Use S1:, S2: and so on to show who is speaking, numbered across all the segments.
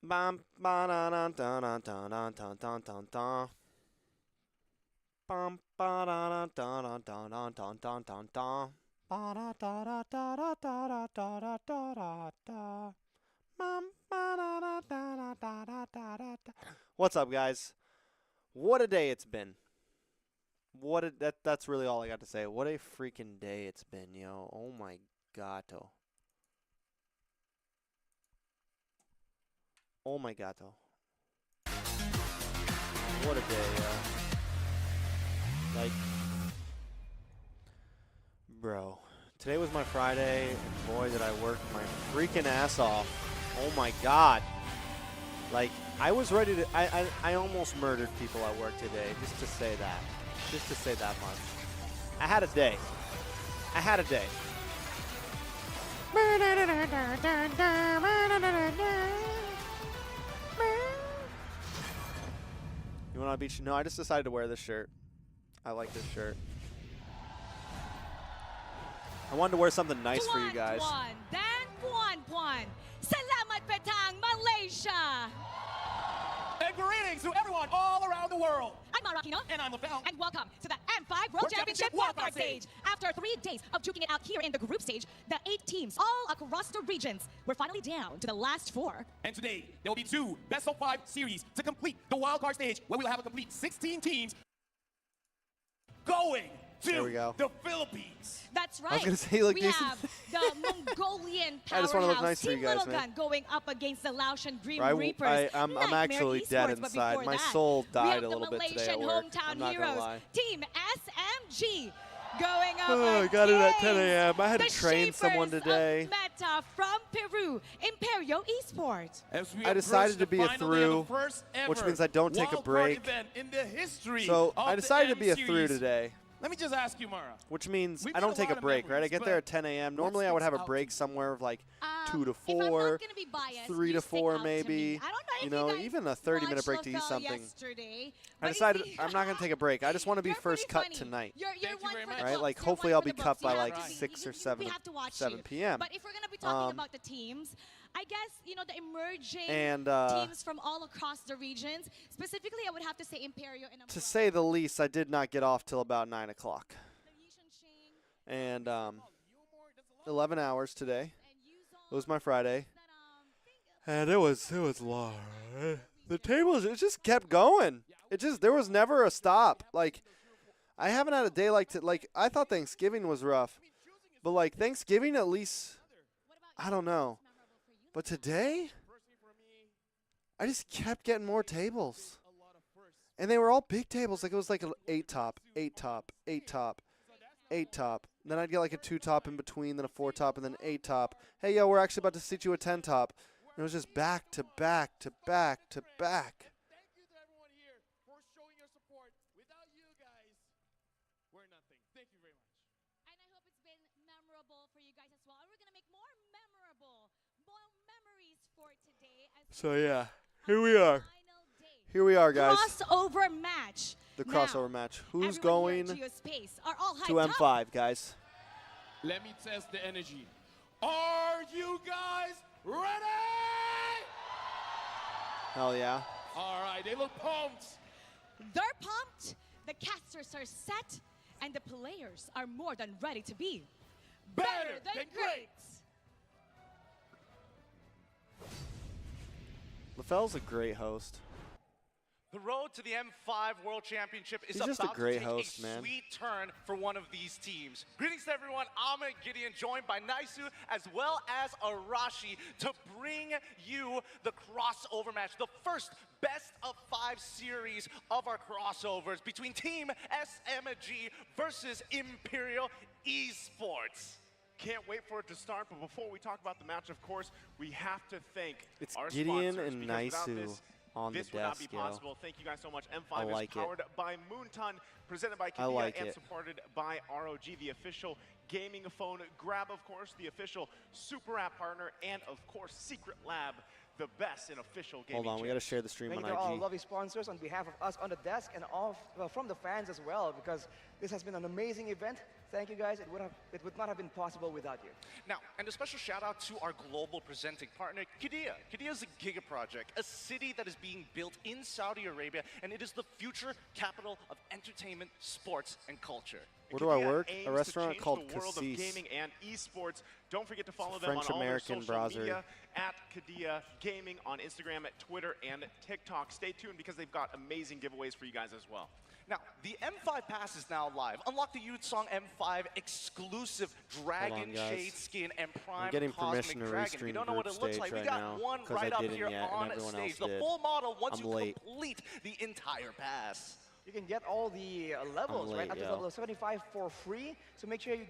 S1: Bum, ba-da-dun, dun, dun, dun, dun, dun, dun, dun. Bum, ba-da-dun, dun, dun, dun, dun, dun, dun, dun. Ba-da-da-da-da-da-da-da-da-da-da. Bum, ba-da-da-da-da-da-da-da-da. What's up, guys? What a day it's been. That's really all I got to say. What a freaking day it's been, yo. Oh my gato. Oh my gato. What a day, like, bro. Today was my Friday, and boy, did I work my freaking ass off. Oh my god. Like, I was ready to, I almost murdered people at work today, just to say that. Just to say that much. I had a day. I had a day. You want to beat you? No, I just decided to wear this shirt. I like this shirt. I wanted to wear something nice for you guys.
S2: Puan. Salamat Petang, Malaysia.
S3: And greetings to everyone all around the world.
S2: I'm Marakina.
S3: And I'm LaFell.
S2: And welcome to the M5 World Championship wildcard stage. After 3 days of duking it out here in the group stage, the 8 teams all across the regions were finally down to the last 4.
S3: And today, there will be 2 best-of-5 series to complete the wildcard stage, where we will have a complete 16 teams going to the Philippines.
S2: That's right.
S1: I was going to say, look,
S2: we have the Mongolian
S1: I just want to look
S2: powerhouse
S1: nice for you
S2: Team
S1: guys,
S2: LILGUN
S1: man.
S2: going up against the Laotian Grim Reapers.
S1: I'm
S2: Nightmare
S1: actually dead
S2: Esports, but
S1: inside.
S2: before
S1: My
S2: that,
S1: soul
S2: we have
S1: died a
S2: the
S1: little bit today at
S2: Malaysian
S1: work.
S2: hometown
S1: I'm not going to
S2: heroes,
S1: lie.
S2: Team SMG. Going up
S1: I got it at 10 a.m. I had to
S2: the
S1: train someone
S2: Shapers
S1: today.
S2: Of Meta from Peru, IMPERIO Esports.
S1: I decided to be a through, which means I don't take a break. So I decided to be a through today.
S3: Let me just ask you, Mara.
S1: Which means I don't take a break, right? I get there at 10 a.m. Normally I would have a break somewhere of like 2 to 4, 3 to 4 maybe. You know, even a 30-minute break to eat something. I decided I'm not going to take a break. I just want to be first cut tonight. Right? Like hopefully I'll be cut by like 6 or 7 p.m.
S2: But if we're going to be talking about the teams, I guess, you know, the emerging teams from all across the regions. Specifically, I would have to say IMPERIO.
S1: To say the least, I did not get off till about 9 o'clock. And 11 hours today. It was my Friday. And it was long. The tables, it just kept going. There was never a stop. Like, I haven't had a day like I thought Thanksgiving was rough. But like Thanksgiving at least, I don't know. But today, I just kept getting more tables. And they were all big tables. Like it was like an 8-top, 8-top, 8-top, 8-top. Then I'd get like a 2-top in between, then a 4-top, and then 8-top. Hey, yo, we're actually about to sit you a 10-top. And it was just back to back to back to back.
S3: Thank you to everyone here for showing your support. Without you guys, we're nothing. Thank you very much.
S2: And I hope it's been memorable for you guys as well. And we're going to make more memorable memories for today.
S1: So, yeah, here we are. Here we are, guys.
S2: Crossover match.
S1: The crossover match. Who's going to M5, guys?
S3: Let me test the energy. Are you guys ready?
S1: Hell yeah.
S3: All right, they look pumped.
S2: They're pumped. The casters are set. And the players are more than ready to be better than great.
S1: LaFell's a great host.
S4: The road to the M5 World Championship is
S1: He's just
S4: about
S1: a great
S4: to take
S1: host,
S4: a
S1: man.
S4: sweet turn for one of these teams. Greetings to everyone. I'm Gideon, joined by Naisu as well as Arashi to bring you the crossover match, the first best-of-5 series of our crossovers between Team SMG versus IMPERIO Esports.
S5: Can't wait for it to start, but before we talk about the match, of course, we have to thank our
S1: Gideon
S5: sponsors,
S1: and
S5: because without
S1: Naisu
S5: this,
S1: on the
S5: this would not be
S1: desk, yo.
S5: possible. Thank you guys so much.
S1: I
S5: M5
S1: like
S5: is powered by Moonton, presented by
S1: I
S5: Kavia,
S1: like
S5: and
S1: it.
S5: supported by ROG, the official gaming phone grab, of course, the official super app partner, and of course, Secret Lab, the best in official gaming.
S1: Hold on, we got to share the stream
S6: Thank
S1: on
S6: you to all
S1: IG.
S6: lovely sponsors on behalf of us on the desk and all from the fans as well, because this has been an amazing event. Thank you guys. It would not have been possible without you.
S4: Now, and a special shout out to our global presenting partner, Qiddiya. Qiddiya is a giga project, a city that is being built in Saudi Arabia, and it is the future capital of entertainment, sports, and culture.
S1: Where do I
S5: Qiddiya
S1: work?
S5: aims
S1: A
S5: to
S1: restaurant
S5: change
S1: called
S5: the world of
S1: Cassis.
S5: gaming and esports. Don't forget to follow
S1: a
S5: them on all their
S1: French-American
S5: social
S1: browser.
S5: media at Qiddiya Gaming on Instagram, at Twitter, and TikTok. Stay tuned because they've got amazing giveaways for you guys as well.
S4: Now, the M5 Pass is now live. Unlock the Yutsong M5 exclusive Dragon
S1: guys.
S4: Shade skin and Prime
S1: I'm getting
S4: Cosmic
S1: permission to
S4: Dragon. If you
S1: restream
S4: don't know what
S1: group
S4: it looks
S1: stage
S4: like, we
S1: right
S4: got
S1: now,
S4: one
S1: 'cause
S4: right
S1: I
S4: up
S1: didn't
S4: here
S1: yet, and
S4: on
S1: everyone else
S4: stage. The
S1: did.
S4: full model once
S1: I'm
S4: you
S1: late.
S4: complete the entire pass.
S6: You can get all the levels,
S1: late,
S6: right, up to
S1: yo.
S6: level 75 for free. So make sure you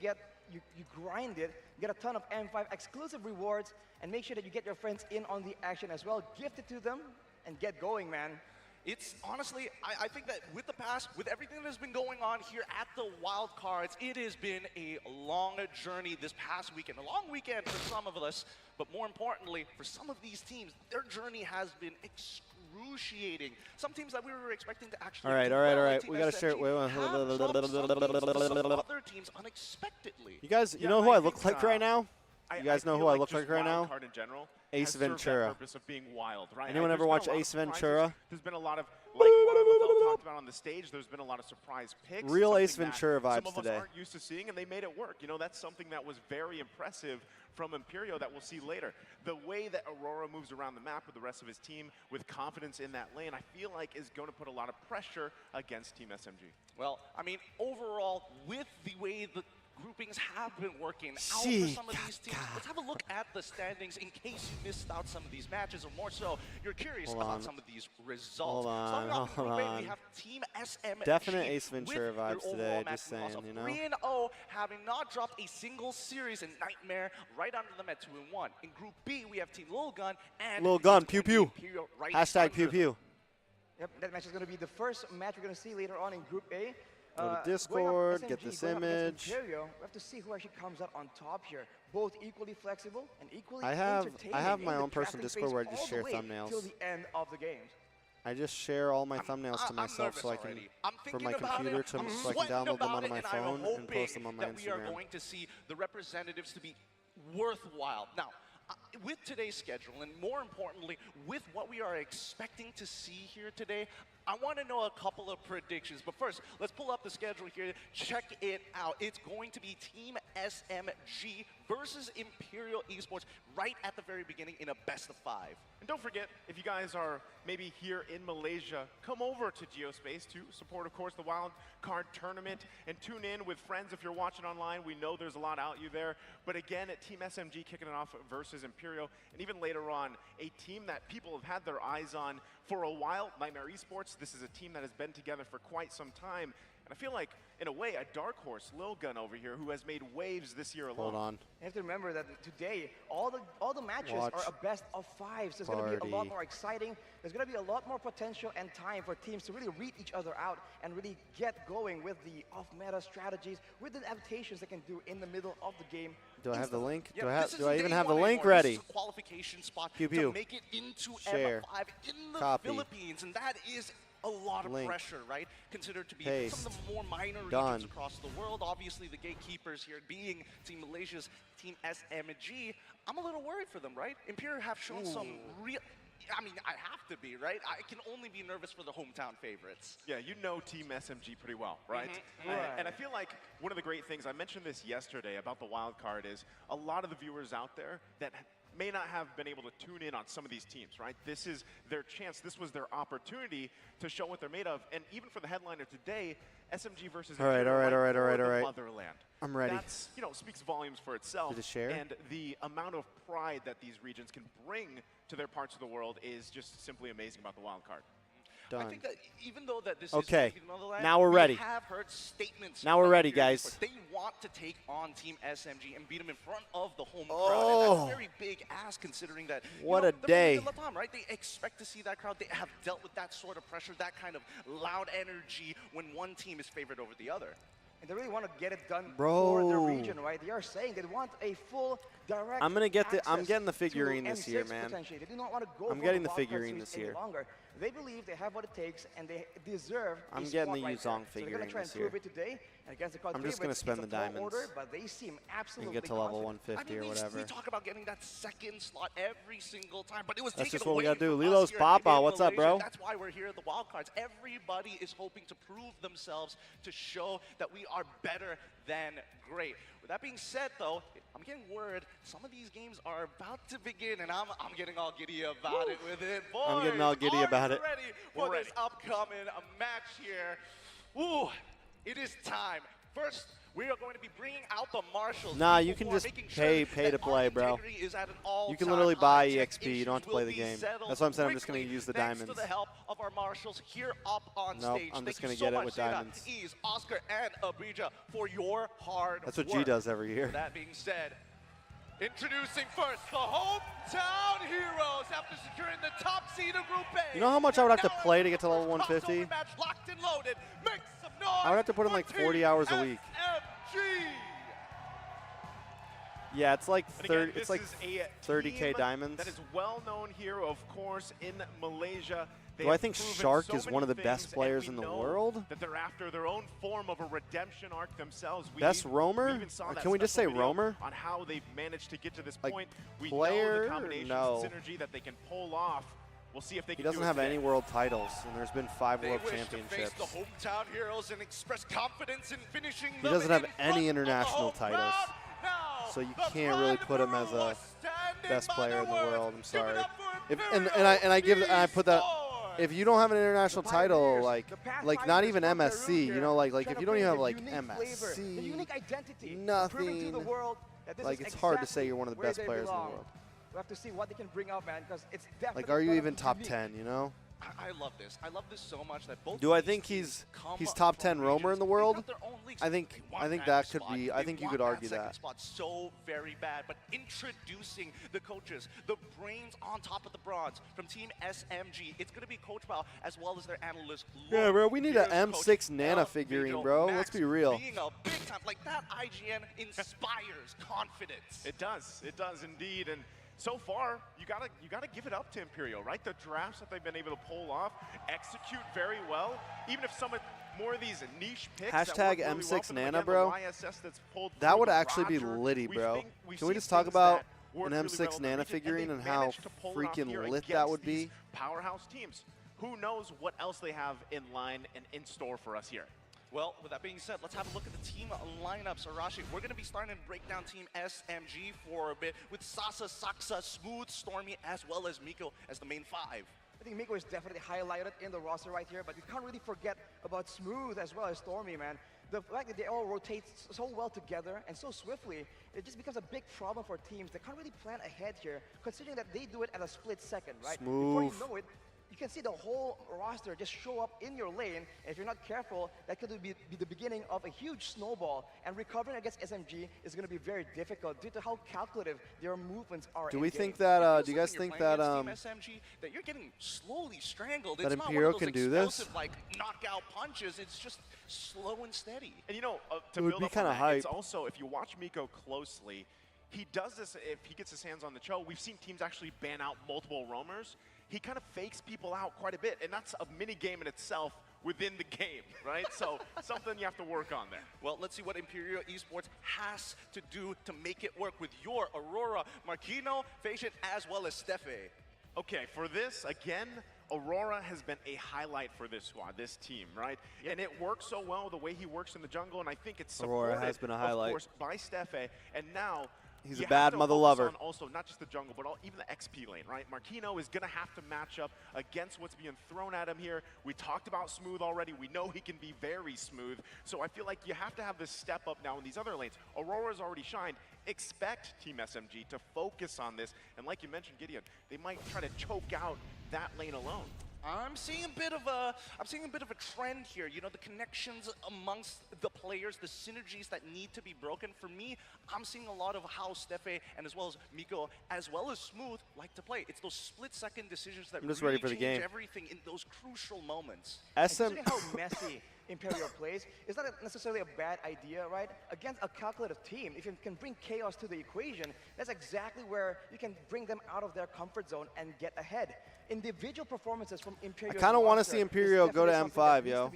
S6: grind it, get a ton of M5 exclusive rewards, and make sure that you get your friends in on the action as well. Gift it to them, and get going, man.
S4: It's honestly, I think that with the pass, with everything that has been going on here at the Wild Cards, it has been a long journey this past weekend. A long weekend for some of us, but more importantly, for some of these teams, their journey has been excruciating. Some teams that we were expecting to actually
S1: All right,
S4: do
S1: all right,
S4: well,
S1: all
S4: like
S1: right. We got to
S4: Team
S1: share it.
S4: SMG,
S1: Wait,
S4: have jumped some other teams unexpectedly.
S1: You guys, you
S5: Yeah,
S1: know who
S5: I
S1: I look
S5: think,
S1: like right now? You guys know
S5: feel
S1: who I
S5: like
S1: look
S5: just
S1: like right
S5: Wild
S1: now?
S5: Card in general
S1: Ace
S5: has served that
S1: Ventura.
S5: purpose of being wild, right?
S1: Anyone
S5: There's
S1: ever
S5: been a
S1: watch
S5: lot of
S1: Ace
S5: surprises.
S1: Ventura?
S5: There's been a lot of, like what MFL talked about on the stage, there's been a lot of surprise picks.
S1: Real
S5: something
S1: Ace
S5: that
S1: Ventura vibes
S5: some of
S1: today.
S5: us aren't used to seeing, and they made it work. You know, that's something that was very impressive from IMPERIO that we'll see later. The way that Aurora moves around the map with the rest of his team with confidence in that lane, I feel like is going to put a lot of pressure against Team SMG.
S4: Well, I mean, overall, with the way the groupings have been working out for some of these teams, let's have a look at the standings in case you missed out some of these matches, or more so, you're curious
S1: Hold
S4: about
S1: on.
S4: some of these results.
S1: Hold on,
S4: Starting off
S1: hold
S4: Group A,
S1: on.
S4: we have Team SMG.
S1: Definite Ace Ventura
S4: with their
S1: vibes today,
S4: overall
S1: just
S4: match loss
S1: saying,
S4: of
S1: you know?
S4: 3-0, having not dropped a single series in Nightmare, right under them at 2-1. In Group B, we have Team LILGUN and
S1: LILGUN, pew pew.
S4: IMPERIO right
S1: Hashtag
S4: under
S1: pew
S4: them.
S1: pew.
S6: Yep, that match is going to be the first match we're going to see later on in Group A.
S1: Go to
S6: Going up
S1: Discord,
S6: SMG,
S1: get this
S6: going up against
S1: image.
S6: IMPERIO, we have to see who actually comes out on top here. Both equally flexible and equally
S1: I have
S6: entertaining
S1: my
S6: in the
S1: own personal
S6: drafting
S1: Discord
S6: phase
S1: where I just
S6: all the
S1: share
S6: way
S1: thumbnails.
S6: till the end of the games.
S1: I just share all my thumbnails to
S4: I'm
S1: myself so I
S4: nervous
S1: can,
S4: already. I'm
S1: for
S4: thinking
S1: my
S4: about
S1: computer,
S4: it.
S1: so
S4: I'm
S1: I can
S4: sweating
S1: download them
S4: about
S1: onto
S4: it,
S1: my
S4: and I'm
S1: phone and
S4: hoping
S1: post them on my
S4: that we are
S1: Instagram.
S4: going to see the representatives to be worthwhile. Now, with today's schedule, and more importantly, with what we are expecting to see here today, I want to know a couple of predictions. But first, let's pull up the schedule here. Check it out. It's going to be Team SMG versus Imperial Esports right at the very beginning in a best-of-5.
S5: And don't forget, if you guys are maybe here in Malaysia, come over to Geospace to support, of course, the Wild Card Tournament and tune in with friends if you're watching online. We know there's a lot out you there. But again, at Team SMG kicking it off versus Imperial, and even later on, a team that people have had their eyes on for a while, Nightmare Esports. This is a team that has been together for quite some time. And I feel like, in a way, a dark horse, LILGUN over here, who has made waves this year alone.
S1: Hold on.
S6: You have to remember that today, all the matches are a best of 5. So it's going to be a lot
S1: Party.
S6: more exciting. There's going to be a lot more potential and time for teams to really read each other out and really get going with the off-meta strategies, with the adaptations they can do in the middle of the game.
S1: Do I have the link?
S4: Yeah,
S1: Do I even have the
S4: day one
S1: link
S4: anymore.
S1: ready?
S4: This is a qualification spot
S1: Pew,
S4: to
S1: pew.
S4: make it into
S1: Share.
S4: M5 in the
S1: Copy.
S4: Philippines, and that is a lot of
S1: Link.
S4: pressure, right? Considered to be
S1: Paste.
S4: some of the more minor
S1: Done.
S4: regions across the world. Obviously, the gatekeepers here being Team Malaysia's Team SMG. I'm a little worried for them, right? Imperial have shown some real. I mean, I have to be, right? I can only be nervous for the hometown favorites.
S5: Yeah, you know Team SMG pretty well, right? And I feel like one of the great things, I mentioned this yesterday about the wild card, is a lot of the viewers out there that may not have been able to tune in on some of these teams, right? This is their chance, this was their opportunity to show what they're made of. And even for the headliner today, SMG versus
S1: All right,
S5: Imperial,
S1: all right,
S5: right
S1: all right,
S5: for
S1: all right,
S5: the
S1: all right.
S5: motherland.
S1: I'm ready.
S5: That's, you know, speaks volumes for itself.
S1: Did it share?
S5: And the amount of pride that these regions can bring to their parts of the world is just simply amazing about the wild card.
S4: I
S1: Done.
S4: think that even though that this
S1: Okay,
S4: is the motherland,
S1: now we're ready.
S4: We have heard statements.
S1: Now we're
S4: from
S1: ready,
S4: Imperial
S1: guys.
S4: Esports. They want to take on Team SMG and beat them in front of the home crowd.
S1: Oh.
S4: And that's a very big ask considering that.
S1: What
S4: you
S1: a
S4: know, they're
S1: day.
S4: from Latam, right? They expect to see that crowd. They have dealt with that sort of pressure, that kind of loud energy when one team is favored over the other.
S6: And they really want to get it done
S1: Bro.
S6: for the region, right? They are saying they want a full direct
S1: I'm gonna get the. I'm
S6: access
S1: getting the
S6: to
S1: figurine this year,
S6: M6
S1: man.
S6: potentially. They do not want to go
S1: I'm
S6: for
S1: getting the
S6: wild card
S1: figurine
S6: series
S1: this
S6: any
S1: year.
S6: longer. They believe they have what it takes, and they deserve.
S1: I'm
S6: a
S1: getting
S6: spot
S1: the
S6: right
S1: Yuzong
S6: there. So they're
S1: figurine
S6: gonna try and
S1: this year.
S6: prove it today. And against the crowd
S1: I'm just gonna
S6: favorites,
S1: spend
S6: it's
S1: the
S6: a tall
S1: diamonds
S6: order, but they seem absolutely
S1: and get to level
S6: confident.
S1: 150 or whatever.
S4: We talk about getting that second slot every single time, but it was
S1: That's
S4: taken
S1: just what we
S4: away
S1: gotta do.
S4: from
S1: Lilo's
S4: us here
S1: Papa,
S4: in
S1: what's up,
S4: Malaysia.
S1: bro?
S4: That's why we're here at the wildcards. Everybody is hoping to prove themselves to show that we are better than great. With that being said, though, I'm getting word some of these games are about to begin, and I'm getting all giddy about it with it. Boys,
S1: I'm getting all giddy about it.
S4: ready for this upcoming match here. Ooh, it is time. First, we are going to be bringing out the marshals.
S1: Nah,
S4: People
S1: you can
S4: who are
S1: just
S4: making
S1: pay
S4: sure that
S1: to play,
S4: our
S1: bro.
S4: integrity is at an
S1: You can
S4: all-time
S1: literally buy
S4: high. Tech
S1: EXP. You don't have to
S4: issues
S1: play
S4: will
S1: the
S4: be
S1: game.
S4: settled
S1: That's why I'm saying I'm just gonna
S4: quickly
S1: use the
S4: thanks
S1: diamonds.
S4: to the help of our marshals here up on
S1: Nope,
S4: stage.
S1: I'm just
S4: Thank you
S1: gonna
S4: so
S1: get it
S4: much,
S1: with
S4: Zeta,
S1: diamonds.
S4: Ease, Oscar, and Abrija for your hard
S1: That's what
S4: work.
S1: G does every year.
S4: That being said, introducing first the hometown heroes after securing the top seed of Group A.
S1: You know how much I would have to
S4: Now
S1: play to
S4: in
S1: get to
S4: the
S1: level
S4: first
S1: 150?
S4: crossover match, locked and loaded. Make some noise
S1: I would have to put in like
S4: for
S1: 40
S4: Team
S1: hours a week.
S4: SMG.
S1: Yeah, it's like
S5: And again,
S1: 30.
S5: this
S1: It's like
S5: is a
S1: 30K
S5: team
S1: diamonds.
S5: that is well known here, of course, in Malaysia. They
S1: Do I
S5: have
S1: think
S5: proven
S1: Shark
S5: so
S1: is
S5: many
S1: one of the
S5: things,
S1: best
S5: and
S1: players
S5: we
S1: in the
S5: know
S1: world?
S5: That they're after their own form of a redemption arc themselves.
S1: Best roamer?
S5: We even saw
S1: Or
S5: that
S1: can we just
S5: special
S1: say
S5: video
S1: roamer?
S5: on how they've managed to get to this
S1: Like,
S5: point. We
S1: player?
S5: know the combinations
S1: No.
S5: and synergy that they can pull off. We'll see if they
S1: He
S5: can
S1: doesn't
S5: do it
S1: have
S5: today.
S1: any world titles, and there's been 5
S4: They
S1: world
S4: wish to face
S1: championships.
S4: the hometown heroes and express confidence in finishing
S1: He
S4: them
S1: doesn't have
S4: in
S1: any
S4: front of the
S1: international
S4: home
S1: titles.
S4: crowd. Now,
S1: So you
S4: the
S1: can't really
S4: pride
S1: put him
S4: Peru
S1: as a
S4: are standing
S1: best
S4: by
S1: player
S4: their
S1: in the
S4: words.
S1: world. I'm
S4: Give it
S1: sorry.
S4: up for
S1: If,
S4: Imperial
S1: I put that.
S4: Esports.
S1: If you don't have an international
S6: The
S1: title,
S6: Pioneers,
S1: like
S6: the past
S1: not
S6: Pioneers
S1: even
S6: from Peru
S1: MSC,
S6: here,
S1: you know, like
S6: trying
S1: if
S6: to
S1: you don't even have
S6: bring
S1: like
S6: their unique flavor, the unique
S1: MSC,
S6: identity,
S1: nothing.
S6: proving to the world that this
S1: Like,
S6: is
S1: it's hard to say
S6: exactly
S1: you're one of the
S6: where
S1: best
S6: they
S1: players in the
S6: belong.
S1: world.
S6: We have to see what they can bring out, man, because it's definitely
S1: Like, are you
S6: gonna
S1: even
S6: be
S1: top
S6: unique.
S1: 10? You know?
S4: I love this. I love this so much that both.
S1: Do I
S4: of these
S1: think
S4: teams come
S1: he's top
S4: from
S1: 10 roamer in
S4: regions.
S1: the
S4: They've
S1: world?
S4: got their own leagues.
S1: I think
S4: They want
S1: that could
S4: spot.
S1: be. I
S4: They
S1: think you
S4: want
S1: could argue
S4: second
S1: that.
S4: spot so very bad. But introducing the coaches, the brains on top of the bronze from Team SMG. It's going to be Coach Bao as well as their analyst.
S1: Yeah, bro, we need a
S4: Here's
S1: M6
S4: Coach
S1: Nana
S4: El
S1: figurine,
S4: Vidal
S1: bro.
S4: Max
S1: Let's be real.
S4: Being a big time like that, IGN inspires confidence.
S5: It does indeed. And so far, you gotta give it up to Imperial, right? The drafts that they've been able to pull off, execute very well. Even if some of more of these niche picks that
S1: Hashtag
S5: work really
S1: M6
S5: well for them,
S1: Nana,
S5: again, the
S1: bro.
S5: YSS that's pulled
S1: That
S5: through,
S1: would
S5: the
S1: actually be
S5: Roger,
S1: litty,
S5: we've
S1: bro.
S5: think- we've
S1: Can we
S5: seen
S1: just talk
S5: things
S1: about
S5: that work
S1: an
S5: really
S1: M6
S5: well in the
S1: Nana
S5: region,
S1: figurine
S5: they
S1: and how
S5: managed to pull it off
S1: freaking
S5: here
S1: lit that
S5: against
S1: would
S5: these
S1: be?
S5: powerhouse teams. Who knows what else they have in line and in store for us here?
S4: Well, with that being said, let's have a look at the team lineups. Arashi, we're going to be starting to break down Team SMG for a bit with Sasa, Saksa, Smooth, Stormy, as well as Miko as the main 5.
S6: I think Miko is definitely highlighted in the roster right here, but you can't really forget about Smooth as well as Stormy, man. The fact that they all rotate so well together and so swiftly, it just becomes a big problem for teams that can't really plan ahead here, considering that they do it at a split second, right? Before you
S1: Smooth.
S6: know it, you can see the whole roster just show up in your lane, and if you're not careful, that could be the beginning of a huge snowball, and recovering against SMG is going to be very difficult due to how calculative their movements are.
S1: Do
S6: in
S1: we
S6: game.
S1: think that?
S4: It
S1: Do you
S4: feels
S1: guys
S4: like
S1: think
S4: when you're
S1: that?
S4: playing against Team SMG, that you're getting slowly strangled.
S1: that
S4: It's not
S1: Imperial
S4: one of those
S1: can do this?
S4: explosive, like knockout punches. It's just slow and steady.
S5: And you know, to
S1: It would
S5: build
S1: be
S5: up on
S1: kinda
S5: that,
S1: hype.
S5: it's also, if you watch Miko closely, he does this if he gets his hands on the Cho. We've seen teams actually ban out multiple roamers. He kind of fakes people out quite a bit, and that's a mini game in itself within the game, right? So something you have to work on there.
S4: Well, let's see what Imperial Esports has to do to make it work with your Aurora, Marquino, Facian, as well as Stefe.
S5: Okay, for this, again, Aurora has been a highlight for this squad, this team, right? And it works so well the way he works in the jungle, and I think it's supported,
S1: Aurora has been a highlight.
S5: of course, by Stefe. And now
S1: He's
S5: you
S1: a
S5: have
S1: bad
S5: to
S1: mother
S5: focus
S1: lover.
S5: on also not just the jungle, but even the XP lane, right? Marquino is going to have to match up against what's being thrown at him here. We talked about Smooth already. We know he can be very smooth. So I feel like you have to have this step up now in these other lanes. Aurora's already shined. Expect Team SMG to focus on this. And like you mentioned, Gideon, they might try to choke out that lane alone.
S4: I'm seeing a bit of a trend here. You know, the connections amongst the players, the synergies that need to be broken. For me, I'm seeing a lot of how Stefe and as well as Miko, as well as Smooth, like to play. It's those split-second decisions that
S1: I'm just
S4: really
S1: ready for the
S4: change
S1: game.
S4: everything in those crucial moments.
S6: Considering how messy Imperio plays, it's not necessarily a bad idea, right? Against a calculative team, if you can bring chaos to the equation, that's exactly where you can bring them out of their comfort zone and get ahead. Individual performances from Imperio.
S1: I kind of want to see Imperio go to M5, yo.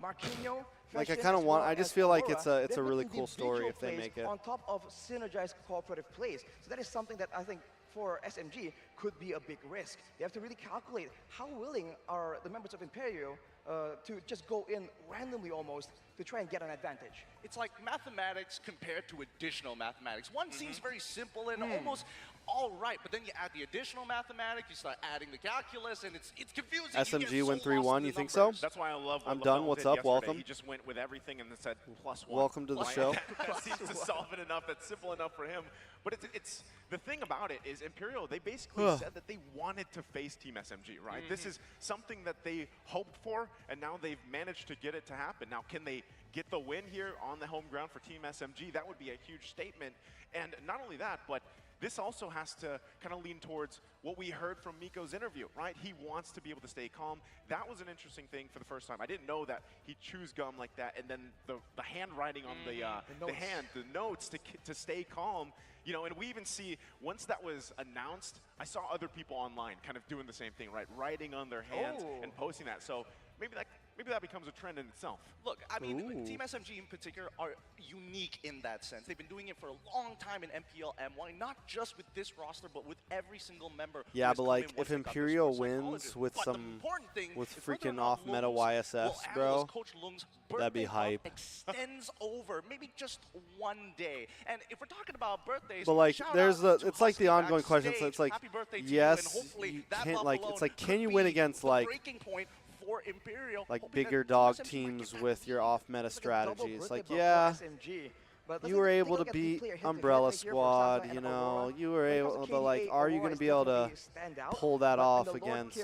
S6: Marquinhos,
S1: Like I
S6: Fashion,
S1: kind of
S6: as
S1: want.
S6: well
S1: I just
S6: as
S1: feel like
S6: Aurora,
S1: it's a
S6: they're
S1: really
S6: putting
S1: cool story
S6: individual
S1: if they
S6: plays
S1: make it.
S6: on top of synergized cooperative plays. So that is something that I think for SMG could be a big risk. They have to really calculate how willing are the members of Imperio to just go in randomly almost to try and get an advantage.
S4: It's like mathematics compared to additional mathematics. One seems very simple and almost all right, but then you add the additional mathematics, you start adding the calculus, and it's confusing.
S1: SMG win 3-1. You think
S5: so?
S1: so?
S5: That's why I love what
S1: I'm done.
S5: LaFell
S1: What's
S5: did
S1: up?
S5: yesterday.
S1: Welcome.
S5: He just went with everything and then said +1.
S1: Welcome to the show.
S5: That seems to solve it enough. That's simple enough for him. But it's the thing about it is Imperial, they basically said that they wanted to face Team SMG, right? This is something that they hoped for, and now they've managed to get it to happen. Now, can they get the win here on the home ground for Team SMG? That would be a huge statement. And not only that, but this also has to kind of lean towards what we heard from Miko's interview, right? He wants to be able to stay calm. That was an interesting thing for the first time. I didn't know that he chews gum like that, and then the handwriting on the notes to stay calm. You know, and we even see, once that was announced, I saw other people online kind of doing the same thing, right? Writing on their hands and posting that. So maybe that becomes a trend in itself.
S4: Look, I mean, Team SMG in particular are unique in that sense. They've been doing it for a long time in MPL M1, not just with this roster, but with every single member.
S1: Yeah, but like if Imperial wins with freaking off meta YSS, bro, that'd be hype.
S4: Extends over maybe just one day. And if we're talking about birthdays,
S1: but like it's like the ongoing question. So it's like, yes, you can't, like, it's like, can you win against like bigger dog teams with your off-meta strategies? Like, yeah, you were able to beat Umbrella Squad, you know, you were able, but like, are you going to be able to pull that off against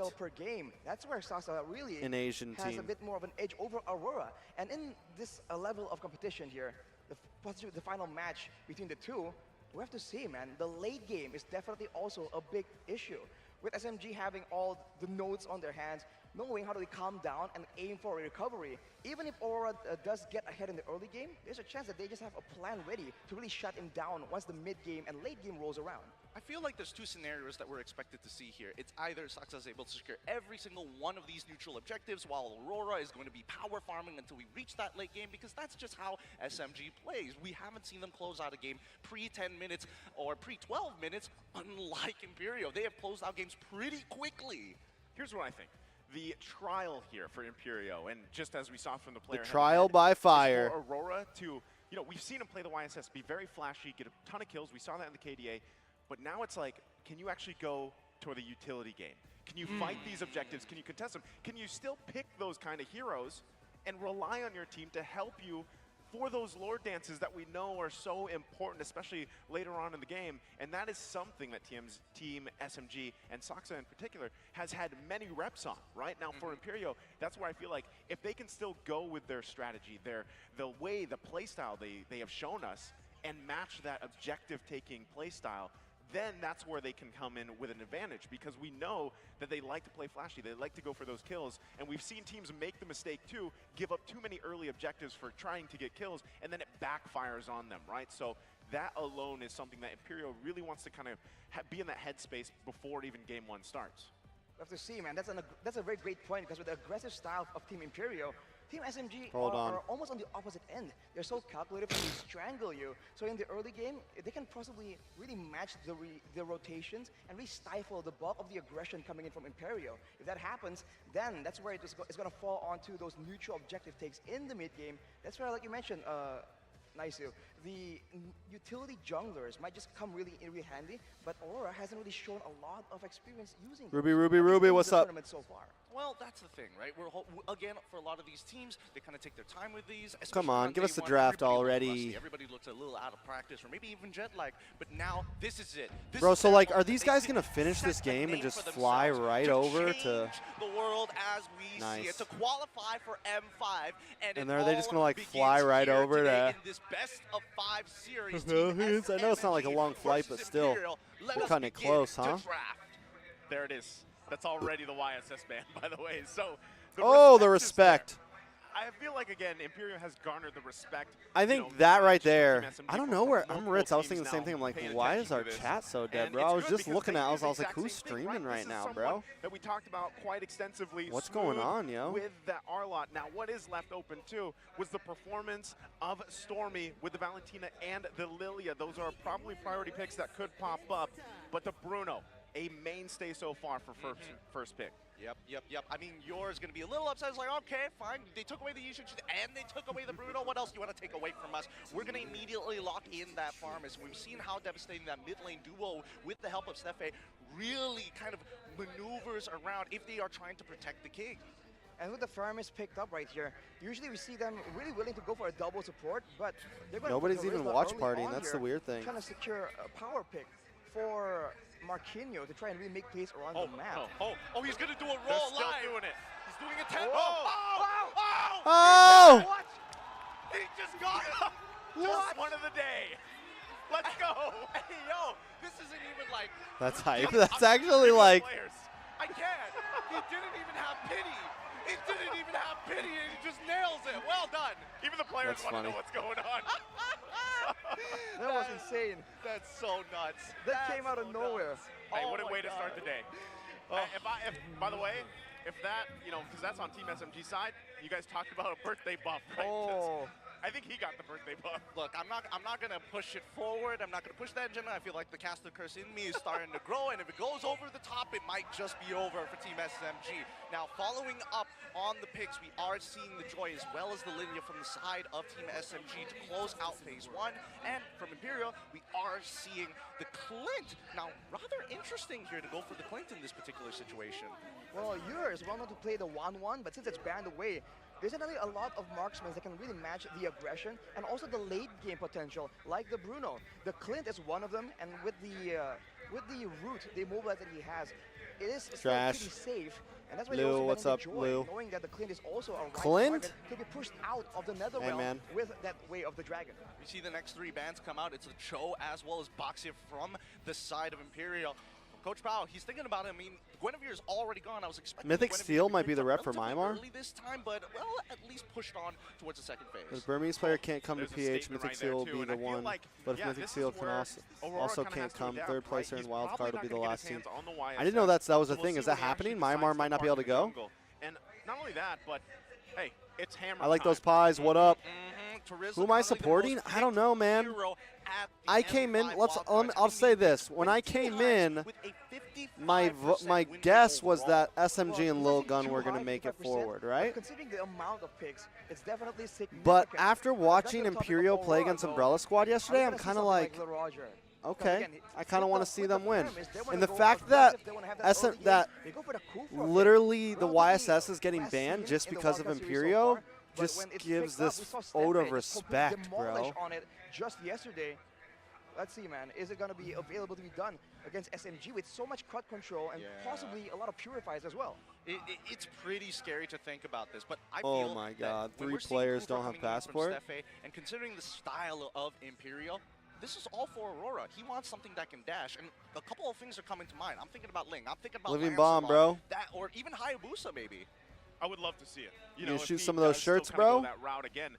S6: that's where Sasa really
S1: an Asian
S6: has
S1: team?
S6: a bit more of an edge over Aurora. And in this level of competition here, the final match between the two, we have to see, man, the late game is definitely also a big issue. With SMG having all the nodes on their hands, knowing how to calm down and aim for a recovery. Even if Aurora does get ahead in the early game, there's a chance that they just have a plan ready to really shut him down once the mid-game and late game rolls around.
S4: I feel like there's two scenarios that we're expected to see here. It's either Saxa is able to secure every single one of these neutral objectives, while Aurora is going to be power farming until we reach that late game, because that's just how SMG plays. We haven't seen them close out a game pre-10 minutes or pre-12 minutes, unlike Imperio. They have closed out games pretty quickly.
S5: Here's what I think. The trial here for Imperio, and just as we saw from the player,
S1: The trial by fire.
S5: For Aurora to, you know, we've seen him play the YSS, be very flashy, get a ton of kills. We saw that in the KDA, but now it's like, can you actually go to the utility game? Can you fight these objectives? Can you contest them? Can you still pick those kind of heroes and rely on your team to help you for those lore dances that we know are so important, especially later on in the game? And that is something that Team SMG and Saxa in particular has had many reps on, right? Now for Imperio, that's where I feel like if they can still go with their strategy, the playstyle they have shown us, and match that objective-taking playstyle, then that's where they can come in with an advantage, because we know that they like to play flashy, they like to go for those kills, and we've seen teams make the mistake too, give up too many early objectives for trying to get kills, and then it backfires on them, right? So that alone is something that Imperial really wants to kind of be in that headspace before even game one starts.
S6: We have to see, man. That's a very great point, because with the aggressive style of Team Imperio, Team SMG are almost on the opposite end. They're so calculative and they strangle you. So in the early game, they can possibly really match the rotations and really stifle the bulk of the aggression coming in from Imperio. If that happens, then that's where it's going to fall onto those neutral objective takes in the mid game. That's where, like you mentioned, Naisu, the utility junglers might just come really handy, but Aurora hasn't really shown a lot of experience using them.
S1: Ruby, what's up?
S6: So far.
S4: Well, that's the thing, right? Again, for a lot of these teams, they kind of take their time with these.
S1: Come
S4: especially
S1: on,
S4: on
S1: give
S4: day
S1: us the
S4: one.
S1: draft
S4: Everybody looked
S1: already.
S4: rusty. Everybody looks a little out of practice, or maybe even jet lag. But now, this is it. This
S1: Bro,
S4: is
S1: so
S4: their
S1: like, are
S4: moment.
S1: these
S4: They
S1: guys
S4: can
S1: gonna finish
S4: set
S1: this
S4: the
S1: game and
S4: name
S1: just
S4: for
S1: fly
S4: themselves
S1: right over to?
S4: change the world as we see
S1: Nice.
S4: it, to qualify for M5,
S1: And
S4: it
S1: are they just
S4: all
S1: gonna, like,
S4: begins
S1: fly right
S4: here
S1: over
S4: today
S1: to-
S4: in this best of 5 series.
S1: Well,
S4: Team
S1: it is. I know it's not like a
S4: SMG
S1: long flight, but
S4: versus
S1: still,
S4: Imperial. Let
S1: we're
S4: us
S1: cutting it
S4: begin
S1: close,
S4: to
S1: huh?
S4: draft.
S5: There it is. That's already the YSS band, by the way. So
S1: Oh, the
S5: is there.
S1: respect.
S5: I feel like, again, Imperial has garnered the respect.
S1: I
S5: you
S1: think
S5: know,
S1: that
S5: not
S1: right
S5: just from
S1: there.
S5: Team SMG,
S1: I don't
S5: but
S1: know
S5: from
S1: where I'm
S5: multiple
S1: Ritz. I was
S5: teams
S1: thinking the same
S5: now
S1: thing. I'm like,
S5: paying
S1: why
S5: attention
S1: is our
S5: to this.
S1: chat so dead,
S5: And
S1: bro?
S5: it's
S1: I was
S5: good
S1: just
S5: because
S1: looking
S5: they
S1: at it. I
S5: do
S1: was
S5: the
S1: like,
S5: exact
S1: who's
S5: same thing,
S1: streaming right
S5: This is
S1: now,
S5: someone
S1: bro?
S5: that we talked about quite extensively.
S1: What's going
S5: Smooth
S1: on, yo?
S5: With that R-Lot. Now, what is left open, too, was the performance of Stormy with the Valentina and the Lilia. Those are probably priority picks that could pop up. But the Bruno, a mainstay so far for first pick.
S4: Yep. I mean, yours going to be a little upset. It's like, okay, fine. They took away the Yushin and they took away the Bruno. What else do you want to take away from us? We're going to immediately lock in that Farmers. We've seen how devastating that mid lane duo, with the help of Stefe, really kind of maneuvers around if they are trying to protect the king.
S6: And with the farmers picked up right here, usually we see them really willing to go for a double support, but they're going
S1: Nobody's
S6: to
S1: even Watchparty, and that's the weird thing.
S6: Trying to secure a power pick for Marquinhos to try and really make plays around the map.
S4: He's going to do a
S5: They're
S4: roll
S5: still
S4: live.
S5: doing it.
S4: He's doing a tempo.
S1: Oh!
S6: What?
S5: He just got it. Just one of the day. Let's go.
S4: Hey, yo, this isn't even like...
S1: That's hype. That's actually like.
S5: Players.
S4: I can't. He didn't even have pity. He didn't even have pity, and he just nails it. Well done.
S5: Even the players
S1: That's
S5: want to
S1: funny.
S5: know what's going on.
S6: That was insane.
S4: That's so nuts.
S6: That came out of nowhere.
S5: Hey, what a
S4: my
S5: way to start the day. By the way, if that, because that's on Team SMG side, you guys talked about a birthday buff, right?
S6: Oh.
S5: I think he got the birthday buff.
S4: Look, I'm not gonna push it forward. I'm not gonna push that agenda. I feel like the caster curse in me is starting to grow, and if it goes over the top, it might just be over for Team SMG. Now, following up on the picks, we are seeing the Joy as well as the Lilia from the side of Team SMG to close out phase 1, and from Imperial, we are seeing the Clint. Now, rather interesting here to go for the Clint in this particular situation.
S6: Well, yours well known to play the 1-1, but since it's banned away, there's another a lot of marksmen that can really match the aggression and also the late game potential, like the Bruno. The Clint is one of them, and with the root, the immobilize that he has, it is still
S1: Trash.
S6: pretty safe. And that's why
S1: Lou,
S6: they're also
S1: what's
S6: banning
S1: up,
S6: the Joy,
S1: Lou?
S6: knowing that the Clint is also a right
S1: Clint?
S6: target to be pushed out of the Nether
S1: Hey,
S6: Realm
S1: man.
S6: with that Way of the Dragon.
S4: We see the next 3 bands come out. It's the Cho as well as Boxia from the side of Imperial. Coach Pao, he's thinking about it. I mean, Guinevere's already gone. I was expecting
S1: Mythic
S4: Guinevere
S1: Steel
S4: to
S1: might be
S4: picked
S1: the
S4: up
S1: rep for
S4: relatively
S1: Mimar.
S4: early this time, but well, at least pushed on towards the second phase.
S1: The Burmese player can't come to
S5: There's a
S1: PH.
S5: statement
S1: Mythic
S5: right there,
S1: Steel will
S5: too,
S1: be
S5: and
S1: the
S5: I feel
S1: one.
S5: like,
S1: But if
S5: yeah,
S1: Mythic
S5: this
S1: Steel
S5: is
S1: can
S5: where
S1: also
S5: Aurora kinda
S1: can't
S5: has to
S1: come,
S5: adapt,
S1: third
S5: right?
S1: placer
S5: He's
S1: in wild
S5: probably
S1: card will
S5: not
S1: be the
S5: gonna get
S1: last
S5: his
S1: team.
S5: hands on the
S1: I didn't know that was a
S5: So we'll
S1: thing.
S5: see
S1: Is that
S5: when he actually
S1: happening?
S5: decides
S1: Mimar
S5: to
S1: might not be able to
S5: park in the
S1: go.
S5: jungle. And not only that, but hey, it's hammer
S1: I like those
S5: time.
S1: pies. What up?
S4: Terizla
S1: Who am I
S4: currently the
S1: supporting?
S4: most
S1: I don't know, man.
S4: picked hero at the
S1: I came in.
S4: M5
S1: I'll
S4: wildcards.
S1: say this. When I came in,
S4: With a 55%
S1: my
S4: win rate
S1: guess was
S4: overall.
S1: that SMG and
S6: Well,
S1: LILGUN were going to
S6: 55%,
S1: make it
S6: but
S1: forward, right?
S6: Considering the amount of picks, it's definitely significant.
S1: But after
S6: That's
S1: watching
S6: the topic of
S1: Imperial play
S6: Aurora,
S1: against
S6: though.
S1: Umbrella Squad
S6: Are we
S1: yesterday,
S6: gonna
S1: I'm
S6: see
S1: kind of
S6: something
S1: like,
S6: the Roger?
S1: okay,
S6: Again,
S1: I kind of want to see them win.
S6: They wanna
S1: And the
S6: go
S1: fact that
S6: aggressive, they wanna have that early game,
S1: that
S6: they go for the coup for a bit.
S1: literally the
S6: Relatively
S1: YSS is getting
S6: less
S1: banned
S6: seen
S1: just
S6: in the
S1: because of
S6: Wildcard series so
S1: Imperio
S6: far, but
S1: just
S6: when it's
S1: gives
S6: picked up,
S1: this
S6: we saw
S1: ode
S6: Steppe
S1: of
S6: just
S1: respect,
S6: completely demolish
S1: bro.
S6: on it just yesterday. Let's see, man. Is it going to be available to be done against SMG with so much crowd control and
S4: Yeah.
S6: possibly a lot of purifies as well?
S4: It's pretty scary to think about this, but I
S1: Oh
S4: feel
S1: my
S4: that
S1: God,
S4: when
S1: 3
S4: we're seeing
S1: players
S4: Cooper
S1: don't have
S4: coming in from
S1: passport?
S4: Stefe, and considering the style of Imperial, this is all for Aurora. He wants something that can dash, and a couple of things are coming to mind. I'm thinking about Ling. I'm thinking about
S1: Living
S4: Lancelot,
S1: Bomb, bro.
S4: That, or even Hayabusa, maybe.
S5: I would love to see it.
S1: You
S5: know,
S1: gonna
S5: if
S1: shoot
S5: he
S1: some of those
S5: does still
S1: shirts,
S5: kinda go
S1: bro?
S5: That route again.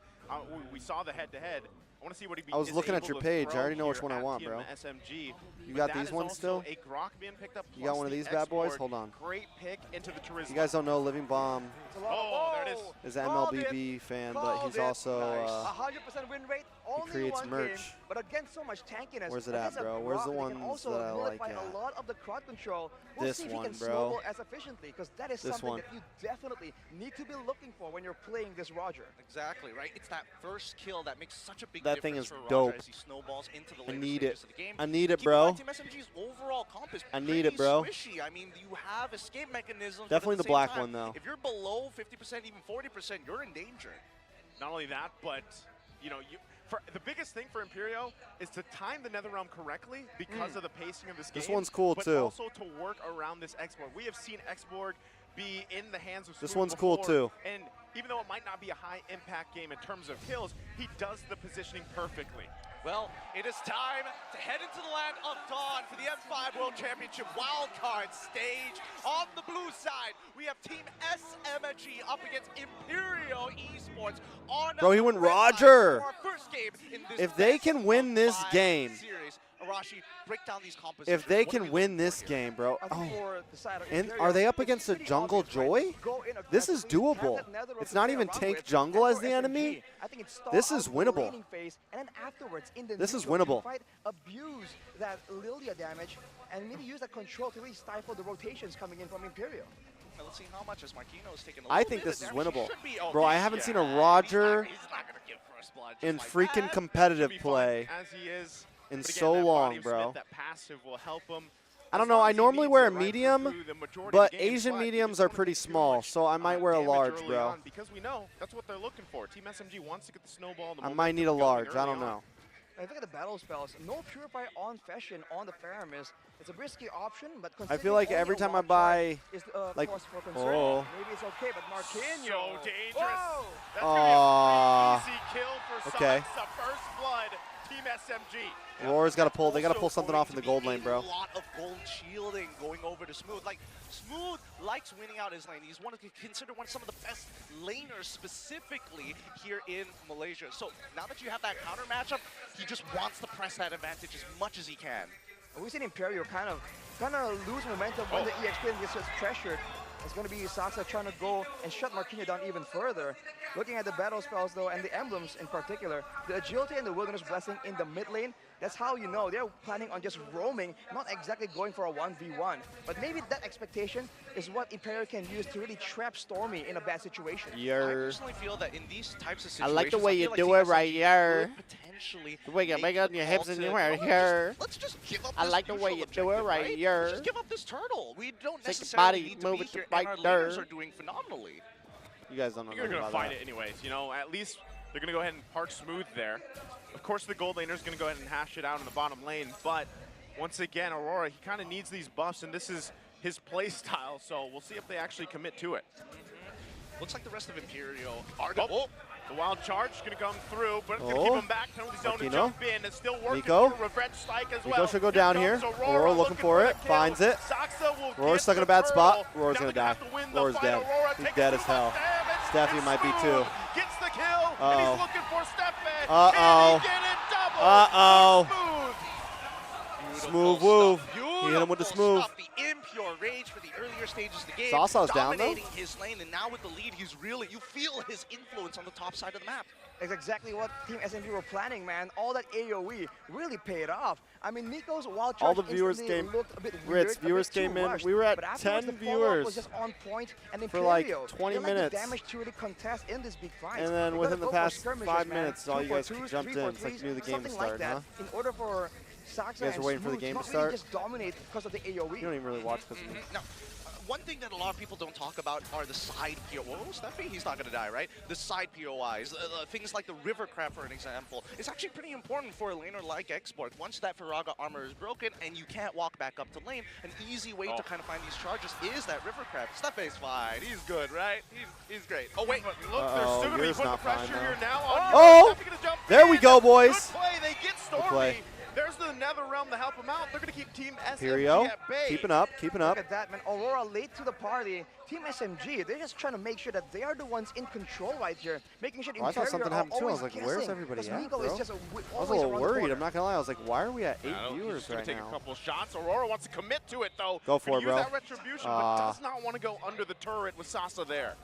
S5: We saw the head-to-head. I want to see what he
S1: I was
S5: is
S1: looking at
S5: able
S1: your
S5: to
S1: page. I
S5: throw
S1: already know which
S5: here
S1: one I
S5: at
S1: want,
S5: Team
S1: bro.
S5: SMG.
S1: You
S5: But
S1: got
S5: that
S1: these
S5: is
S1: ones
S5: also
S1: still?
S5: A Grok being picked up.
S1: You got
S5: plus
S1: one of
S5: the
S1: these bad boys?
S5: export.
S1: Hold on.
S5: Great pick into the Terizla.
S1: You guys don't know Living Bomb
S5: Oh, there it is.
S1: is an
S6: Called
S1: MLBB fan, but
S6: Called
S1: he's
S6: it.
S1: also
S5: Nice.
S6: 100% win rate, only
S1: creates
S6: one
S1: merch.
S6: game, but against so much tankiness.
S1: Where's it at,
S6: against a
S1: bro? Where's the
S6: Grok, they can
S1: ones
S6: also
S1: that I like
S6: nullify
S1: at?
S6: a lot of the crowd control. We'll
S1: This
S6: see if
S1: one,
S6: he can
S1: bro.
S6: snowball as efficiently, because that is
S1: This
S6: something
S1: one.
S6: that you definitely need to be looking for when you're playing this Roger.
S4: Exactly, right? It's that first kill that makes such a big
S1: That's That thing
S4: difference
S1: is
S4: for Roger
S1: dope.
S4: as he snowballs into the
S1: I
S4: later
S1: need
S4: stages
S1: it.
S4: of the game.
S1: I need it,
S4: Keep in mind,
S1: bro.
S4: Team SMG's overall comp is
S1: I need
S4: pretty
S1: it, bro.
S4: squishy. I mean, you have escape mechanisms.
S1: Definitely
S4: but
S1: the
S4: at the same
S1: black
S4: time,
S1: one, though.
S4: If you're below 50%, even 40%, you're in danger.
S5: Not only that, but you know, the biggest thing for Imperio is to time the NetherRealm correctly because of the pacing of this game.
S1: This one's cool,
S5: but
S1: too.
S5: also to work around this X-Borg. We have seen X-Borg be in the hands of
S1: This
S5: Smooth
S1: one's cool,
S5: before,
S1: too.
S5: And even though it might not be a high-impact game in terms of kills, he does the positioning perfectly.
S4: Well, it is time to head into the land of Dawn for the M5 World Championship wildcard stage. On the blue side, we have Team SMG up against Imperio Esports. On
S1: Bro, he went
S4: the red side
S1: Roger.
S4: for our first game in this
S1: If they
S4: best
S1: can win
S4: of
S1: this
S4: 5
S1: game,
S4: series. Arashi, break down these compositions.
S1: if they
S4: What are
S1: can
S4: we
S1: win
S4: looking
S1: this
S4: for here?
S1: game, bro.
S6: I think
S1: Oh.
S6: for the side of
S1: And
S6: Imperio,
S1: are they up
S6: it's
S1: against a
S6: pretty
S1: jungle
S6: obvious, right?
S1: Joy?
S6: Go in
S1: This is
S6: aggressively, have
S1: doable.
S6: that NetherRealm
S1: It's
S6: to
S1: not
S6: play
S1: even
S6: around
S1: tank
S6: with,
S1: jungle
S6: and
S1: as
S6: for
S1: the enemy.
S6: SMG, I think it's stall
S1: This
S6: out
S1: is
S6: the
S1: winnable.
S6: laning phase, and then afterwards in the
S1: This is
S6: neutral
S1: winnable.
S6: teamfight, abuse that Lilia damage and maybe use that control to really stifle the rotations coming in from Imperio.
S4: Well, let's see how much as Marquino's taking a
S1: I
S4: little
S1: think
S4: bit
S1: this
S4: of
S1: is
S4: damage. He
S1: winnable.
S4: should be
S1: Bro, I
S4: okay.
S1: haven't seen a
S4: Yeah,
S1: Roger
S4: he's not gonna give first blood just
S1: in
S4: like
S1: freaking
S4: that.
S1: competitive
S5: Should be
S1: play
S5: fine as he is.
S1: in
S5: But again,
S1: so
S5: that body
S1: long,
S5: of
S1: bro.
S5: Smith, that passive will help him.
S1: I don't
S5: As
S1: know.
S5: long
S1: I
S5: as he
S1: normally
S5: needs
S1: wear a
S5: it, right,
S1: medium,
S5: through the majority of
S1: but
S5: the game,
S1: Asian
S5: but you
S1: mediums
S5: just
S1: are
S5: don't wanna
S1: pretty
S5: get too
S1: small,
S5: much,
S1: so I might wear a
S5: damage
S1: large,
S5: early
S1: bro.
S5: on, because we know that's what they're looking for. Team SMG wants to get the snowball. The
S1: I might need a
S5: momentum going
S1: large. I
S5: early
S1: don't
S5: on.
S1: know.
S6: And look at the battle spells. No Purify on Fashion on the Faramis. It's a risky option, but
S1: I feel like
S6: considering
S1: every
S6: only a
S1: time I
S6: wild
S1: buy,
S6: card is
S1: like,
S6: cause for concern.
S1: oh.
S6: Maybe it's okay, but Marquinhos.
S5: So dangerous.
S6: Whoa!
S5: That's
S1: Aw.
S5: gonna be an easy kill for
S1: Okay.
S5: Saksa. First blood, Team SMG.
S1: Aurora's got to pull. They got to
S4: Also
S1: pull something
S4: going
S1: off in
S4: to
S1: the
S4: be
S1: gold lane, bro.
S4: A lot of gold shielding going over to Smooth. Like, Smooth likes winning out his lane. He's considered one of some of the best laners specifically here in Malaysia. So now that you have that counter matchup, he just wants to press that advantage as much as he can.
S6: We've seen Imperio kind of lose momentum when the EXP gets pressured. It's going to be Saksa trying to go and shut Marquinhos down even further. Looking at the battle spells though, and the emblems in particular, the agility and the wilderness blessing in the mid lane, that's how you know they're planning on just roaming, not exactly going for a 1v1. But maybe that expectation is what Imperio can use to really trap Stormy in a bad situation.
S4: I
S1: Yer.
S4: personally feel that in these types of
S1: I
S4: situations,
S1: like the way
S4: feel
S1: you
S4: like
S1: do
S4: Team
S1: it right
S4: SMG
S1: here.
S4: could potentially
S1: The way you make it on your
S4: the
S1: hips
S4: call
S1: and
S4: to,
S1: you wear
S4: you know,
S1: here.
S4: Let's just give up
S1: I
S4: this
S1: like the way
S4: neutral
S1: you do it
S4: objective,
S1: right
S4: Let's
S1: here.
S4: just give up this turtle. We don't
S1: Take your
S4: necessarily
S1: body,
S4: need to
S1: move
S4: be
S1: it to
S4: here,
S1: right
S4: and our
S1: there.
S4: laners are doing phenomenally.
S1: You guys don't know
S5: You're
S1: nothing
S5: gonna
S1: about
S5: find
S1: that.
S5: it anyways. You know, at least they're gonna go ahead and park Smooth there. Of course, the gold laner's gonna go ahead and hash it out in the bottom lane, but once again, Aurora, he kind of needs these buffs, and this is his play style. So we'll see if they actually commit to it.
S4: Looks like the rest of Imperio are.
S5: Oh, the wild charge is gonna come through, but it's gonna
S1: Oh.
S5: keep him back. Penalty zone to
S1: Marquinhos.
S5: jump in. It's still working
S1: Nico.
S5: for revenge strike as
S1: Nico
S5: well.
S1: should go
S5: Here
S1: down
S5: comes
S1: here.
S5: Aurora
S1: Aurora looking for
S5: the
S1: it,
S5: kill.
S1: finds it.
S5: Saksa will
S1: Aurora's
S5: get
S1: stuck in a
S5: the
S1: bad spot.
S5: turtle.
S1: Aurora's
S5: Now
S1: gonna
S5: they're
S1: die.
S5: have to win the
S1: Aurora's
S5: fight.
S1: dead.
S5: Aurora
S1: He's
S5: takes
S1: dead
S5: too
S1: as
S5: much
S1: hell.
S5: damage,
S1: Steffi
S5: and
S1: might be
S5: Smooth
S1: too.
S5: Gets the kill, and
S1: Uh-oh.
S5: he's looking for Steffi.
S1: Uh-oh.
S5: Can he get it double?
S1: Uh-oh.
S5: Smooth.
S1: Smooth woo. He hit him with the smooth.
S4: Stuff. The impure rage for the earlier stages of the game.
S1: Sasa's down, though.
S4: Dominating his lane, and now with the lead, he's really, you feel his influence on the top side of the map.
S6: It's exactly what Team SMG were planning, man. All that AoE really paid off. I mean, Nico's wild charge
S1: All the viewers
S6: instantly
S1: came-
S6: looked a bit
S1: Ritz,
S6: weird, a bit
S1: viewers
S6: too
S1: came in.
S6: rushed,
S1: We were at
S6: but afterwards,
S1: 10
S6: the follow-up
S1: viewers
S6: was just on point, and
S1: for like
S6: Imperio,
S1: 20
S6: they like
S1: minutes.
S6: the damage to really contest in this big fight.
S1: And then
S6: They
S1: within
S6: gotta
S1: the
S6: go for
S1: past
S6: skirmishes,
S1: 5
S6: man.
S1: minutes, all you guys
S6: 2-for-2s,
S1: jumped in. It's like
S6: 3-for-3s,
S1: knew the game was
S6: something like
S1: starting,
S6: that.
S1: huh?
S6: In order for Saksa
S1: You guys are
S6: and
S1: waiting for the
S6: Smooth
S1: game to
S6: not
S1: start?
S6: really just dominate because of the AoE.
S1: You don't even really watch because of me.
S4: Now, one thing that a lot of people don't talk about are the side POIs. Whoa, Steffi, he's not going to die, right? The side POIs, things like the river crab, for an example, is actually pretty important for a laner like Export. Once that Faraga armor is broken and you can't walk back up to lane, an easy way to kind of find these charges is that river crab. Steffi's fine. He's good, right? He's great. Oh, wait.
S5: But look, they're still going to be
S1: Yours
S5: putting the
S1: not fine,
S5: pressure
S1: though.
S5: here now on
S1: Oh!
S5: Steffi gonna jump
S1: There we
S5: in.
S1: go, boys.
S5: Good play. They get Stormy.
S1: play.
S5: There's the Nether Realm to help him out. They're going to keep Team SMG
S1: Imperio,
S5: at bay.
S1: keeping up, keeping up.
S6: Look at that, man. Aurora late to the party. Team SMG, they're just trying to make sure that they are the ones in control right here, making sure
S1: Oh, I thought
S6: Imperio
S1: something
S6: are
S1: happened too. I
S6: always
S1: was like, where's
S6: guessing,
S1: everybody
S6: 'cause
S1: at,
S6: Nico
S1: bro?
S6: is just
S1: I was a
S6: always
S1: little
S6: around the
S1: worried.
S6: corner.
S1: I'm not gonna lie. I was like, why are we at 8
S5: I don't know,
S1: viewers
S5: he's gonna
S1: right
S5: take
S1: now?
S5: a couple shots. Aurora wants to commit to it, though.
S1: Go for
S5: Gonna
S1: it, bro.
S5: Use that retribution, but does not want to go under the turret with Sasa there.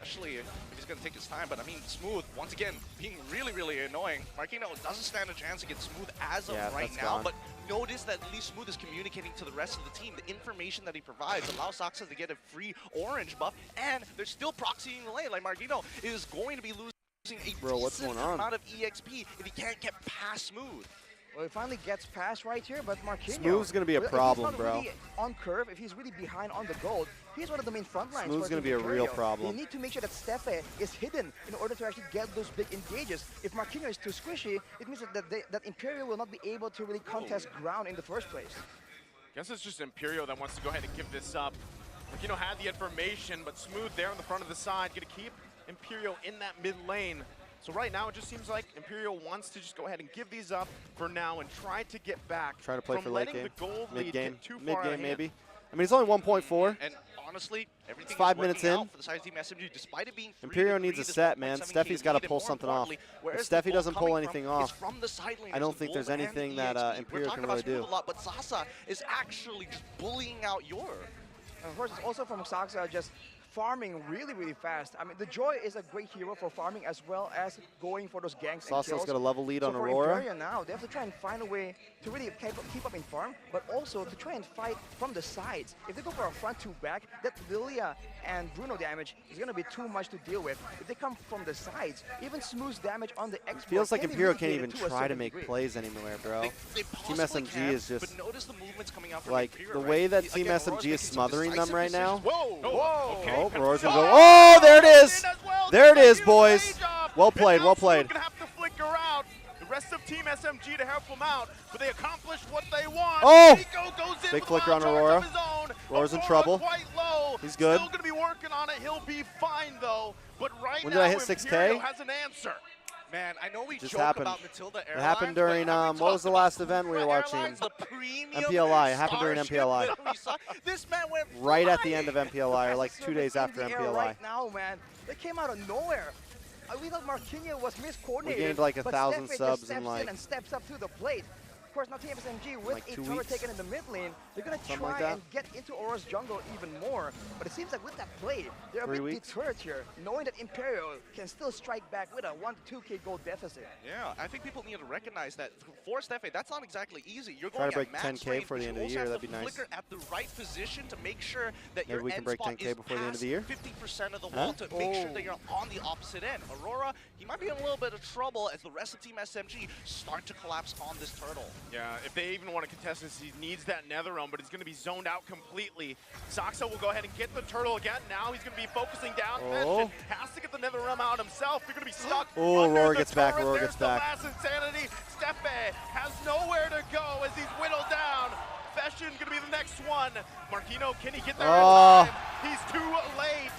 S4: Especially if he's going to take his time. But I mean, Smooth, once again, being really, really annoying. Marquinhos doesn't stand a chance against Smooth as of
S1: Yeah,
S4: right
S1: that's
S4: now.
S1: gone.
S4: But notice that at least Smooth is communicating to the rest of the team. The information that he provides allows Saksa to get a free orange buff. And they're still proxying the lane. Like Marquinhos is going to be losing. a
S1: Bro, what's
S4: decent
S1: going on?
S4: amount of EXP if he can't get past Smooth.
S6: Well, he finally gets past right here, but Marquinhos.
S1: Smooth's gonna be a problem,
S6: if he's not
S1: bro.
S6: Really on curve, if he's really behind on the gold, he's one of the main front lines.
S1: Smooth's
S6: for
S1: gonna
S6: Team
S1: be a real
S6: Imperial.
S1: problem.
S6: They need to make sure that Stefe is hidden in order to actually get those big engages. If Marquinhos is too squishy, it means that Imperial will not be able to really contest ground in the first place.
S5: Guess it's just Imperio that wants to go ahead and give this up. Marquinhos had the information, but Smooth there on the front of the side, gonna keep Imperio in that mid lane. So right now, it just seems like Imperio wants to just go ahead and give these up for now and try to get back
S1: Try to play
S5: from
S1: for late
S5: letting
S1: game,
S5: the gold
S1: mid
S5: lead
S1: game,
S5: get too
S1: mid
S5: far
S1: game
S5: ahead.
S1: maybe. I mean, it's only 1.4.
S4: And honestly, everything
S1: It's 5
S4: is
S1: minutes
S4: working
S1: in.
S4: out for the side of Team SMG, despite it being 3-3,
S1: Imperio needs a
S4: this
S1: set, man.
S4: 1.7K
S1: Steffi's got to
S4: lead,
S1: pull
S4: and more
S1: something off.
S4: importantly,
S1: If
S4: where's the
S1: Steffi
S4: gold
S1: doesn't pull
S4: coming
S1: anything
S4: from?
S1: off,
S4: It's from the side laners,
S1: I don't
S4: the
S1: think there's
S4: gold and
S1: anything
S4: the
S1: that
S4: EXP.
S1: Imperio
S4: We're
S1: can
S4: talking
S1: really
S4: about Smooth
S1: do.
S4: a lot, but Sasa is actually just bullying out Yor.
S6: And of course, it's also from Saxa just farming really, really fast. I mean, the Joy is a great hero for farming as well as going for those ganks and
S1: Sasso's
S6: kills.
S1: got a level lead
S6: So
S1: on
S6: for
S1: Aurora.
S6: Imperio now, they have to try and find a way to really keep up in farm, but also to try and fight from the sides. If they go for a front to back, that Lilia and Bruno damage is going to be too much to deal with. If they come from the sides, even Smooth's damage on the X
S1: Feels like
S6: can be
S1: Imperial can't
S6: mitigated
S1: even
S6: to a
S1: try to
S6: certain
S1: make
S6: degree.
S1: plays anymore, bro.
S4: They
S1: Team
S4: possibly
S1: SMG
S4: can,
S1: is just
S4: but notice the movements coming out from
S1: like
S4: Imperial,
S1: the
S4: right?
S1: way that
S4: Again,
S1: Team
S4: Aurora's
S1: SMG is
S4: making some
S1: smothering them
S4: decisive
S1: right now.
S4: decisions.
S5: Whoa!
S6: Whoa.
S5: Okay.
S1: Oh, Aurora's gonna go. Oh, there it is. There it is, boys. Well played, well played.
S5: Gonna have to flicker out. The rest of Team SMG to help them out, but they accomplished what they want.
S1: Oh!
S5: Nico goes in
S1: Big
S5: with
S1: flicker
S5: a
S1: on
S5: charge
S1: Aurora.
S5: of his own.
S1: Aurora's in
S5: Aurora
S1: trouble.
S5: Quite low.
S1: He's good.
S5: Still gonna be working on it. He'll be fine though. But right
S1: When
S5: now,
S1: did I hit 6K?
S5: Imperial has an answer.
S4: Man, I know we
S1: Just
S4: joke
S1: happened.
S4: about Matilda
S1: It
S4: Airlines,
S1: happened during
S4: but have we
S1: what was the
S4: talked
S1: last
S4: about
S1: event we were
S4: Matilda
S1: watching?
S4: Airlines, the premium
S1: MPLI. It happened during
S4: starship
S1: MPLI.
S4: that we saw? This man went
S1: Right at the
S4: flying.
S1: end of MPLI, or like
S6: Fastest
S1: 2 days
S6: service
S1: after
S6: in the air
S1: MPLI.
S6: Right now, man, they came out of nowhere. We thought Marquinhos was miscoordinated.
S1: We gained like
S6: but
S1: 1,000
S6: Stefe just
S1: subs
S6: steps
S1: in like
S6: and steps up to the plate. Of course, now Team SMG with
S1: like
S6: a
S1: 2
S6: tower
S1: weeks.
S6: taken in the mid lane, they're gonna
S1: Something
S6: try
S1: like that.
S6: and get into Aurora's jungle even more. But it seems like with that play, they're a
S1: 3
S6: bit
S1: weeks.
S6: deterred here, knowing that Imperio can still strike back with a 1 to 2K gold deficit.
S4: Yeah, I think people need to recognize that for Stefe, that's not exactly easy. You're
S1: Try
S4: going
S1: to break
S4: at max
S1: 10K
S4: range,
S1: before the
S4: but
S1: end
S4: you
S1: of the
S4: also
S1: year,
S4: have
S1: that'd
S4: to
S1: be nice.
S4: flicker at the right position to make sure that
S1: Maybe
S4: your
S1: we can
S4: end
S1: break
S4: spot
S1: 10K
S4: is
S1: before the end of
S4: past
S1: the year.
S4: 50% of the
S1: Huh?
S4: wall to make sure
S6: Oh.
S4: that you're on the opposite end. Aurora, he might be in a little bit of trouble as the rest of Team SMG start to collapse on this turtle.
S5: Yeah, if they even want to contest this, he needs that nether realm, but he's going to be zoned out completely. Saxa will go ahead and get the turtle again. Now he's going to be focusing down.
S1: Oh.
S5: Has to get the nether realm out himself. You're going to be stuck.
S1: Oh,
S5: under
S1: Aurora
S5: the
S1: gets back,
S5: turret.
S1: Aurora
S5: There's
S1: gets
S5: the
S1: back.
S5: last insanity. Stefe has nowhere to go as he's whittled down. Fashion going to be the next one. Marquinhos, can he get there
S1: Oh.
S5: in time? He's too late.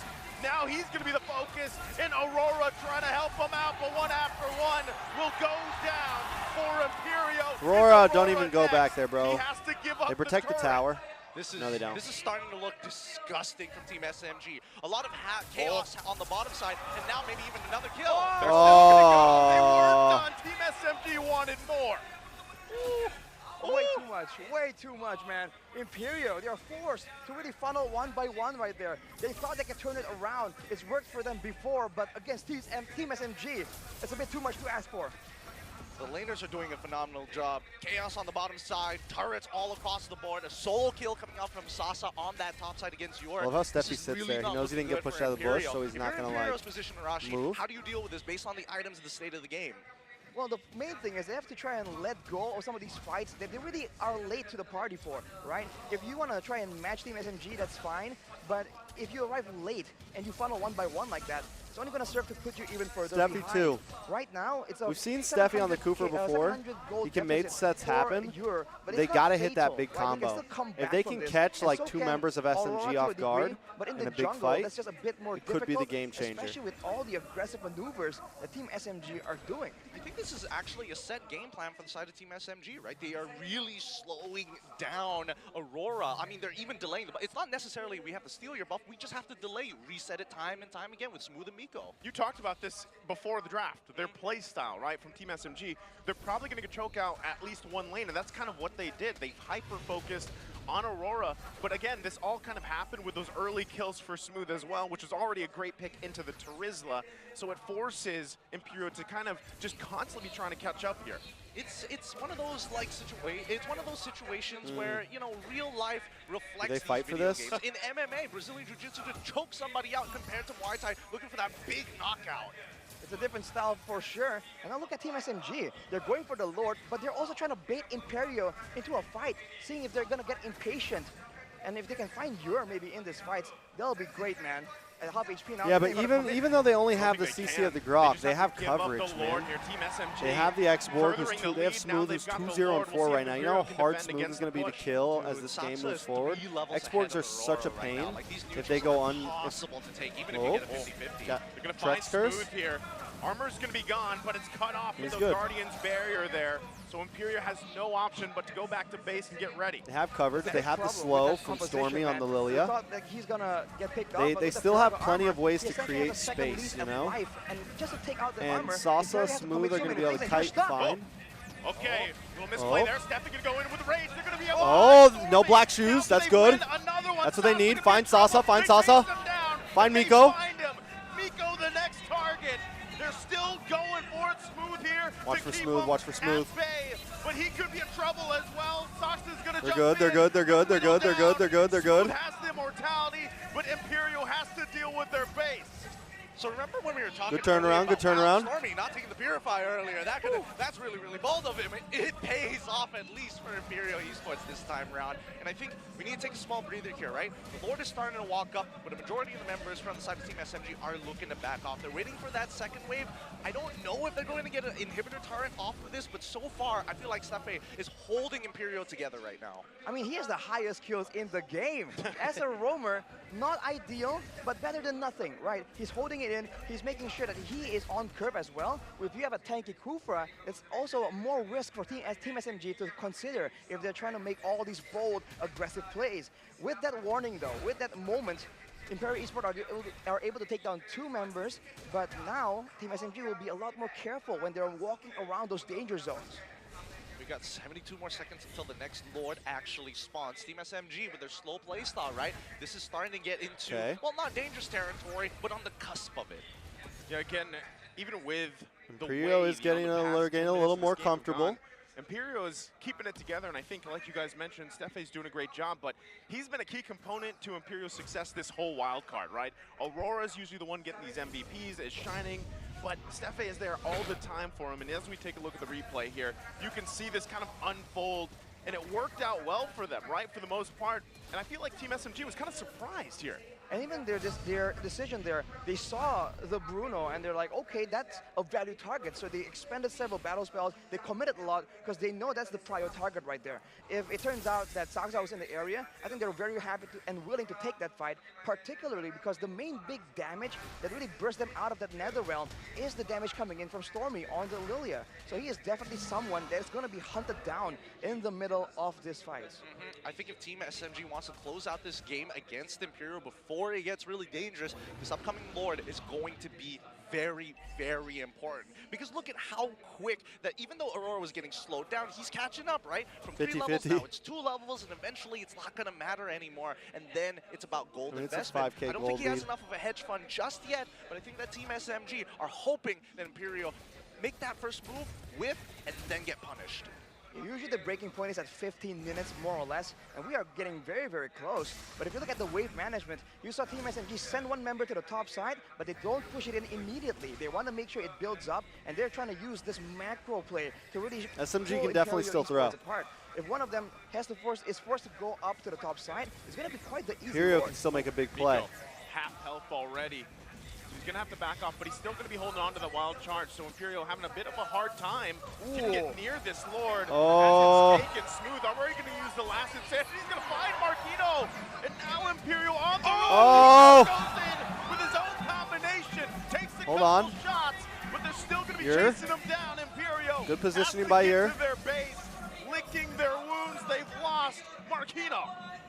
S5: Now he's going to be the focus, and Aurora trying to help him out, but one after one will go down for Imperio.
S1: Aurora,
S5: It's
S1: don't even go
S5: next.
S1: back there, bro.
S5: He has to give up
S1: They protect the
S5: turret.
S1: tower.
S4: This is,
S1: No, they don't.
S4: This is starting to look disgusting from Team SMG. A lot of chaos on the bottom side, and now maybe even another kill.
S5: They're still gonna go. They
S1: Oh.
S5: weren't done. Team SMG wanted more.
S6: Way too much, man. Imperio, they are forced to really funnel one by one right there. They thought they could turn it around. It's worked for them before, but against Team SMG, it's a bit too much to ask for.
S4: The laners are doing a phenomenal job. Chaos on the bottom side, turrets all across the board. A solo kill coming out from Sasa on that top side against York.
S1: I love how
S4: This
S1: Steffi
S4: is
S1: sits
S4: really
S1: there. He
S4: not
S1: knows he
S4: looking
S1: didn't get
S4: good
S1: pushed
S4: for
S1: out of the bush,
S4: Imperial.
S1: so he's
S4: If
S1: not
S4: you're in
S1: gonna,
S4: Imperial's
S1: like,
S4: position, Arashi,
S1: move.
S4: how do you deal with this based on the items and the state of the game?
S6: Well, the main thing is they have to try and let go of some of these fights that they really are late to the party for, right? If you want to try and match Team SMG, that's fine. But if you arrive late and you funnel one by one like that, it's only going to serve to put you even further
S1: Steffi
S6: behind.
S1: too.
S6: Right now, it's a
S1: We've seen Steffi on the Cooper before.
S6: 700 gold
S1: He can make
S6: deficit
S1: sets
S6: for
S1: happen.
S6: Euro, but
S1: They
S6: it's not
S1: got to hit that
S6: fatal,
S1: big
S6: right? They can
S1: combo.
S6: still come
S1: If
S6: back
S1: they
S6: from
S1: can
S6: this,
S1: catch
S6: and
S1: like
S6: so
S1: 2
S6: can
S1: members of
S6: Aurora
S1: SMG
S6: to
S1: off
S6: a degree,
S1: guard
S6: but in
S1: in
S6: the
S1: a big
S6: jungle,
S1: fight,
S6: that's just a bit more
S1: it could be the
S6: difficult,
S1: game changer.
S6: especially with all the aggressive maneuvers that Team SMG are doing.
S4: I think this is actually a set game plan from the side of Team SMG, right? They are really slowing down Aurora. I mean, they're even delaying the buff. It's not necessarily we have to steal your buff. We just have to delay, reset it time and time again with Smooth and Miko.
S5: You talked about this before the draft, their play style, right, from Team SMG. They're probably going to choke out at least one lane, and that's kind of what they did. They hyper-focused on Aurora, but again, this all kind of happened with those early kills for Smooth as well, which was already a great pick into the Terizla, so it forces Imperio to kind of just constantly be trying to catch up here.
S4: It's one of those like situations where, you know, real life reflects
S1: they fight
S4: these
S1: for
S4: video
S1: this?
S4: games. In MMA, Brazilian Jiu-Jitsu to choke somebody out compared to Muay Thai, looking for that big knockout.
S6: It's a different style for sure. And now look at Team SMG. They're going for the Lord, but they're also trying to bait Imperio into a fight, seeing if they're going to get impatient. And if they can find Yor maybe in this fight, that'll be great, man. At half HP now.
S1: Yeah, but even though they only have the CC of the Grok, they have
S5: give up
S1: coverage,
S5: the
S1: man.
S5: Lord here. Team SMG
S1: They have the X-Borg,
S5: furthering the
S1: they have
S5: lead. Now
S1: Smooth,
S5: they've
S1: who's
S5: got the
S1: 2-0 and
S5: Lord.
S1: 4
S5: We'll see
S1: right
S5: if
S1: now. You
S5: Imperial
S1: know how
S5: can
S1: hard
S5: defend
S1: Smooth is
S5: against
S1: going to be
S5: the
S1: to
S5: push.
S1: kill as
S4: Dude,
S1: this game
S4: Saksa
S1: moves
S4: is
S1: forward?
S4: 3 levels
S1: X-Borgs
S4: ahead
S1: are
S4: of
S1: such a
S4: Aurora right
S1: pain
S4: now. Like, these
S1: if they
S4: neutrals
S1: go
S4: are
S1: on.
S4: impossible to take, even if
S1: Oh,
S4: you get a 50-50.
S1: got
S5: They're going to find
S1: Trex curse.
S5: Smooth here. Armor's going to be gone, but it's cut off with
S1: He's
S5: the
S1: good.
S5: Guardian's barrier there. So Imperio has no option but to go back to base and get ready.
S1: They have coverage.
S6: That's
S1: They
S6: the
S1: have the
S6: problem
S1: slow
S6: with that
S1: from
S6: composition,
S1: Stormy on
S6: man.
S1: the
S6: We
S1: Lilia.
S6: thought that he's gonna get picked up,
S1: They
S6: but with the
S1: still
S6: Firaga
S1: have plenty
S6: armor,
S1: of ways
S6: he
S1: to
S6: essentially
S1: create
S6: has a second
S1: space,
S6: lease
S1: you
S6: of
S1: know?
S6: life. And just to take out the
S1: And
S6: armor,
S1: Sasa,
S6: Imperio has to
S1: Smooth
S6: commit
S1: are
S6: so
S1: going to
S6: many
S1: be able to
S6: things and you're
S1: kite
S6: stuck.
S1: fine.
S5: Okay, little misplay
S1: Oh.
S5: there. Stefan going to go in with rage. They're going to be able
S1: Oh,
S5: to
S1: no black shoes. That's good. That's what they need. Find Sasa. Find Sasa. Find Miko.
S5: Find him. Miko, the next target. They're still going for it. Smooth here.
S1: Watch
S5: to
S1: for
S5: keep
S1: Smooth,
S5: him
S1: watch for Smooth.
S5: at bay. But he could be in trouble as well. Saksa's going to
S1: They're
S5: jump
S1: good, they're
S5: in.
S1: good, they're good, they're
S5: Middle
S1: good, they're good,
S5: down.
S1: they're good, they're good.
S5: Smooth has the immortality, but Imperio has to deal with their base.
S4: So remember when we were talking
S1: Good turnaround,
S4: earlier
S1: good
S4: about,
S1: turnaround.
S4: wow, Stormy not taking the Purifier earlier. That's really, really bold of him. It pays off at least for Imperial Esports this time around. And I think we need to take a small breather here, right? The Lord is starting to walk up, but a majority of the members from the side of Team SMG are looking to back off. They're waiting for that second wave. I don't know if they're going to get an inhibitor turret off of this, but so far, I feel like Stefe is holding Imperial together right now.
S6: I mean, he has the highest kills in the game. As a roamer, not ideal, but better than nothing, right? He's holding it in. He's making sure that he is on curve as well. If you have a tanky Kufra, it's also more risk for Team SMG to consider if they're trying to make all these bold, aggressive plays. With that warning, though, with that moment, Imperial Esports are able to take down 2 members, but now Team SMG will be a lot more careful when they're walking around those danger zones.
S4: We got 72 more seconds until the next Lord actually spawns. Team SMG with their slow playstyle, right? This is starting to get into, well, not dangerous territory, but on the cusp of it.
S5: Yeah, again, even with the
S1: Imperio
S5: wave,
S1: is getting
S5: the
S1: a
S5: past
S1: little-
S5: 10
S1: getting a
S5: minutes
S1: little
S5: of
S1: more
S5: this game have
S1: comfortable.
S5: gone, Imperio is keeping it together, and I think, like you guys mentioned, Stefe's doing a great job, but he's been a key component to Imperial's success this whole wild card, right? Aurora's usually the one getting these MVPs, is shining, but Stefe is there all the time for him, and as we take a look at the replay here, you can see this kind of unfold, and it worked out well for them, right, for the most part, and I feel like Team SMG was kind of surprised here.
S6: And even their decision there, they saw the Bruno and they're like, okay, that's a value target. So they expended several battle spells. They committed a lot because they know that's the prior target right there. If it turns out that Saksa was in the area, I think they're very happy to, and willing to take that fight, particularly because the main big damage that really burst them out of that nether realm is the damage coming in from Stormy on the Lilia. So he is definitely someone that is going to be hunted down in the middle of this fight.
S4: I think if Team SMG wants to close out this game against Imperial before it gets really dangerous, this upcoming Lord is going to be very, very important. Because look at how quick that even though Aurora was getting slowed down, he's catching up, right? From 3 levels
S1: 50-50.
S4: now, it's 2 levels, and eventually it's not going to matter anymore. And then it's about gold
S1: I mean, it's a
S4: investment.
S1: 5K
S4: I don't
S1: gold
S4: think he has
S1: lead.
S4: enough of a hedge fund just yet, but I think that Team SMG are hoping that Imperial make that first move, whiff, and then get punished.
S6: Usually the breaking point is at 15 minutes, more or less, and we are getting very, very close. But if you look at the wave management, you saw Team SMG send 1 member to the top side, but they don't push it in immediately. They want to make sure it builds up, and they're trying to use this macro play to really
S1: SMG
S6: pull
S1: can definitely
S6: Imperial
S1: still
S6: Esports
S1: throw.
S6: apart. If one of them is forced to go up to the top side, it's going to be quite the easy
S1: Imperio
S6: Lord.
S1: can still make a big play.
S5: Miko, half health already. He's gonna have to back off, but he's still gonna be holding on to the wild charge. So Imperial having a bit of a hard time to get near this Lord.
S1: Oh.
S5: As it's taken Smooth. Already gonna use the last insanity. He's gonna find Marquino, and now Imperial on the run.
S1: Oh.
S5: He goes in with his own combination, takes a
S1: Hold
S5: couple
S1: on.
S5: shots, but they're still gonna be
S1: Yer.
S5: chasing him down. Imperial.
S1: Good positioning
S5: has to
S1: by
S5: get
S1: Yer.
S5: to their base, licking their wounds. They've lost Marquino.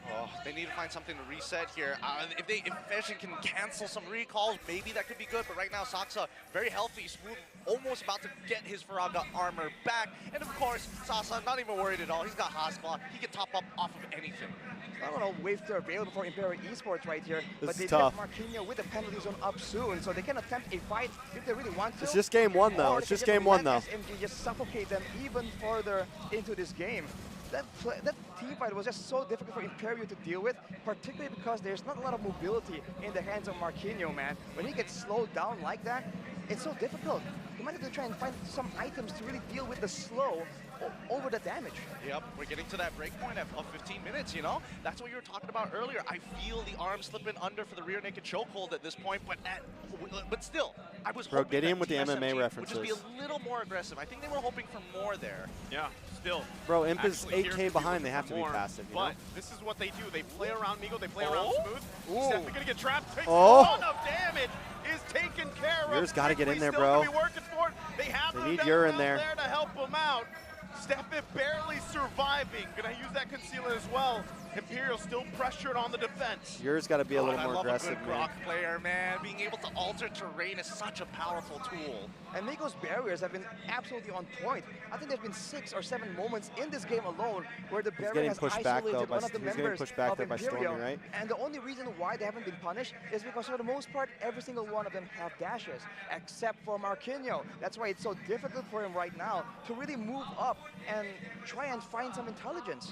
S4: Oh, they need to find something to reset here. If Fashion can cancel some recalls, maybe that could be good. But right now, Saksa, very healthy, Smooth, almost about to get his Firaga armor back. And of course, Sasa, not even worried at all. He's got Haskell. He can top up off of anything.
S6: I don't know, wave to available for Imperial Esports right here,
S1: This
S6: but
S1: is
S6: they
S1: tough.
S6: get Marquinhos with the penalty zone up soon, so they can attempt a fight if they really want to.
S1: It's just game 1 though.
S6: Or
S1: It's
S6: they
S1: just
S6: can
S1: game 1
S6: let
S1: though.
S6: SMG just suffocate them even further into this game. That team fight was just so difficult for Imperio to deal with, particularly because there's not a lot of mobility in the hands of Marquinhos, man. When he gets slowed down like that, it's so difficult. You might have to try and find some items to really deal with the slow over the damage.
S4: Yep, we're getting to that break point of 15 minutes, you know? That's what you were talking about earlier. I feel the arm slipping under for the rear naked chokehold at this point, but still, I was hoping
S1: get
S4: that
S1: in with the
S4: Team
S1: MMA
S4: SMG
S1: references.
S4: would just be a little more aggressive. I think they were hoping for more there.
S5: Yeah, still.
S1: Bro, Imp is
S5: Actually, here's
S1: 8K
S5: what
S1: behind.
S5: we
S1: They have to be
S5: more,
S1: passive, you
S5: But
S1: know?
S5: this is what they do. They play around Migo. They play around Smooth.
S6: Ooh.
S5: Steffi gonna get trapped. Takes
S1: Oh.
S5: a ton of damage. Is taken care of.
S1: Yours gotta get in there,
S5: Still
S1: bro.
S5: gonna be working for it. They have
S1: They
S5: the
S1: need Ur in
S5: dumbbells
S1: there.
S5: there to help him out. Steffi barely surviving. Gonna use that concealer as well. Imperial still pressured on the defense.
S1: Yours got to be a little
S4: I
S1: more
S4: love
S1: aggressive,
S4: a good
S1: man.
S4: Grok player, man. Being able to alter terrain is such a powerful tool.
S6: And Migo's barriers have been absolutely on point. I think there's been 6 or 7 moments in this game alone where the barrier
S1: getting
S6: has
S1: pushed back,
S6: isolated
S1: though, by-
S6: one of the
S1: he's getting
S6: members
S1: pushed back
S6: of
S1: there by Stormy,
S6: Imperial.
S1: right?
S6: And the only reason why they haven't been punished is because for the most part, every single one of them have dashes, except for Marquinhos. That's why it's so difficult for him right now to really move up and try and find some intelligence.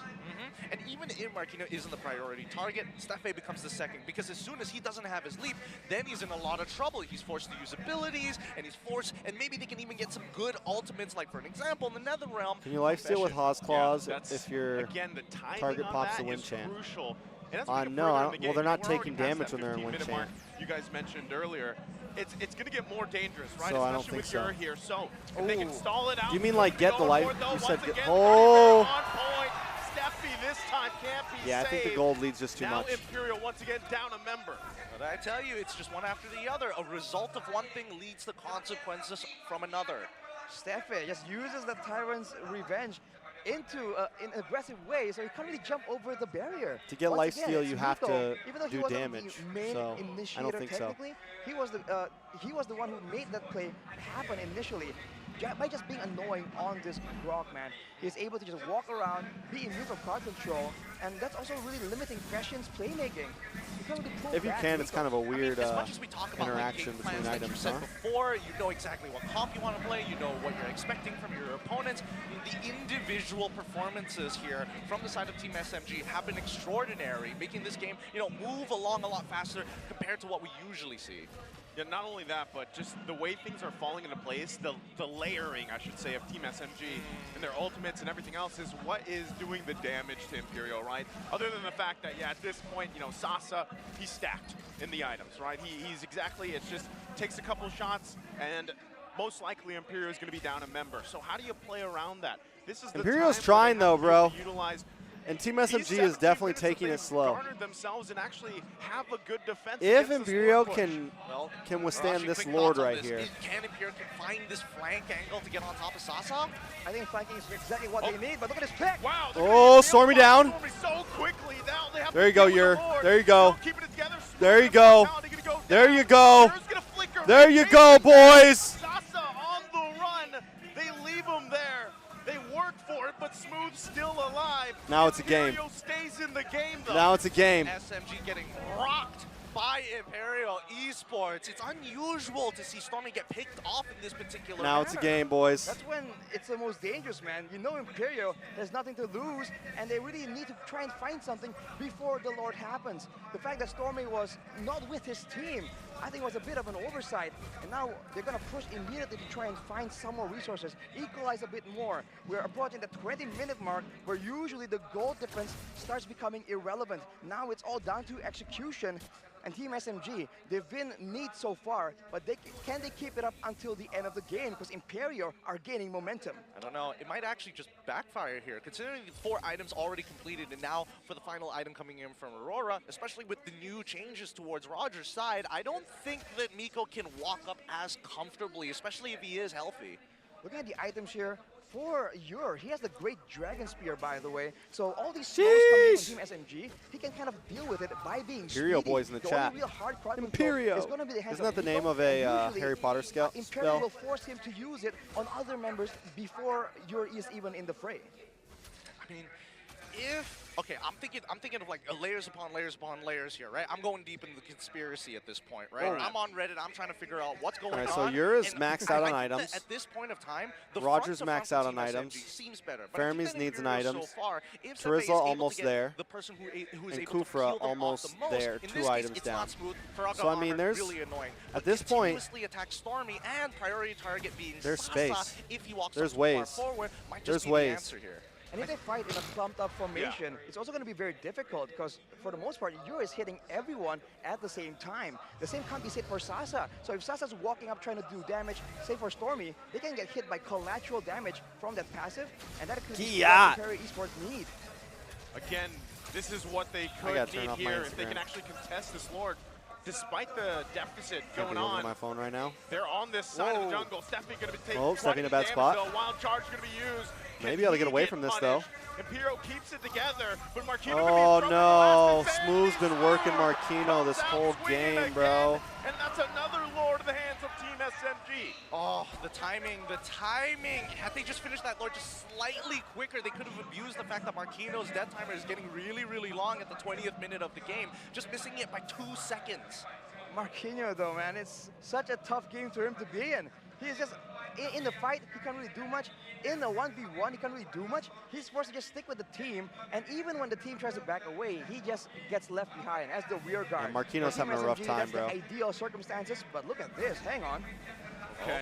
S4: And even if Marquinhos isn't the priority target, Steffi becomes the second, because as soon as he doesn't have his leap, then he's in a lot of trouble. He's forced to use abilities, and he's forced, and maybe they can even get some good ultimates, like for an example, in the Nether Realm.
S1: Can you lifesteal with Haw's Claws if your
S5: again, the timing
S1: target
S5: on
S1: pops
S5: that
S1: the wind
S5: is
S1: chant?
S5: crucial. And as we get
S1: No,
S5: further
S1: I
S5: in the
S1: don't-
S5: game,
S1: well, they're not
S5: we're already
S1: taking
S5: past
S1: damage
S5: that
S1: when they're in wind
S5: 15-minute mark
S1: chant.
S5: you guys mentioned earlier. It's going to get more dangerous, right?
S1: So I don't
S5: Especially
S1: think
S5: with
S1: so.
S5: Ur here. So if they can stall it out.
S1: Do you mean like get the
S5: going
S1: life?
S5: for it, though,
S1: You said
S5: once
S1: get.
S5: again,
S1: Oh!
S5: on point. Steffi this time can't be
S1: Yeah, I think the
S5: saved.
S1: gold leads just too
S5: now
S1: much.
S5: Imperial once again down a member.
S4: But I tell you, it's just one after the other. A result of one thing leads to consequences from another.
S6: Steffi just uses the Tyrant's revenge into an aggressive way, so he can't really jump over the barrier.
S1: To get
S6: Once
S1: lifesteal,
S6: again, it's
S1: you have
S6: Miko.
S1: to
S6: Even though he
S1: do
S6: wasn't
S1: damage,
S6: the main
S1: so I
S6: initiator
S1: don't think so.
S6: technically, he was the one who made that play happen initially. By just being annoying on this Grok, man, he's able to just walk around, be immune from crowd control, and that's also really limiting Fashions playmaking. You can't really pull
S1: If you
S6: back
S1: can, it's
S6: Miko.
S1: kind of a weird
S4: As much as we talk about like,
S1: interaction
S4: game
S1: between
S4: plans that you
S1: items,
S4: said
S1: huh?
S4: before, you know exactly what comp you want to play, you know what you're expecting from your opponents. The individual performances here from the side of Team SMG have been extraordinary, making this game, you know, move along a lot faster compared to what we usually see.
S5: Yeah, not only that, but just the way things are falling into place, the layering, I should say, of Team SMG and their ultimates and everything else is what is doing the damage to Imperial, right? Other than the fact that, yeah, at this point, you know, Sasa, he's stacked in the items, right? He's exactly, it's just takes a couple shots and most likely Imperial is going to be down a member. So how do you play around that? This is the
S1: Imperial's
S5: time
S1: trying,
S5: where
S1: though,
S5: they have to
S1: bro.
S5: utilize
S1: And Team
S5: these
S1: SMG
S5: 17
S1: is definitely
S5: minutes that
S1: taking it
S5: they've
S1: slow.
S5: garnered themselves and actually have a good defense
S1: If
S5: against the
S1: Imperial
S5: sword push.
S1: can withstand
S4: Arashi,
S1: this
S4: quick
S1: Lord
S4: thoughts on
S1: right
S4: this.
S1: here.
S4: Can Imperial find this flank angle to get on top of Sasa?
S6: I think flanking is exactly what they need, but look at his pick!
S5: Wow, they're
S1: Oh,
S5: gonna get
S1: Stormy
S5: nailed by
S1: down.
S5: Stormy so quickly. Now they have
S1: There
S5: to
S1: you go,
S5: deal with the
S1: Ur.
S5: Lord.
S1: There you go.
S5: Still keeping it together.
S1: There you
S5: Smooth
S1: go.
S5: mentality gonna go
S1: There
S5: down.
S1: you go.
S5: Ur's gonna flicker.
S1: There you
S5: They
S1: go,
S5: chase him.
S1: boys.
S5: Sasa on the run. They leave him there. They work for it, but Smooth still alive.
S1: Now it's a game.
S5: Imperial stays in the game, though.
S1: Now it's a game.
S4: SMG getting rocked by Imperial Esports. It's unusual to see Stormy get picked off in this particular
S1: Now it's a
S4: manner.
S1: game, boys.
S6: That's when it's the most dangerous, man. You know Imperial has nothing to lose, and they really need to try and find something before the Lord happens. The fact that Stormy was not with his team, I think was a bit of an oversight. And now they're going to push immediately to try and find some more resources, equalize a bit more. We're approaching the 20-minute mark where usually the goal difference starts becoming irrelevant. Now it's all down to execution. And Team SMG, they've been neat so far, but can they keep it up until the end of the game? Because Imperio are gaining momentum.
S4: I don't know. It might actually just backfire here, considering the 4 items already completed, and now for the final item coming in from Aurora, especially with the new changes towards Roger's side, I don't think that Miko can walk up as comfortably, especially if he is healthy.
S6: Looking at the items here, for Ur, he has the great Dragon Spear, by the way. So all these slows coming in from Team SMG, he can kind of deal with it by being
S1: Imperial
S6: speedy.
S1: boys in the
S6: the
S1: chat.
S6: Only real hard crowd control
S1: Imperio.
S6: is going to be the hands
S1: Isn't that
S6: of
S1: the
S6: Miko,
S1: name of a
S6: and usually,
S1: Harry Potter
S6: Imperial
S1: spell?
S6: will force him to use it on other members before Ur is even in the fray.
S4: I mean, if Okay, I'm thinking of like layers upon layers here, right? I'm going deep into the conspiracy at this point, right?
S1: Whoa.
S4: I'm on Reddit. I'm trying to figure out what's going
S1: Alright,
S4: on.
S1: so Yura's
S4: and
S1: maxed
S4: I
S1: out on
S4: think that
S1: items.
S4: At this point of time, the
S1: Rogers
S4: front
S1: maxed out
S4: from
S1: on
S4: Team
S1: items.
S4: SMG seems better. But I think
S1: Fermi's
S4: that
S1: needs an
S4: Imperio
S1: items.
S4: So far, if
S1: Terizla
S4: Sefe is able
S1: almost
S4: to get
S1: there.
S4: the person who is
S1: And
S4: able to
S1: Kufra
S4: peel them off
S1: almost
S4: the most,
S1: there,
S4: in
S1: 2
S4: this case,
S1: items
S4: it's
S1: down.
S4: not smooth. Faraga
S1: So, I mean,
S4: armor,
S1: there's-
S4: really annoying.
S1: at
S4: Would
S1: this point,
S4: continuously attack Stormy and priority target being
S1: there's
S4: Sasa
S1: space.
S4: if he walks
S1: There's
S4: up too far
S1: ways.
S4: forward, might
S1: There's
S4: just be
S1: ways.
S4: the answer here.
S6: And if they fight in a clumped up formation, it's also going to be very difficult because for the most part, Yura is hitting everyone at the same time. The same can't be said for Sasa. So if Sasa's walking up trying to do damage, say for Stormy, they can get hit by collateral damage from that passive, and that could be what Imperial Esports need.
S5: Again, this is what they
S1: I gotta
S5: could
S1: turn
S5: need
S1: off my
S5: here if they
S1: Instagram.
S5: can actually contest this Lord. Despite the deficit
S1: Can't
S5: going
S1: be looking at
S5: on,
S1: my phone right now.
S5: they're on this side of the
S1: Whoa.
S5: jungle. Steffi going to be taking
S1: Oh, Steffi in a bad spot.
S5: Though. Wild charge going to be used.
S1: Maybe
S5: Can
S1: I'll get
S5: he
S1: away from this, though.
S5: punished? Impero keeps it together, but Marquino
S1: Oh
S5: gonna be
S1: no,
S5: thrown in the last
S1: Smooth's been working
S5: advantage.
S1: Marquino this
S5: Comes out
S1: whole
S5: swinging
S1: game, bro.
S5: again, and that's another Lord in the hands of Team SMG.
S4: Oh, the timing. Had they just finished that Lord just slightly quicker, they could have abused the fact that Marquino's death timer is getting really, really long at the 20th minute of the game, just missing it by 2 seconds.
S6: Marquinhos, though, man, it's such a tough game for him to be in. He's just, in the fight, he can't really do much. In the 1v1, he can't really do much. He's forced to just stick with the team, and even when the team tries to back away, he just gets left behind as the rear guard.
S1: Yeah, Marquinhos
S6: For Team
S1: having a rough
S6: SMG,
S1: time,
S6: that's
S1: bro.
S6: the ideal circumstances, but look at this, hang on.
S5: Okay.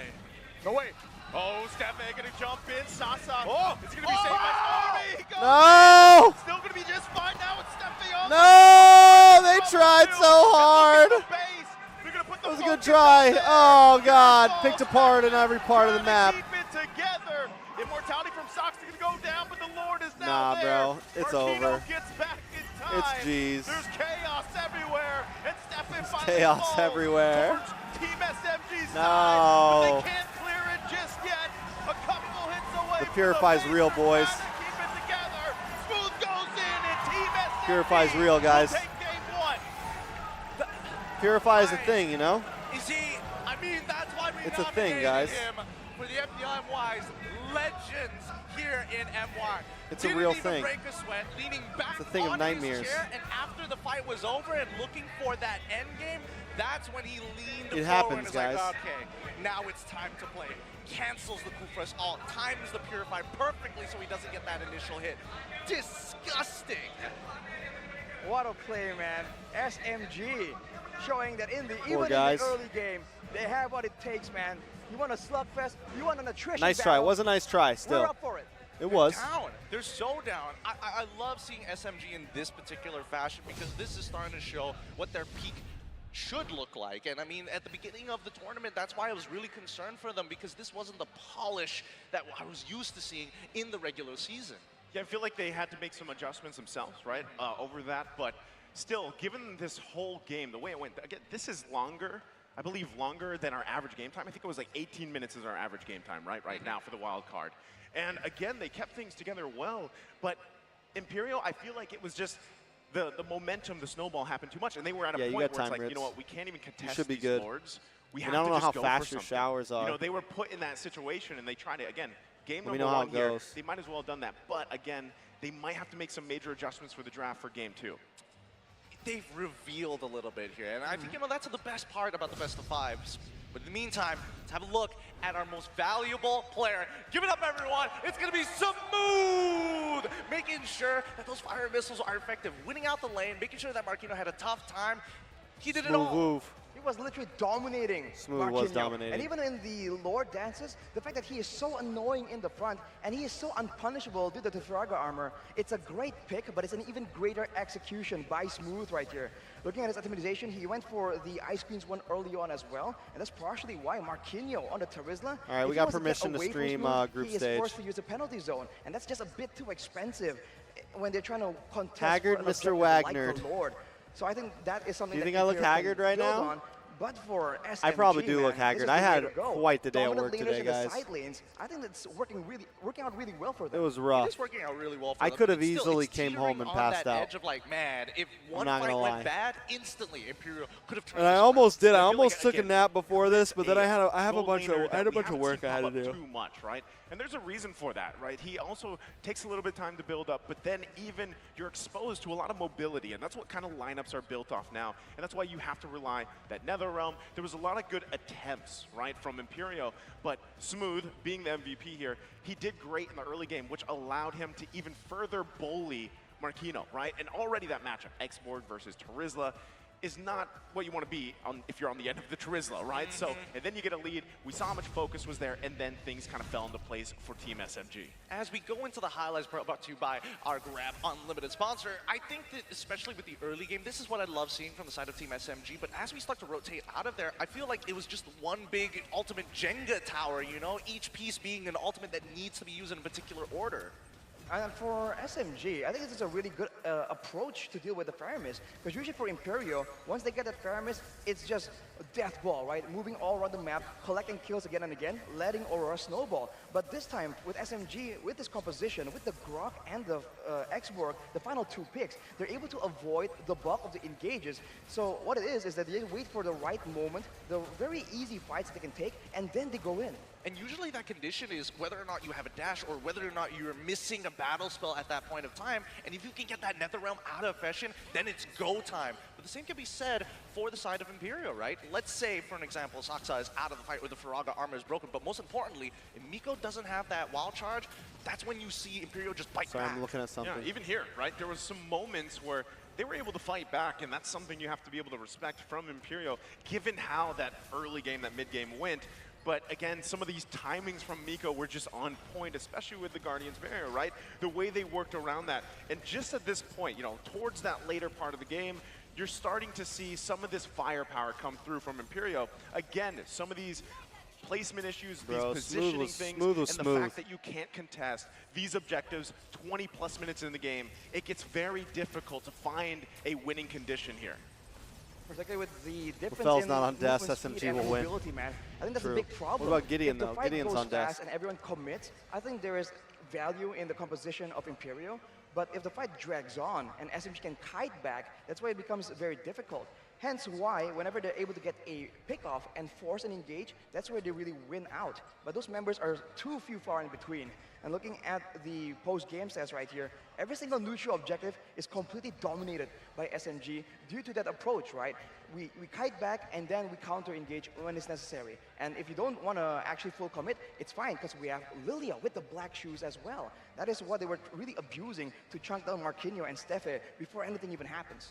S6: No way.
S5: Oh, Steffi going to jump in. Sasa. Oh, it's going to be saved by Stormy. He goes
S1: No!
S5: in. Still going to be just fine now with Steffi on
S1: No! They tried so hard.
S5: That
S1: That was a good try. Oh God, picked apart in every part of the map.
S5: Keep it together. Immortality from Sox is going to go down, but the Lord is now
S1: Nah,
S5: there.
S1: bro, it's
S5: Marquino
S1: over.
S5: Gets back in time.
S1: It's G's.
S5: There's chaos everywhere, and Steffi finally
S1: chaos
S5: falls
S1: everywhere.
S5: towards Team SMG's
S1: No.
S5: side, but they can't clear it just yet. A couple hits away.
S1: The
S5: from
S1: Purify's
S5: base
S1: real,
S5: and
S1: boys.
S5: trying to keep it together. Smooth goes in, and Team SMG
S1: Purify's real, guys.
S5: will take game 1.
S1: Purify is a thing, you know?
S4: Is he? I mean, that's why we
S1: It's a thing,
S4: nominated
S1: guys.
S4: him for the FDLMY's Legends here in MY.
S1: It's a
S4: Didn't
S1: real
S4: even
S1: thing.
S4: break a sweat, leaning back
S1: It's a thing of
S4: on
S1: nightmares.
S4: his chair, and after the fight was over and looking for that end game, that's when he leaned
S1: It
S4: forward
S1: happens,
S4: and was
S1: guys.
S4: like, okay, now it's time to play. Cancels the Kufra's ult, times the Purify perfectly so he doesn't get that initial hit. Disgusting.
S6: What a play, man. SMG showing that even
S1: guys.
S6: in the early game, they have what it takes, man. You want a slugfest, you want an attrition
S1: Nice try. It
S6: battle,
S1: was a nice try.
S6: we're
S1: Still,
S6: up for it.
S1: it was.
S4: Down. They're so down. I love seeing SMG in this particular fashion because this is starting to show what their peak should look like. And I mean, at the beginning of the tournament, that's why I was really concerned for them because this wasn't the polish that I was used to seeing in the regular season.
S5: Yeah, I feel like they had to make some adjustments themselves, right, over that. But still, given this whole game, the way it went, again, this is longer, I believe longer than our average game time. I think it was like 18 minutes is our average game time, right now for the wild card. And again, they kept things together well. But Imperial, I feel like it was just the momentum, the snowball happened too much. And they were at a
S1: Yeah, you
S5: point
S1: got
S5: where it's
S1: time,
S5: like, you know
S1: Ritz.
S5: what, we can't even contest
S1: should be
S5: these
S1: good.
S5: Lords. We
S1: And
S5: have
S1: I don't
S5: to
S1: know
S5: just
S1: how
S5: go
S1: fast
S5: for
S1: your
S5: something.
S1: showers
S5: You
S1: are.
S5: know, they were put in that situation and they tried to, again, game
S1: Let me
S5: number
S1: know how
S5: 1
S1: it
S5: here,
S1: goes.
S5: they might as well have done that. But again, they might have to make some major adjustments for the draft for game 2.
S4: They've revealed a little bit here, and I think, you know, that's the best part about the best of fives. But in the meantime, let's have a look at our most valuable player. Give it up, everyone. It's going to be Smooth, making sure that those fire missiles are effective, winning out the lane, making sure that Marquino had a tough time. He did it all.
S1: Smooth.
S6: He was literally dominating
S1: Smooth was
S6: Marquinhos.
S1: dominating.
S6: And even in the Lord dances, the fact that he is so annoying in the front and he is so unpunishable due to the Firaga armor, it's a great pick, but it's an even greater execution by Smooth right here. Looking at his optimization, he went for the Ice Queens one early on as well, and that's partially why Marquinhos on the Terizla.
S1: All right, we got permission to stream group
S6: he is
S1: stage.
S6: forced to use a penalty zone, and that's just a bit too expensive when they're trying to contest
S1: Haggard
S6: for an
S1: Mr.
S6: objective
S1: Wagner.
S6: like the Lord. So I think that is something
S1: Do you
S6: that
S1: think I look
S6: Imperial can
S1: haggard right
S6: build
S1: now?
S6: on. But for SMG,
S1: I probably do
S6: man,
S1: look
S6: this
S1: haggard.
S6: is
S1: I
S6: the way
S1: had
S6: to go.
S1: quite the day at
S6: Dominant
S1: work
S6: laners
S1: today,
S6: in the
S1: guys.
S6: side lanes. I think that's working out really well for them.
S1: It was
S4: It
S1: rough.
S4: is working out really well for
S1: I
S4: them,
S1: could
S4: but
S1: have
S4: still,
S1: easily
S4: it's
S1: came home
S4: teetering
S1: and
S4: on
S1: passed
S4: that
S1: out.
S4: edge of like, man, if one
S1: not
S4: fight
S1: gonna
S4: went
S1: lie.
S4: bad, instantly Imperial could have turned
S1: And I
S4: this
S1: almost did. I
S5: feel
S1: almost
S5: like,
S1: took a
S5: again,
S1: nap before this, but then I have a
S5: goal
S1: bunch of
S5: laner that we haven't
S1: work
S5: seen
S1: I had
S5: pop
S1: to
S5: up
S1: do.
S5: Too much, right? And there's a reason for that, right? He also takes a little bit of time to build up, but then even you're exposed to a lot of mobility, and that's what kind of lineups are built off now, and that's why you have to rely that NetherRealm. There was a lot of good attempts, right, from Imperio, but Smooth, being the MVP here, he did great in the early game, which allowed him to even further bully Marquino, right? And already that matchup, Xborg versus Terizla, is not what you want to be on if you're on the end of the Terizla, right? So, and then you get a lead. We saw how much focus was there, and then things kind of fell into place for Team SMG.
S4: As we go into the highlights brought to you by our Grab Unlimited sponsor, I think that especially with the early game, this is what I love seeing from the side of Team SMG, but as we start to rotate out of there, I feel like it was just one big ultimate Jenga tower, you know, each piece being an ultimate that needs to be used in a particular order.
S6: And for SMG, I think this is a really good approach to deal with the Faramis. Because usually for Imperio, once they get that Faramis, it's just a death ball, right? Moving all around the map, collecting kills again and again, letting Aurora snowball. But this time, with SMG, with this composition, with the Grok and the Xborg, the final two picks, they're able to avoid the bulk of the engages. So what it is that they wait for the right moment, the very easy fights they can take, and then they go in.
S4: And usually that condition is whether or not you have a dash or whether or not you're missing a battle spell at that point of time. And if you can get that NetherRealm out of fashion, then it's go time. But the same can be said for the side of Imperio, right? Let's say, for an example, Saksa is out of the fight or the Faraga armor is broken. But most importantly, if Miko doesn't have that wild charge, that's when you see Imperio just bite
S1: Sorry,
S4: back.
S1: I'm looking at something.
S5: Yeah, even here, right? There was some moments where they were able to fight back, and that's something you have to be able to respect from Imperio, given how that early game, that mid game went. But again, some of these timings from Miko were just on point, especially with the Guardian's Barrier, right? The way they worked around that. And just at this point, you know, towards that later part of the game, you're starting to see some of this firepower come through from Imperio. Again, some of these placement issues,
S1: Bro,
S5: these positioning things,
S1: Smooth was
S5: and the
S1: smooth.
S5: fact that you can't contest these objectives 20 plus minutes in the game, it gets very difficult to find a winning condition here.
S6: Particularly with the difference
S1: Fel's
S6: in
S1: not on desk,
S6: movement speed
S1: SMG
S6: and
S1: will win.
S6: mobility, man. I think that's
S1: True.
S6: a big problem.
S1: What about Gideon,
S6: if the
S1: though?
S6: fight
S1: Gideon's
S6: goes
S1: on desk.
S6: fast and everyone commits, I think there is value in the composition of Imperio. But if the fight drags on and SMG can kite back, that's why it becomes very difficult. Hence why, whenever they're able to get a pick-off and force an engage, that's where they really win out. But those members are too far in between. And looking at the post-game stats right here, every single neutral objective is completely dominated by SMG due to that approach, right? We kite back and then we counter-engage when it's necessary. And if you don't want to actually full commit, it's fine because we have Lilia with the black shoes as well. That is what they were really abusing to chunk down Marquinhos and Steffe before anything even happens.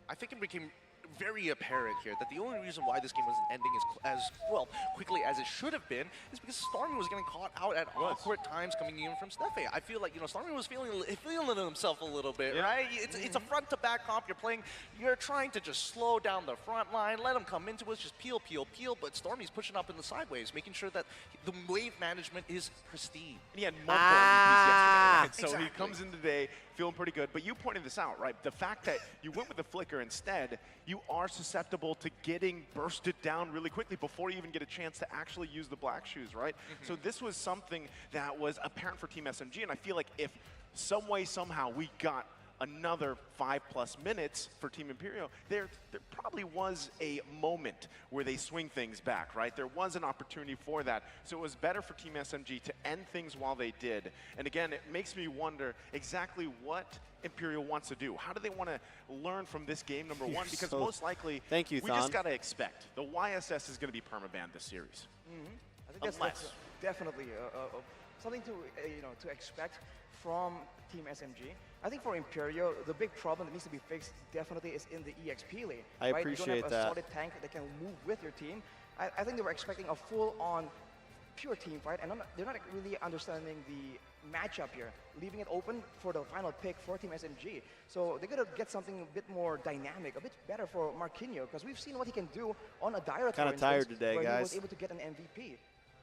S4: I think it became very apparent here that the only reason why this game wasn't ending as well quickly as it should have been is because Stormy was getting caught out at awkward times coming in from Steffe. I feel like, you know, Stormy was feeling himself a little bit, right? It's a front to back comp. You're trying to just slow down the front line, let him come into us, just peel, but Stormy's pushing up in the sideways, making sure that the wave management is pristine.
S5: And he had multiple MVPs yesterday, right? So
S4: Exactly.
S5: he comes in today feeling pretty good. But you pointed this out, right? The fact that you went with the flicker instead, you are susceptible to getting bursted down really quickly before you even get a chance to actually use the black shoes, right? So this was something that was apparent for Team SMG, and I feel like if some way, somehow, we got another 5+ minutes for Team Imperio, there probably was a moment where they swing things back, right? There was an opportunity for that. So it was better for Team SMG to end things while they did. And again, it makes me wonder exactly what Imperial wants to do. How do they want to learn from this game, number one? Because most likely,
S1: Thank you,
S5: we just
S1: Thon.
S5: got to expect. The YSS is going to be permabanned this series.
S6: I think that's definitely something to to expect from Team SMG. I think for Imperio, the big problem that needs to be fixed definitely is in the EXP lane.
S1: I
S6: right?
S1: appreciate
S6: you don't have
S1: that.
S6: a solid tank that can move with your team. I think they were expecting a full-on pure team fight, and they're not really understanding the matchup here, leaving it open for the final pick for Team SMG. So they're going to get something a bit more dynamic, a bit better for Marquinhos, because we've seen what he can do on a Dire
S1: Kinda tired today,
S6: where he
S1: guys.
S6: was able to get an MVP.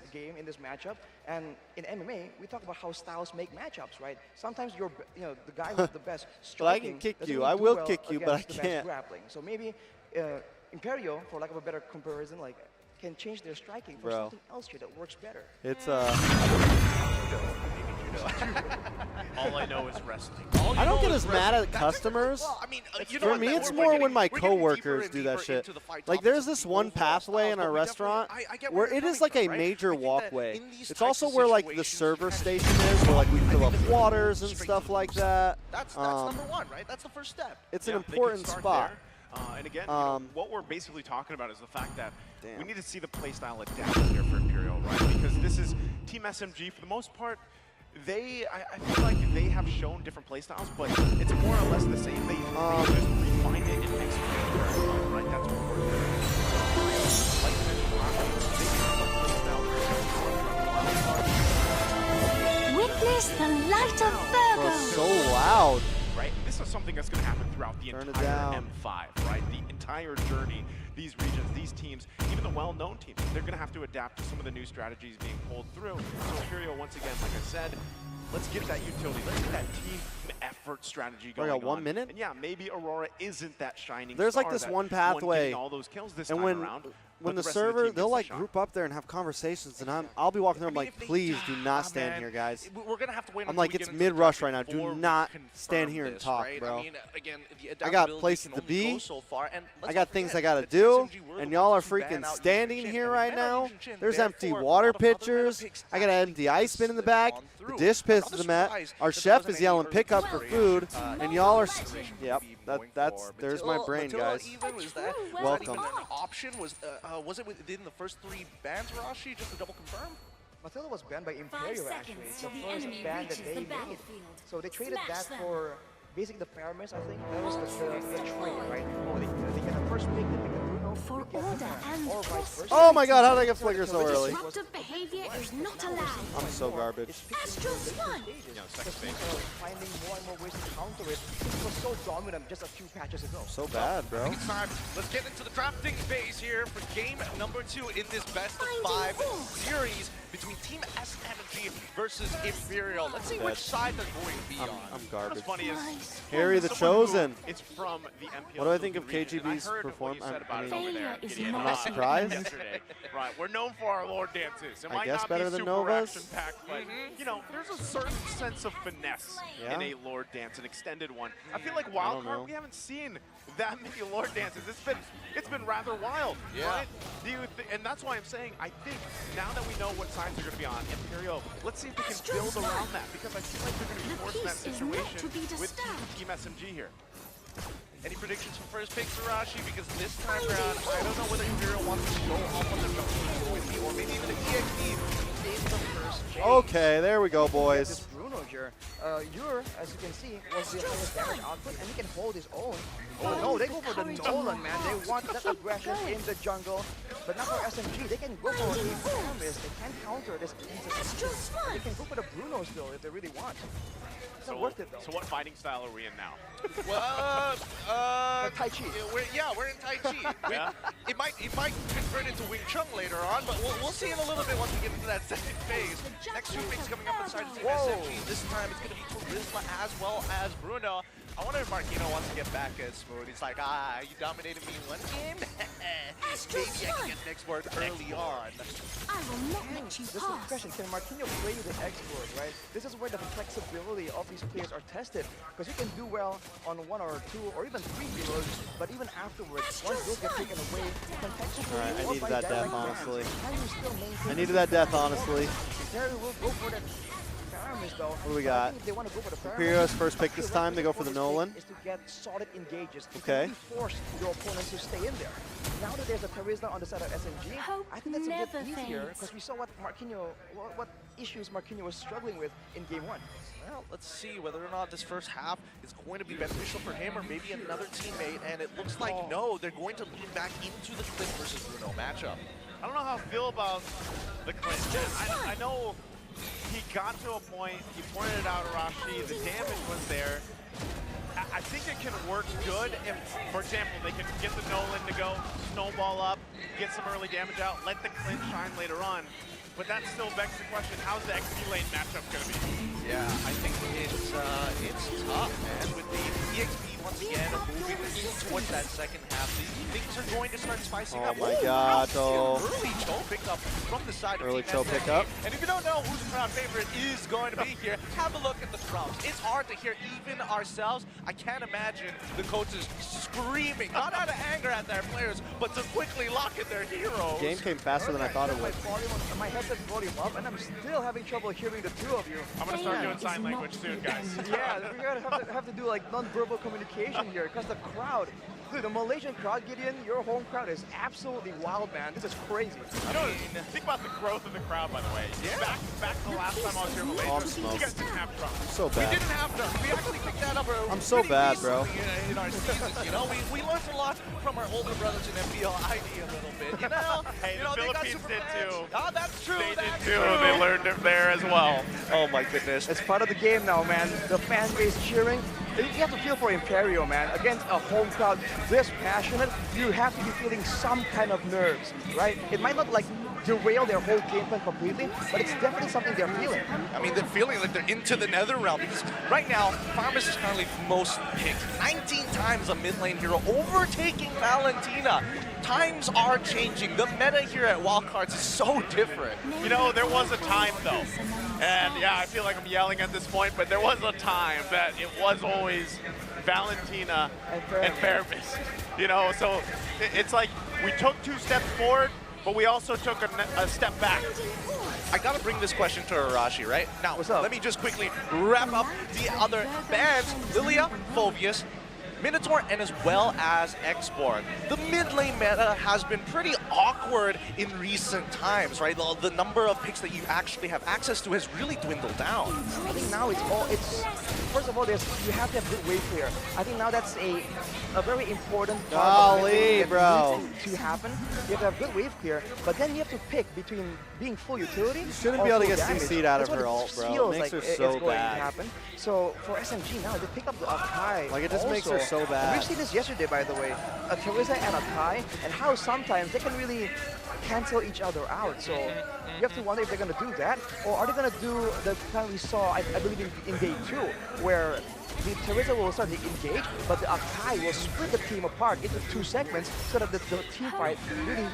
S6: this game, in this matchup. And in MMA, we talk about how styles make matchups, right? Sometimes you're, the guy with the best
S1: Well, I
S6: striking.
S1: can kick
S6: doesn't
S1: you.
S6: really
S1: I
S6: do
S1: will
S6: well
S1: kick you, but I
S6: against the best
S1: can't.
S6: grappling. So maybe Imperio, for lack of a better comparison, like can change their striking for
S1: Bro.
S6: something else here that works better.
S1: It's
S5: All I know is wrestling.
S1: I don't get as mad at customers.
S4: Well, I mean, you know
S1: For
S4: what,
S1: me,
S4: we're
S1: it's more
S4: getting-
S1: when my
S4: we're getting deeper
S1: coworkers
S4: and
S1: do that
S4: deeper
S1: shit.
S4: into the fight
S1: Like,
S4: topics
S1: there's
S4: of
S1: this
S4: the
S1: one
S4: overall
S1: pathway
S4: styles,
S1: in
S4: but
S1: our
S4: we definitely-
S1: restaurant
S4: I get
S1: where
S4: you're
S1: it is
S4: coming
S1: like
S4: from,
S1: a
S4: right?
S1: major
S4: I think that
S1: walkway.
S4: in these
S1: It's
S4: types
S1: also
S4: of
S1: where like the
S4: situations,
S1: server
S4: you kinda
S1: station
S4: just-
S1: is, where like we
S4: I
S1: fill
S4: think
S1: up
S4: that you
S1: waters and
S4: straight to
S1: stuff
S4: the
S1: like
S4: boost.
S1: that.
S4: That's
S1: Um,
S4: number one, right? That's the first step.
S1: It's
S5: Yeah,
S1: an
S5: they can
S1: important
S5: start
S1: spot.
S5: there. And again, you know,
S1: Um,
S5: what we're basically talking about is the fact that we
S1: Damn.
S5: need to see the playstyle adapt here for Imperial, right? Because this is Team SMG, for the most part, I feel like they have shown different playstyles, but it's more or less the same. They just refine it and execute it very well, right? That's what we're doing. Like you mentioned, they have a playstyle that
S7: Witness the light of
S1: Bro,
S7: Virgo.
S1: it's so loud.
S5: right? And this is something that's going to happen throughout the
S1: Turn it
S5: entire
S1: down.
S5: M5, right? The entire journey, these regions, these teams, even the well-known teams, they're going to have to adapt to some of the new strategies being pulled through. So Imperial, once again, like I said, let's get that utility. Let's get that team effort strategy going
S1: got 1
S5: on.
S1: minute?
S5: And yeah, maybe Aurora isn't that shining
S1: There's like
S5: star,
S1: this
S5: that
S1: one
S5: getting
S1: pathway,
S5: all those kills this
S1: and
S5: time
S1: when
S5: around,
S1: when
S5: but
S1: the
S5: rest of
S1: server,
S5: team
S1: they'll
S5: gets a
S1: like
S5: shot.
S1: group up there and have conversations, and I'll be walking there. I'm
S4: I mean,
S1: like,
S4: if they-
S1: please do not stand
S4: man,
S1: here, guys.
S4: We're gonna have to wait.
S1: I'm
S4: until
S1: like,
S4: we
S1: it's
S4: get into the
S1: mid-rush
S4: draft
S1: right now. Do
S4: before we
S1: not
S4: confirm
S1: stand here and
S4: this,
S1: talk,
S4: right?
S1: bro.
S4: I mean, again, the
S1: I got
S4: adaptability
S1: places
S4: can
S1: to
S4: only
S1: be.
S4: go so far, and let's
S1: I got
S4: not
S1: things
S4: forget
S1: I gotta
S4: that
S1: do,
S4: SMG were the
S1: and y'all are
S4: ones who banned
S1: freaking
S4: out
S1: standing
S4: Yushin
S1: here
S4: Shin,
S1: right
S4: and they banned out
S1: now.
S4: Yushin Shin.
S1: There's empty
S4: Therefore, a
S1: water
S4: lot of other
S1: pitchers.
S4: picks
S1: I got an
S4: actually
S1: empty ice bin in the back.
S4: gone
S1: The
S4: through.
S1: dish
S4: I'm
S1: pit
S4: rather
S1: is a met.
S4: surprised
S1: Our
S4: that there
S1: chef
S4: wasn't
S1: is
S4: any
S1: yelling,
S4: early
S1: pick up for
S4: consideration,
S1: food,
S4: in
S1: and y'all are.
S4: consideration
S1: Yep,
S4: maybe
S1: that
S4: going
S1: that's
S4: forward.
S1: there's my brain,
S4: Matilla
S1: guys.
S4: even was that
S7: Welcome.
S4: not even an option? Was it within the first 3 bans, Rashi? Just to double confirm.
S6: Matilda was banned by
S7: 5
S6: Imperio actually.
S7: seconds
S6: It's the
S7: till the
S6: first
S7: enemy
S6: ban that
S7: reaches
S6: they
S7: the
S6: made.
S7: battlefield.
S6: So they traded
S7: Smash
S6: that
S7: them.
S6: for basically the Paramis, I think. That was the trade, right? Oh, they get the first pick, they pick the Bruno,
S7: For
S6: we get
S7: order
S6: the
S7: and
S6: or vice versa.
S1: Oh my God, how did I get flicker so early?
S7: Disruptive behavior is not allowed.
S1: I'm so garbage.
S6: It's picked in
S7: Astral
S6: the later
S7: Swan.
S6: stages. Because teams are finding more and more ways to counter it. It was so dominant just a few patches ago.
S1: So bad, bro.
S4: It's time. Let's get into the drafting phase here for game number 2 in this best of 5 series between Team SMG versus Imperial. Let's see which side they're going to be on.
S1: I'm garbage.
S5: What's funny is
S1: Harry the
S5: someone who-
S1: Chosen.
S5: It's from the MPL.
S1: What do I think of
S5: region, and I
S1: KGB's
S5: heard what
S1: perform-
S5: you said
S1: I
S5: about it
S1: mean,
S5: over there,
S7: Failure is
S5: Gideon,
S7: not
S1: I'm not surprised.
S5: yesterday. Right, we're known for our Lord dances. It
S1: I
S5: might
S1: guess
S5: not
S1: better
S5: be
S1: than
S5: super
S1: Novas.
S5: action-packed, but you know, there's a certain sense of finesse in
S1: Yeah?
S5: a Lord dance, an extended one. I feel like
S1: don't
S5: Wildcard,
S1: know.
S5: we haven't seen that many Lord dances. It's been rather wild, right? And that's why I'm saying I think now that we know what sides are going to be on Imperial, let's see if we can build around that, because I feel like they're going to be
S7: The
S5: forced in that
S7: peace is not
S5: situation
S7: to be
S5: with
S7: disturbed.
S5: Team SMG here.
S4: Any predictions for first pick, Sarashi? Because this time around, I don't know whether Imperial wants to show off what they're going to do, or maybe even the EXP in the first phase.
S1: Okay, there we go,
S6: This
S1: boys.
S6: Bruno here, Ur, as you can see, was the highest damage output, and he can hold his own. Oh no, they go for the Nolan, man. They want that aggression in the jungle, but not for SMG. They can go for the Paramis. They can counter this. They can go for the Bruno still if they really want. It's not worth it though.
S5: So what fighting style are we in now?
S4: Well,
S6: Tai Chi.
S4: we're in Tai Chi.
S5: Yeah.
S4: It might convert into Wing Chun later on, but we'll see in a little bit once we get into that second phase. Next 2 picks coming up inside Team SMG. This time it's going to be Charisma as well as Bruno. I wonder if Marquino wants to get back as smooth. He's like, you dominated me in one game? Maybe I can get next word early on.
S7: I will not let you
S6: This is the
S7: pass.
S6: question, can Marquinhos play with export, right? This is where the flexibility of these players are tested, because you can do well on 1 or 2 or even 3 heroes, but even afterwards, once those get taken away, contextually
S1: Alright, I
S6: or
S1: needed
S6: by
S1: that death,
S6: direct bans,
S1: honestly.
S6: can you still maintain
S1: I needed that death, honestly.
S6: Terry will go for that Paramis though.
S1: What do we
S6: But I
S1: got?
S6: think if they want to go for the Paramis,
S1: Imperios first pick this
S6: the
S1: time. They go for
S6: requisite
S1: the
S6: for
S1: Nolan.
S6: this pick is to get solid engages. You
S1: Okay.
S6: can really force your opponent to stay in there. Now that there's a Charisma on the side of SMG,
S7: Hope
S6: I think that's a
S7: never
S6: bit easier
S7: fades.
S6: because we saw what what issues Marquinhos was struggling with in game 1.
S4: Well, let's see whether or not this first half is going to be beneficial for him or maybe another teammate. And it looks like no, they're going to lean back into the Clint versus Bruno matchup.
S5: I don't know how I feel about the Clint. I know he got to a point, he pointed it out, Arashi, the damage was there. I think it can work good if, for example, they can get the Nolan to go, snowball up, get some early damage out, let the Clint shine later on. But that still begs the question, how's the XP lane matchup going to be?
S4: Yeah, I think it's tough, man. With the EXP once again moving towards that second half. Things are going to start spicing up.
S1: Oh my God, though.
S4: Early toe pickup from the side of
S1: Early
S4: Team
S1: toe
S4: SMG.
S1: pickup.
S4: And if you don't know who the crowd favorite is going to be here, have a look at the crowds. It's hard to hear even ourselves. I can't imagine the coaches screaming, not out of anger at their players, but to quickly lock in their heroes.
S1: Game came faster than I thought it would.
S6: My headset volume up, and I'm still having trouble hearing the two of you.
S5: I'm going to start doing sign language soon, guys.
S6: Yeah, we're gonna have to do like non-verbal communication here, because the crowd, dude, the Malaysian crowd, Gideon, your home crowd is absolutely wild, man. This is crazy.
S5: You know, think about the growth of the crowd, by the way.
S4: Yeah.
S5: Back to the last time I was here in
S1: All
S5: Malaysia,
S1: smoke.
S5: you guys didn't have drums.
S1: So
S4: We
S1: bad.
S4: didn't have to. We actually picked that up.
S1: I'm so bad, bro.
S4: In our seasons, you know, we learned a lot from our older brothers in MPL ID a little bit. You know,
S5: Hey,
S4: you
S5: the
S4: know, they got
S5: Philippines
S4: super
S5: did
S4: fans.
S5: too.
S4: Oh, that's true.
S5: They did
S4: that's
S5: too.
S4: true.
S5: They learned it there as well.
S4: Oh my goodness.
S6: It's part of the game now, man. The fan base cheering. You have to feel for Imperio, man. Against a home crowd this passionate, you have to be feeling some kind of nerves, right? It might not like derail their whole game plan completely, but it's definitely something they're feeling.
S4: I mean, they're feeling like they're into the nether realm because right now, Farmus is currently most picked. 19 times a mid lane hero, overtaking Valentina. Times are changing. The meta here at Wildcards is so different.
S5: You know, there was a time, though. And yeah, I feel like I'm yelling at this point, but there was a time that it was always Valentina and Fermis. You know, so it's like we took 2 steps forward, but we also took a step back.
S4: I gotta bring this question to Arashi, right? Now,
S6: What's up?
S4: let me just quickly wrap up the other bands. Lilia, Phobius, Minotaur, and as well as X-Born. The mid lane meta has been pretty awkward in recent times, right? The number of picks that you actually have access to has really dwindled down.
S6: I think now it's first of all, you have to have good wave clear. I think now that's a very important part of the
S1: Golly,
S6: that
S1: bro.
S6: needs to happen. You have to have good wave clear, but then you have to pick between being full utility.
S1: You shouldn't
S6: or
S1: be able to
S6: full
S1: get
S6: damage.
S1: CC'd out of
S6: That's what
S1: her
S6: it
S1: ult, bro. It
S6: feels
S1: makes
S6: like
S1: her
S6: it's
S1: so
S6: going
S1: bad.
S6: to happen. So for SMG now, they pick up the Akai.
S1: Like, it just makes her
S6: also.
S1: so bad.
S6: We've seen this yesterday, by the way. Teresa and Akai, and how sometimes they can really cancel each other out. So you have to wonder if they're going to do that, or are they going to do the kind we saw, I believe, in day 2, where the Teresa will start to engage, but the Akai will split the team apart into 2 segments so that the team fight really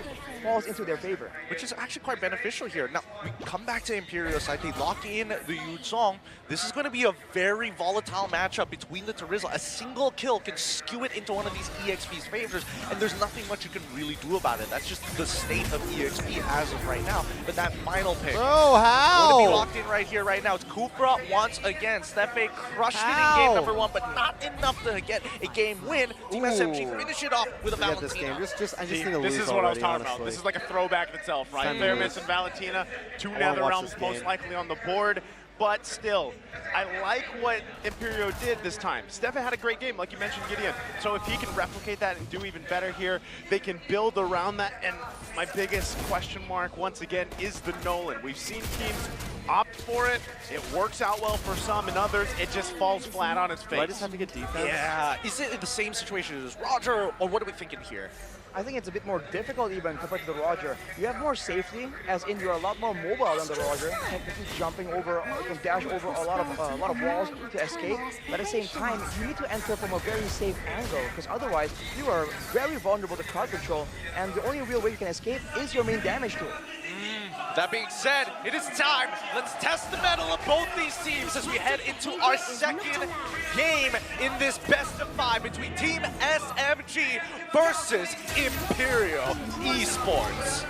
S6: falls into their favor.
S4: Which is actually quite beneficial here. Now, we come back to Imperio side, they lock in the Yu Song. This is going to be a very volatile matchup between the Terizla. A single kill can skew it into one of these EXP's favors, and there's nothing much you can really do about it. That's just the state of EXP as of right now. But that final pick,
S1: Bro,
S4: going to be
S1: how?
S4: locked in right here, right now. It's Kupra once again. Stefe crushed it in game number 1, but not enough to get a game win. Team SMG
S1: Ooh.
S4: finish it off with a
S1: Get this
S4: Valentina.
S1: game. I just
S5: See,
S1: need to lose
S5: this is what I was
S1: already,
S5: talking
S1: honestly.
S5: about. This is like a throwback in itself, right?
S1: Time to
S5: Fermis
S1: lose.
S5: and Valentina, 2
S1: wanna
S5: nether
S1: watch
S5: realms
S1: this
S5: most
S1: game.
S5: likely on the board. But still, I like what Imperio did this time. Stefan had a great game, like you mentioned, Gideon. So if he can replicate that and do even better here, they can build around that. And my biggest question mark, once again, is the Nolan. We've seen teams opt for it. It works out well for some, and others, it just falls flat on its face.
S1: Do I just have to get defense?
S4: Yeah, is it in the same situation as Roger, or what are we thinking here?
S6: I think it's a bit more difficult even compared to the Roger. You have more safety, as in you're a lot more mobile than the Roger. You can keep jumping over, you can dash over a lot of walls to escape. But at the same time, you need to enter from a very safe angle, because otherwise you are very vulnerable to crowd control, and the only real way you can escape is your main damage tool.
S4: That being said, it is time. Let's test the mettle of both these teams as we head into our second game in this best of 5 between Team SMG versus Imperio Esports.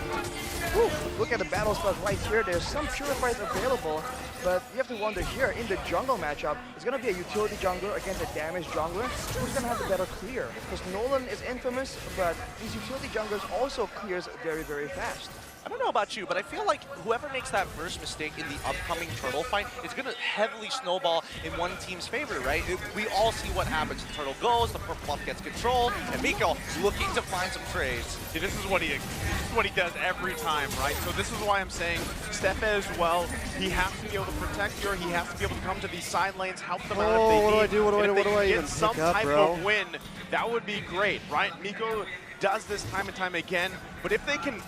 S6: Whew, look at the battle spot right here. There's some purifiers available, but you have to wonder here, in the jungle matchup, it's going to be a utility jungler against a damaged jungler. Who's going to have the better clear? Because Nolan is infamous, but these utility junglers also clears very, very fast.
S4: I don't know about you, but I feel like whoever makes that first mistake in the upcoming turtle fight is going to heavily snowball in one team's favor, right? We all see what happens. The turtle goes, the purple buff gets controlled, and Miko looking to find some trades.
S5: See, this is what he does every time, right? So this is why I'm saying Stefe as well, he has to be able to protect her, he has to be able to come to these side lanes, help them out if they
S1: what do
S5: need.
S1: I do? What do I
S5: And
S1: do?
S5: if
S1: What do I
S5: they
S1: even
S5: get some
S1: pick up,
S5: type
S1: bro?
S5: of win, that would be great, right? Miko does this time and time again, but if they can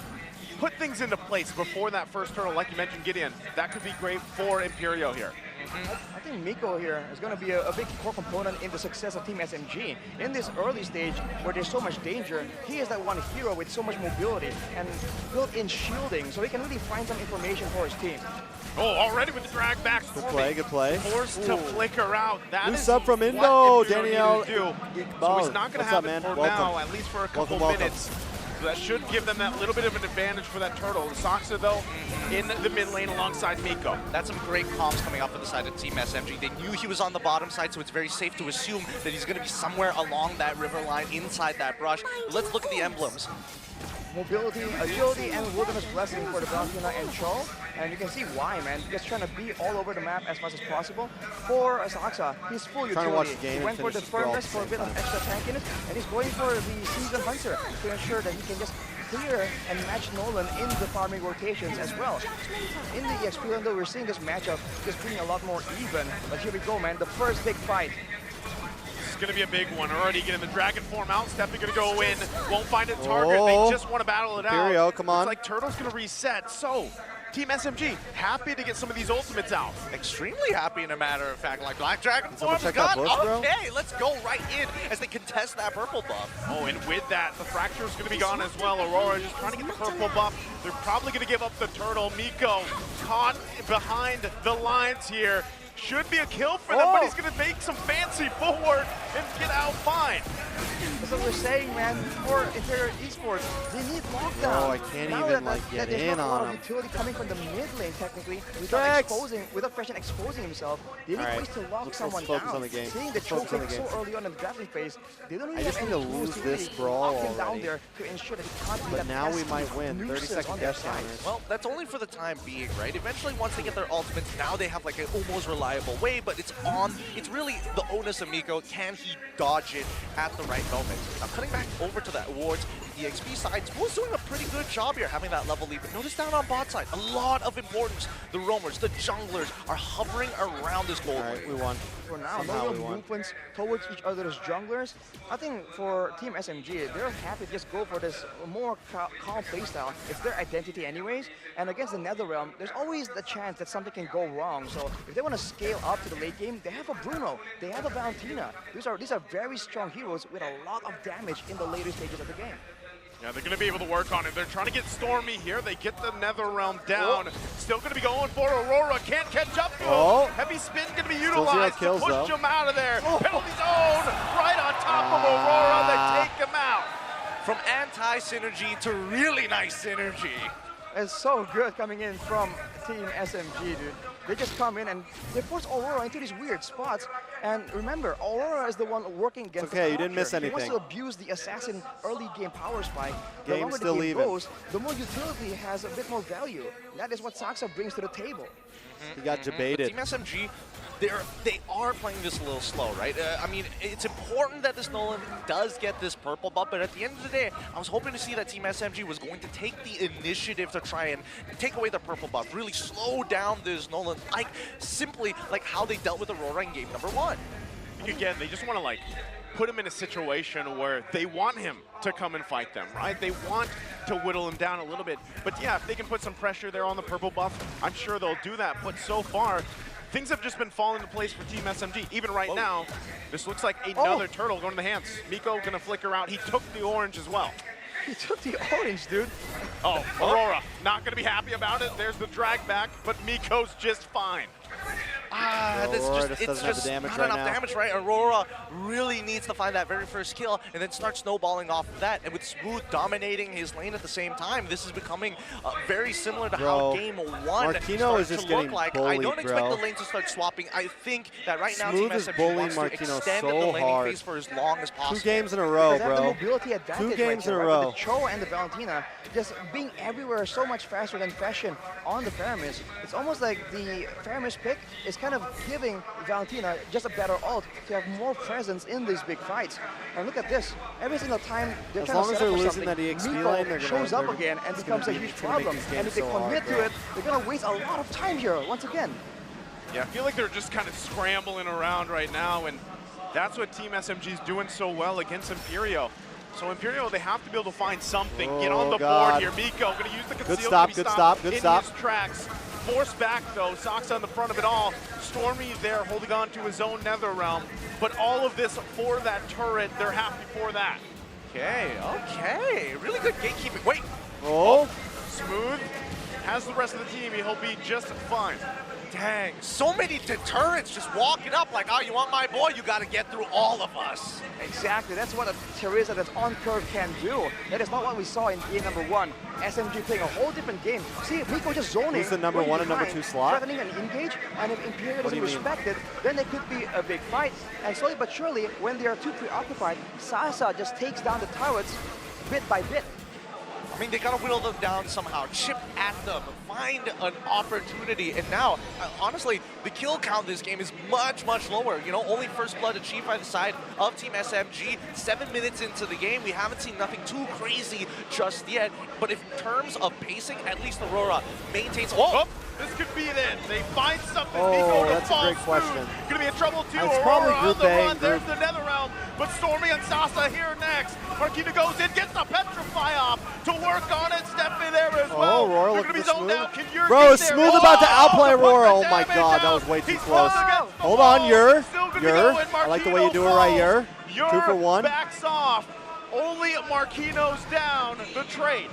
S5: put things into place before that first turtle, like you mentioned, Gideon, that could be great for Imperio here.
S6: I think Miko here is going to be a big core component in the success of Team SMG. In this early stage where there's so much danger, he is that one hero with so much mobility and built-in shielding, so he can really find some information for his team.
S5: Oh, already with the drag back.
S1: Good play, good play.
S5: Forced to flicker out. That
S1: New
S5: is
S1: sub from
S5: what
S1: Indo,
S5: Imperial
S1: Danielle.
S5: needed to do. So
S1: Ball.
S5: he's not going to
S1: What's
S5: have
S1: up,
S5: it
S1: man?
S5: for
S1: Welcome.
S5: now, at least for a couple
S1: Welcome.
S5: minutes. So that should give them that little bit of an advantage for that turtle. Soxa, though, in the mid lane alongside Miko.
S4: That's some great comms coming up on the side of Team SMG. They knew he was on the bottom side, so it's very safe to assume that he's going to be somewhere along that river line, inside that brush. But let's look at the emblems.
S6: Mobility, agility, and wilderness blessing for the Valentina and Chol. And you can see why, man. Just trying to be all over the map as much as possible. For Soxa, he's full
S1: Trying to watch
S6: utility.
S1: the game
S6: He
S1: and
S6: went for
S1: finish
S6: the
S1: the brawl
S6: firmness
S1: at
S6: for a
S1: the
S6: bit
S1: same
S6: of
S1: time.
S6: extra tankiness, and he's going for the Season Hunter to ensure that he can just clear and match Nolan in the farming rotations as well. In the EXP window, we're seeing this matchup just being a lot more even. But here we go, man. The first big fight.
S5: It's going to be a big one. Already getting the dragon form out. Steppy going to go in. Won't find a target.
S1: Oh.
S5: They just want to battle it out.
S1: IMPERIO, come on.
S5: It's like Turtle's going to reset. So, Team SMG, happy to get some of these ultimates out.
S4: Extremely happy, in a matter of fact. Like Black Dragon
S1: someone
S4: form's
S1: check that
S4: gone.
S1: bush, bro?
S4: Okay, let's go right in as they contest that purple buff.
S5: Oh, and with that, the Fracture's going to be gone as well. Aurora just trying to get the purple buff. They're probably going to give up the turtle. Miko caught behind the lines here. Should be a kill for them, but he's going to make some fancy forward and get out fine.
S6: That's what we're saying, man. For Imperial Esports, they need lockdown.
S1: Oh, I can't
S6: now
S1: even,
S6: that,
S1: like, get
S6: there's
S1: in
S6: not a lot
S1: on
S6: of
S1: him.
S6: utility coming from the mid lane, technically,
S1: Drax.
S6: without Fashion exposing himself. They need
S1: All right.
S6: ways to lock
S1: Let's
S6: someone
S1: focus
S6: down.
S1: on the game.
S6: Seeing the
S1: Let's
S6: choke
S1: focus on the
S6: pick so
S1: game.
S6: early on in the drafting phase, they don't really
S1: I just
S6: have
S1: need
S6: any
S1: to
S6: tools
S1: lose
S6: to
S1: this
S6: really
S1: brawl
S6: lock him down
S1: already.
S6: there to ensure that he can't be
S1: But
S6: that
S1: now we
S6: pesky
S1: might win. 30
S6: nuisance
S1: second
S6: on their
S1: dash
S6: side.
S1: counters.
S4: Well, that's only for the time being, right? Eventually, once they get their ultimates, now they have like an almost reliable way, but it's really the onus of Miko. Can he dodge it at the right moment? Now, cutting back over to the awards, the XP side was doing a pretty good job here, having that level lead. But notice down on bot side, a lot of importance. The roamers, the junglers are hovering around this gold
S1: All right,
S4: lane.
S1: we won.
S6: For now,
S1: Somehow
S6: no
S1: we
S6: real
S1: won.
S6: movements towards each other's junglers. I think for Team SMG, they're happy to just go for this more calm playstyle. It's their identity anyways. And against the Netherrealm, there's always the chance that something can go wrong. So if they want to scale up to the late game, they have a Bruno, they have a Valentina. These are very strong heroes with a lot of damage in the later stages of the game.
S5: Yeah, they're going to be able to work on it. They're trying to get Stormy here. They get the Netherrealm down. Still going to be going for Aurora. Can't catch up to him. Heavy spin going to be utilized
S1: kills,
S5: to push
S1: though.
S5: him out of there. Penalty zone right on top of Aurora. They take him out.
S4: From anti-synergy to really nice synergy.
S6: It's so good coming in from Team SMG, dude. They just come in and they force Aurora into these weird spots. And remember, Aurora is the one working against
S1: okay,
S6: the
S1: you didn't miss
S6: He wants
S1: anything.
S6: to abuse the assassin early game power spike. The
S1: Game's
S6: longer
S1: still
S6: the game
S1: even.
S6: goes, the more utility has a bit more value. That is what Soxa brings to the table.
S1: He got
S4: But
S1: debated.
S4: Team SMG, they are playing this a little slow, right? I mean, it's important that this Nolan does get this purple buff, but at the end of the day, I was hoping to see that Team SMG was going to take the initiative to try and take away the purple buff, really slow down this Nolan, simply like how they dealt with Aurora in game number 1.
S5: Again, they just want to like put him in a situation where they want him to come and fight them, right? They want to whittle him down a little bit. But yeah, if they can put some pressure there on the purple buff, I'm sure they'll do that. But so far, things have just been falling into place for Team SMG. Even right now, this looks like another turtle going to the hands. Miko gonna flicker out. He took the orange as well.
S6: He took the orange, dude.
S5: Oh, Aurora, not gonna be happy about it. There's the drag back, but Miko's just fine.
S1: Aurora
S4: It's
S1: just doesn't have
S4: just
S1: the damage
S4: not
S1: right
S4: enough
S1: now.
S4: damage, right? Aurora really needs to find that very first kill and then start snowballing off of that. And with Smooth dominating his lane at the same time, this is becoming very similar to
S1: Bro,
S4: how game 1
S1: Martino
S4: started
S1: is just
S4: to look
S1: getting
S4: like. I
S1: bullied,
S4: don't expect
S1: bro.
S4: the lane to start swapping. I think that right now
S1: Smooth
S4: Team
S1: is
S4: SMG
S1: bullying
S4: wants to
S1: Martino
S4: extend
S1: so
S4: the laning
S1: hard.
S4: phase for as long as possible.
S1: 2 games in a row,
S6: They have the
S1: bro.
S6: mobility advantage
S1: 2 games
S6: right here,
S1: in a
S6: right?
S1: row.
S6: With the Cho and the Valentina just being everywhere so much faster than Fashion on the Paramis. It's almost like the Paramis pick is kind of giving Valentina just a better ult to have more presence in these big fights. And look at this. Every single time they're
S1: As
S6: trying
S1: long
S6: to
S1: as
S6: set
S1: they're
S6: up for
S1: losing
S6: something,
S1: that EXP
S6: Miko
S1: lane, they're
S6: shows
S1: gonna-
S6: up again and
S1: it's
S6: becomes a
S1: gonna be-
S6: huge
S1: it's gonna make
S6: problem.
S1: this game
S6: And if they
S1: so
S6: commit
S1: hard,
S6: to
S1: bro.
S6: it, they're going to waste a lot of time here once again.
S5: Yeah, I feel like they're just kind of scrambling around right now, and that's what Team SMG is doing so well against Imperio. So Imperio, they have to be able to find something. Get on
S1: Oh,
S5: the
S1: God.
S5: board here. Miko going to use the conceal
S1: stop,
S5: to be
S1: good
S5: stopped
S1: stop, good
S5: in
S1: stop.
S5: his tracks. forced back though, Sox on the front of it all. Stormy there holding on to his own Nether Realm, but all of this for that turret, they're happy for that.
S4: Okay. Really good gatekeeping. Wait.
S1: Oh.
S5: Smooth has the rest of the team, he'll be just fine.
S4: Dang, so many deterrents just walking up like, oh, you want my boy? You got to get through all of us.
S6: Exactly, that's what a Teresa that's on curve can do. That is not what we saw in game number 1. SMG playing a whole different game. See, Miko just zoning.
S1: Who's the number
S6: going
S1: 1 and number
S6: behind,
S1: 2 slot?
S6: threatening an engage, and if Imperial
S1: What do
S6: doesn't
S1: you mean?
S6: respect it, then there could be a big fight. And slowly but surely, when they are too preoccupied, Sasa just takes down the turrets bit by bit.
S4: I mean, they got to whittle them down somehow, chip at them, find an opportunity. And now, honestly, the kill count in this game is much, much lower. You know, only first blood achieved by the side of Team SMG. 7 minutes into the game, we haven't seen nothing too crazy just yet. But in terms of pacing, at least Aurora maintains.
S5: Oh, this could be it. They find something.
S1: Oh,
S5: Miko to
S1: that's a
S5: fall
S1: great
S5: smooth.
S1: question.
S5: Gonna be in trouble too.
S1: It's
S5: Aurora
S1: probably
S5: on
S1: group
S5: the
S1: A
S5: run.
S1: and
S5: There's
S1: group-
S5: the Nether Realm, but Stormy and Sasa here next. Marquita goes in, gets the Petrify off to work on it. Steffi there as well.
S1: Aurora
S5: They're
S1: looking
S5: gonna be
S1: for
S5: zoned
S1: Smooth.
S5: out. Can Yur
S1: Bro,
S5: get
S1: is
S5: there?
S1: Smooth about to outplay
S5: to put
S1: Aurora.
S5: the
S1: Oh my
S5: damage
S1: god, that
S5: out.
S1: was way too
S5: He's
S1: close.
S5: close against the
S1: Hold on,
S5: wall.
S1: Yur.
S5: Still gonna be
S1: Yur.
S5: going.
S1: I like the way
S5: Marquino
S1: you do it right,
S5: falls.
S1: Yur. 2 for 1.
S5: Backs off. Only Marquino's down the trade.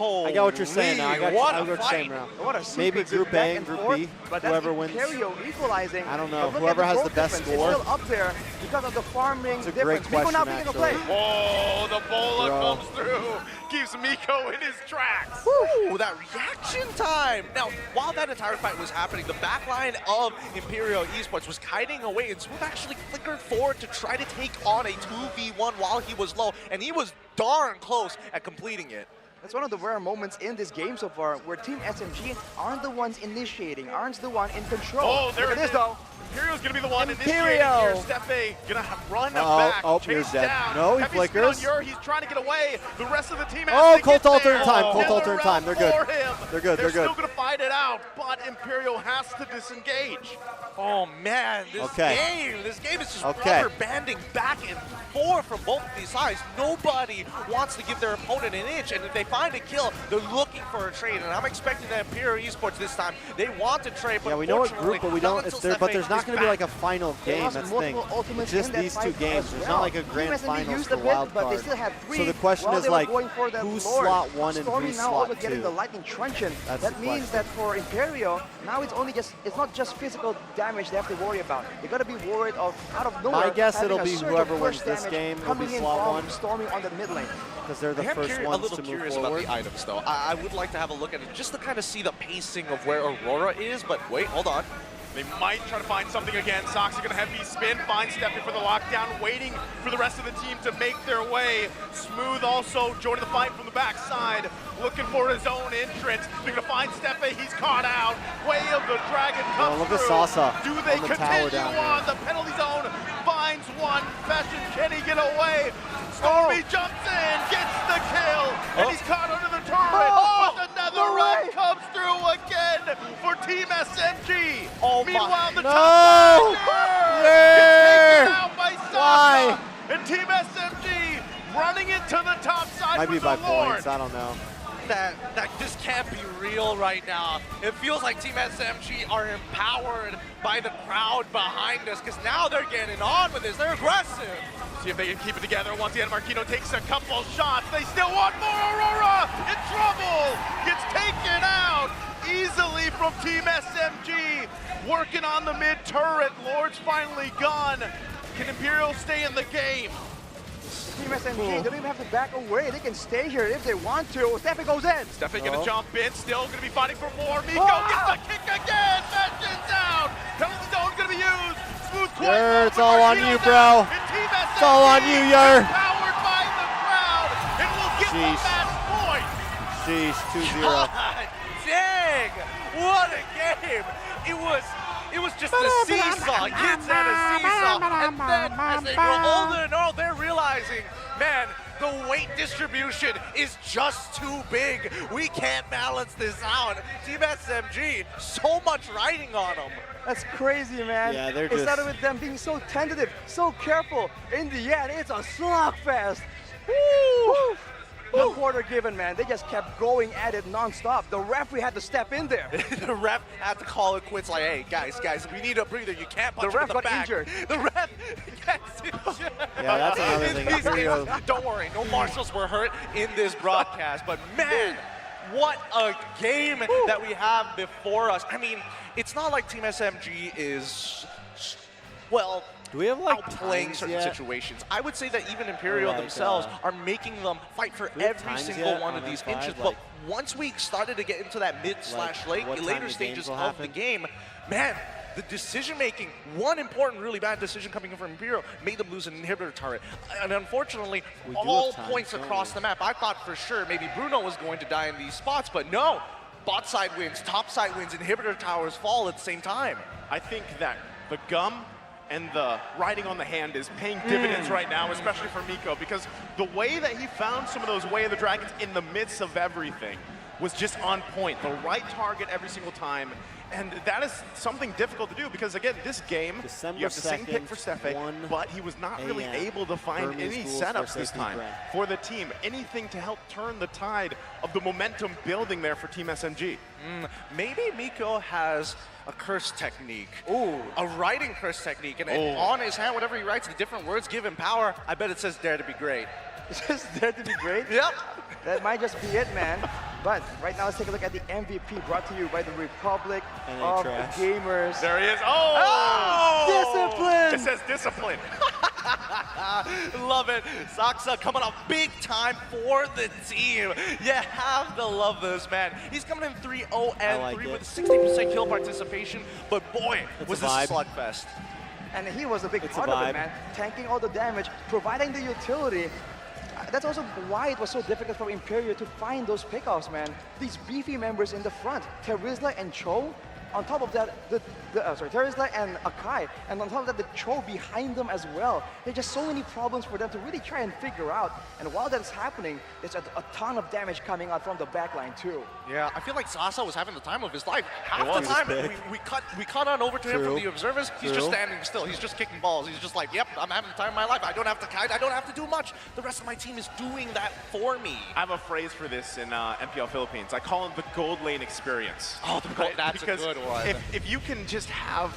S1: I got what you're saying now. I got
S4: What
S1: what
S4: a
S1: you're saying
S4: fight.
S1: now.
S6: What a
S1: Maybe
S6: sequence,
S1: Group
S6: back
S1: A and Group
S6: forth,
S1: B,
S6: but
S1: whoever
S6: that's
S1: wins.
S6: Imperio equalizing.
S1: I don't know.
S6: But look
S1: Whoever
S6: at
S1: has
S6: goal
S1: the best
S6: difference.
S1: score.
S6: It's still up there because of the farming
S1: It's a
S6: difference.
S1: great
S6: Miko now
S1: question,
S6: being a play.
S1: actually.
S5: Oh, the bola
S1: Bro.
S5: comes through. Keeps Miko in his tracks.
S4: Ooh, that reaction time. Now, while that entire fight was happening, the backline of Imperial Esports was kiting away, and Smooth actually flickered forward to try to take on a 2v1 while he was low, and he was darn close at completing it.
S6: That's one of the rare moments in this game so far where Team SMG aren't the ones initiating, aren't the one in control.
S5: Oh, there
S6: Look at
S5: it
S6: this
S5: is.
S6: though.
S5: Imperial's gonna be the one initiating
S6: Imperio.
S5: here. Steffi gonna run
S1: Uh-oh.
S5: back,
S1: Oh,
S5: chase
S1: Yur's dead.
S5: down.
S1: No, he
S5: Heavy
S1: flickers.
S5: spin on Yur. He's trying to get away. The rest of the team.
S1: Oh,
S5: as they
S1: Colt
S5: get
S1: alternate
S5: there.
S1: time,
S5: Oh,
S1: Colt
S5: Nether
S1: alternate time. They're good.
S5: Realm for him.
S1: They're good, they're
S5: They're
S1: good.
S5: still gonna fight it out, but Imperial has to disengage.
S4: Oh man, this game is just rubber banding back and forth from both of these sides. Nobody wants to give their opponent an inch, and if they find a kill, they're looking for a trade. And I'm expecting that Imperial Esports this time, they want to trade, but
S1: Yeah, we know what
S4: unfortunately,
S1: group, but we
S4: not
S1: don't.
S4: until
S1: It's there, but
S4: Steffi
S1: there's not
S4: is
S1: going to be
S4: back.
S1: like a final
S6: They
S1: game.
S6: lost
S1: That's the thing.
S6: multiple ultimates
S1: It's just
S6: in that
S1: these two
S6: fight
S1: games.
S6: as
S1: There's
S6: well.
S1: not like a
S6: Team
S1: grand
S6: SMG
S1: finals
S6: used
S1: for
S6: a bit,
S1: wild
S6: but they
S1: card.
S6: still had 3
S1: So the question
S6: while
S1: is
S6: they were
S1: like,
S6: going for that
S1: who's
S6: Lord.
S1: slot 1 and
S6: Stormy
S1: who's
S6: now
S1: slot
S6: also getting
S1: 2?
S6: the lightning truncheon.
S1: That's
S6: That
S1: the
S6: means
S1: question.
S6: that for Imperio, now it's not just physical damage they have to worry about. They got to be worried of out of nowhere.
S1: My guess
S6: having
S1: it'll
S6: a
S1: be
S6: surge of
S1: whoever
S6: burst
S1: wins this
S6: damage
S1: game will be
S6: coming in
S1: slot
S6: from
S1: 1.
S6: Stormy on the mid lane.
S1: Because they're the
S4: I am
S1: first
S4: a
S1: ones
S4: little
S1: to move
S4: curious
S1: forward.
S4: about the items, though. I would like to have a look at it just to kind of see the pacing of where Aurora is, but wait, hold on.
S5: They might try to find something again. Sox are going to heavy spin, find Steffi for the lockdown, waiting for the rest of the team to make their way. Smooth also joining the fight from the backside, looking for his own entrance. They're going to find Steffi. He's caught out. Way of the Dragon comes
S1: look at
S5: through.
S1: Sasa
S5: Do they
S1: on the tower
S5: continue
S1: down
S5: on?
S1: there.
S5: The penalty zone finds one. Fashion, can he get away? Stormy jumps in, gets the kill, and he's caught under the turret. But another run comes through again for Team SMG.
S4: Oh my-
S5: Meanwhile, the
S1: No!
S5: top side
S1: Yeah!
S5: gets taken out by Sasa.
S1: Why?
S5: And Team SMG running into the top side
S1: Might
S5: for
S1: be
S5: the
S1: by
S5: Lord.
S1: points. I don't know.
S4: That this can't be real right now. It feels like Team SMG are empowered by the crowd behind us, because now they're getting on with this. They're aggressive.
S5: See if they can keep it together. Once again, Marquino takes a couple shots. They still want more. Aurora in trouble. Gets taken out easily from Team SMG. Working on the mid turret. Lord's finally gone. Can Imperial stay in the game?
S6: Team SMG, they don't even have to back away. They can stay here if they want to. Steffi goes in.
S5: Steffi gonna jump in. Still gonna be fighting for more. Miko
S6: Ah!
S5: gets the kick again. Bastion's down. Penalty zone's gonna be used. Smooth quite
S1: Yur,
S5: low,
S1: it's
S5: but
S1: all on
S5: Marquino's
S1: you,
S5: out.
S1: bro.
S5: And Team SMG
S1: It's all on you, Yur.
S5: Powered by the crowd. And will get the
S1: Jeez.
S5: match point.
S1: Sheesh, 2-0.
S4: God dang! What a game! It was just a seesaw, kids and a seesaw. And then as they grow older and older, they're realizing, man, the weight distribution is just too big. We can't balance this out. Team SMG, so much riding on them.
S6: That's crazy, man.
S1: Yeah, they're
S6: It
S1: just-
S6: started with them being so tentative, so careful. In the end, it's a slugfest. Woo! no quarter given, man. They just kept going at it non-stop. The referee had to step in there.
S4: The ref had to call it quits like, hey, guys, we need a breather. You can't punch him in the
S6: ref got
S4: back.
S6: injured.
S4: The ref gets injured.
S1: Yeah, that's another thing.
S4: These
S1: Imperio-
S4: games, don't worry, no marshals were hurt in this broadcast, but man, what a game that we have before us. I mean, it's not like Team SMG is, well,
S1: Do we have like
S4: outplaying
S1: times
S4: certain
S1: yet?
S4: situations. I would say that even Imperial
S1: Like,
S4: themselves are making them fight for
S1: we have
S4: every
S1: times
S4: single
S1: yet
S4: one
S1: on
S4: of these
S1: M5?
S4: inches.
S1: Like-
S4: But once we started to get into that mid/late
S1: what time
S4: later
S1: the
S4: stages
S1: games will
S4: of the
S1: happen?
S4: game, man, the decision making, one important really bad decision coming in from Imperial made them lose an inhibitor turret. And unfortunately,
S1: We do
S4: all
S1: have times,
S4: points
S1: don't
S4: across
S1: we?
S4: the map. I thought for sure maybe Bruno was going to die in these spots, but no. Bot side wins, top side wins, inhibitor towers fall at the same time.
S5: I think that the gum and the riding on the hand is paying dividends right now, especially for Miko, because the way that he found some of those Way of the Dragons in the midst of everything was just on point. The right target every single time. And that is something difficult to do because, again, this game,
S1: December
S5: you have the same pick
S1: 2nd,
S5: for Stefe,
S1: 1
S5: but he was not really
S1: a.m.
S5: able to find
S1: Burmese
S5: any
S1: rules
S5: setups
S1: for
S5: this
S1: safety
S5: time
S1: brand.
S5: for the team. Anything to help turn the tide of the momentum building there for Team SMG.
S4: Maybe Miko has a curse technique.
S5: Ooh.
S4: A writing curse technique. And
S5: Oh.
S4: on his hand, whatever he writes, the different words give him power. I bet it says dare to be great.
S6: It's just there to be great.
S4: Yep.
S6: That might just be it, man. But right now, let's take a look at the MVP brought to you by the Republic
S1: And
S6: of
S1: trash.
S6: Gamers.
S5: There he is. Oh!
S6: Discipline!
S5: It says discipline.
S4: Love it. Saksa coming up big time for the team. You have to love this, man. He's coming in 3-0 and
S1: like
S4: 3
S1: it.
S4: with 60% kill participation. But boy,
S1: It's
S4: was
S1: a
S4: this a
S1: vibe.
S4: slugfest.
S6: And he was a big
S1: It's a
S6: part of
S1: vibe.
S6: it, man. Tanking all the damage, providing the utility. That's also why it was so difficult for Imperio to find those pickoffs, man. These beefy members in the front, Terizla and Cho. On top of that, Terizla and Akai. And on top of that, the Cho behind them as well. There's just so many problems for them to really try and figure out. And while that's happening, there's a ton of damage coming out from the backline too.
S4: Yeah, I feel like Sasa was having the time of his life. Half
S1: was.
S4: the time,
S1: He was big.
S4: we cut on over to him from
S1: True.
S4: the observers. He's just
S1: True.
S4: standing still. He's just kicking balls. He's just like, yep, I'm having the time of my life. I don't have to kite. I don't have to do much. The rest of my team is doing that for me.
S5: I have a phrase for this in MPL Philippines. I call it the gold lane experience.
S4: Oh, that's a
S5: Because
S4: good one.
S5: If you can just have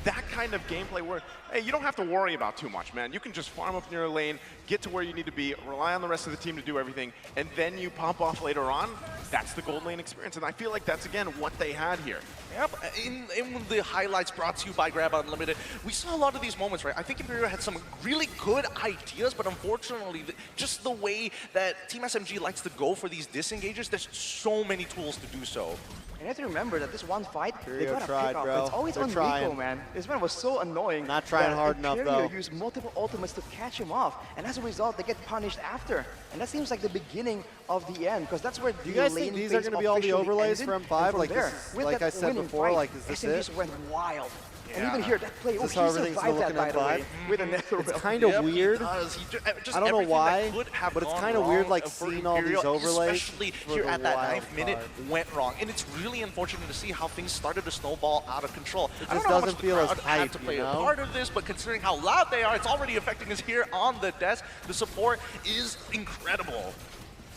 S5: that kind of gameplay where, hey, you don't have to worry about too much, man. You can just farm up in your lane, get to where you need to be, rely on the rest of the team to do everything, and then you pop off later on. That's the gold lane experience, and I feel like that's, again, what they had here.
S4: Yep, in the highlights brought to you by Grab Unlimited, we saw a lot of these moments, right? I think Imperial had some really good ideas, but unfortunately, just the way that Team SMG likes to go for these disengages, there's so many tools to do so.
S6: And you have to remember that this one fight, they
S1: Imperio
S6: got a
S1: tried,
S6: pickoff,
S1: bro.
S6: but it's always
S1: They're
S6: on
S1: trying.
S6: Rico, man. This man was so annoying.
S1: Not trying
S6: that
S1: hard enough,
S6: Imperio
S1: though.
S6: used multiple ultimates to catch him off, and as a result, they get punished after. And that seems like the beginning of the end, because that's where
S1: Do you
S6: the
S1: guys think
S6: lane
S1: these are
S6: phase
S1: going to be all the
S6: officially
S1: overlays
S6: ended,
S1: for
S6: and
S1: M5?
S6: from
S1: Like,
S6: there,
S1: this is,
S6: with
S1: like
S6: that
S1: I said
S6: winning
S1: before,
S6: fight,
S1: like, is this
S6: SMG
S1: it?
S6: just went wild. And
S5: Yeah.
S6: even here, that play,
S1: Is
S6: oh,
S1: this
S6: he
S1: how everything's
S6: survived that,
S1: looking
S6: by
S1: at
S6: the way,
S1: 5?
S6: with a nether
S1: It's
S6: realm.
S1: kind of
S4: Yep, he
S1: weird.
S4: does. Just
S1: I don't know
S4: everything
S1: why,
S4: that could have
S1: but it's
S4: gone
S1: kind of weird,
S4: wrong
S1: like,
S4: for
S1: seeing all these
S4: Imperial,
S1: overlays
S4: especially
S1: for
S4: here
S1: the
S4: at that
S1: wild
S4: 9th minute,
S1: card.
S4: went wrong. And it's really unfortunate to see how things started to snowball out of control. I don't
S1: just
S4: know how much
S1: doesn't
S4: the
S1: feel as
S4: crowd had
S1: hype,
S4: to
S1: you
S4: play a
S1: know?
S4: part of this, but considering how loud they are, it's already affecting us here on the desk. The support is incredible.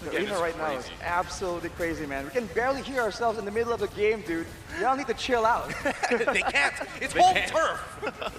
S6: The
S5: Game
S6: arena
S5: is
S6: right now is
S5: crazy.
S6: absolutely crazy, man. We can barely hear ourselves in the middle of the game, dude. Y'all need to chill out.
S4: They can't. It's home turf.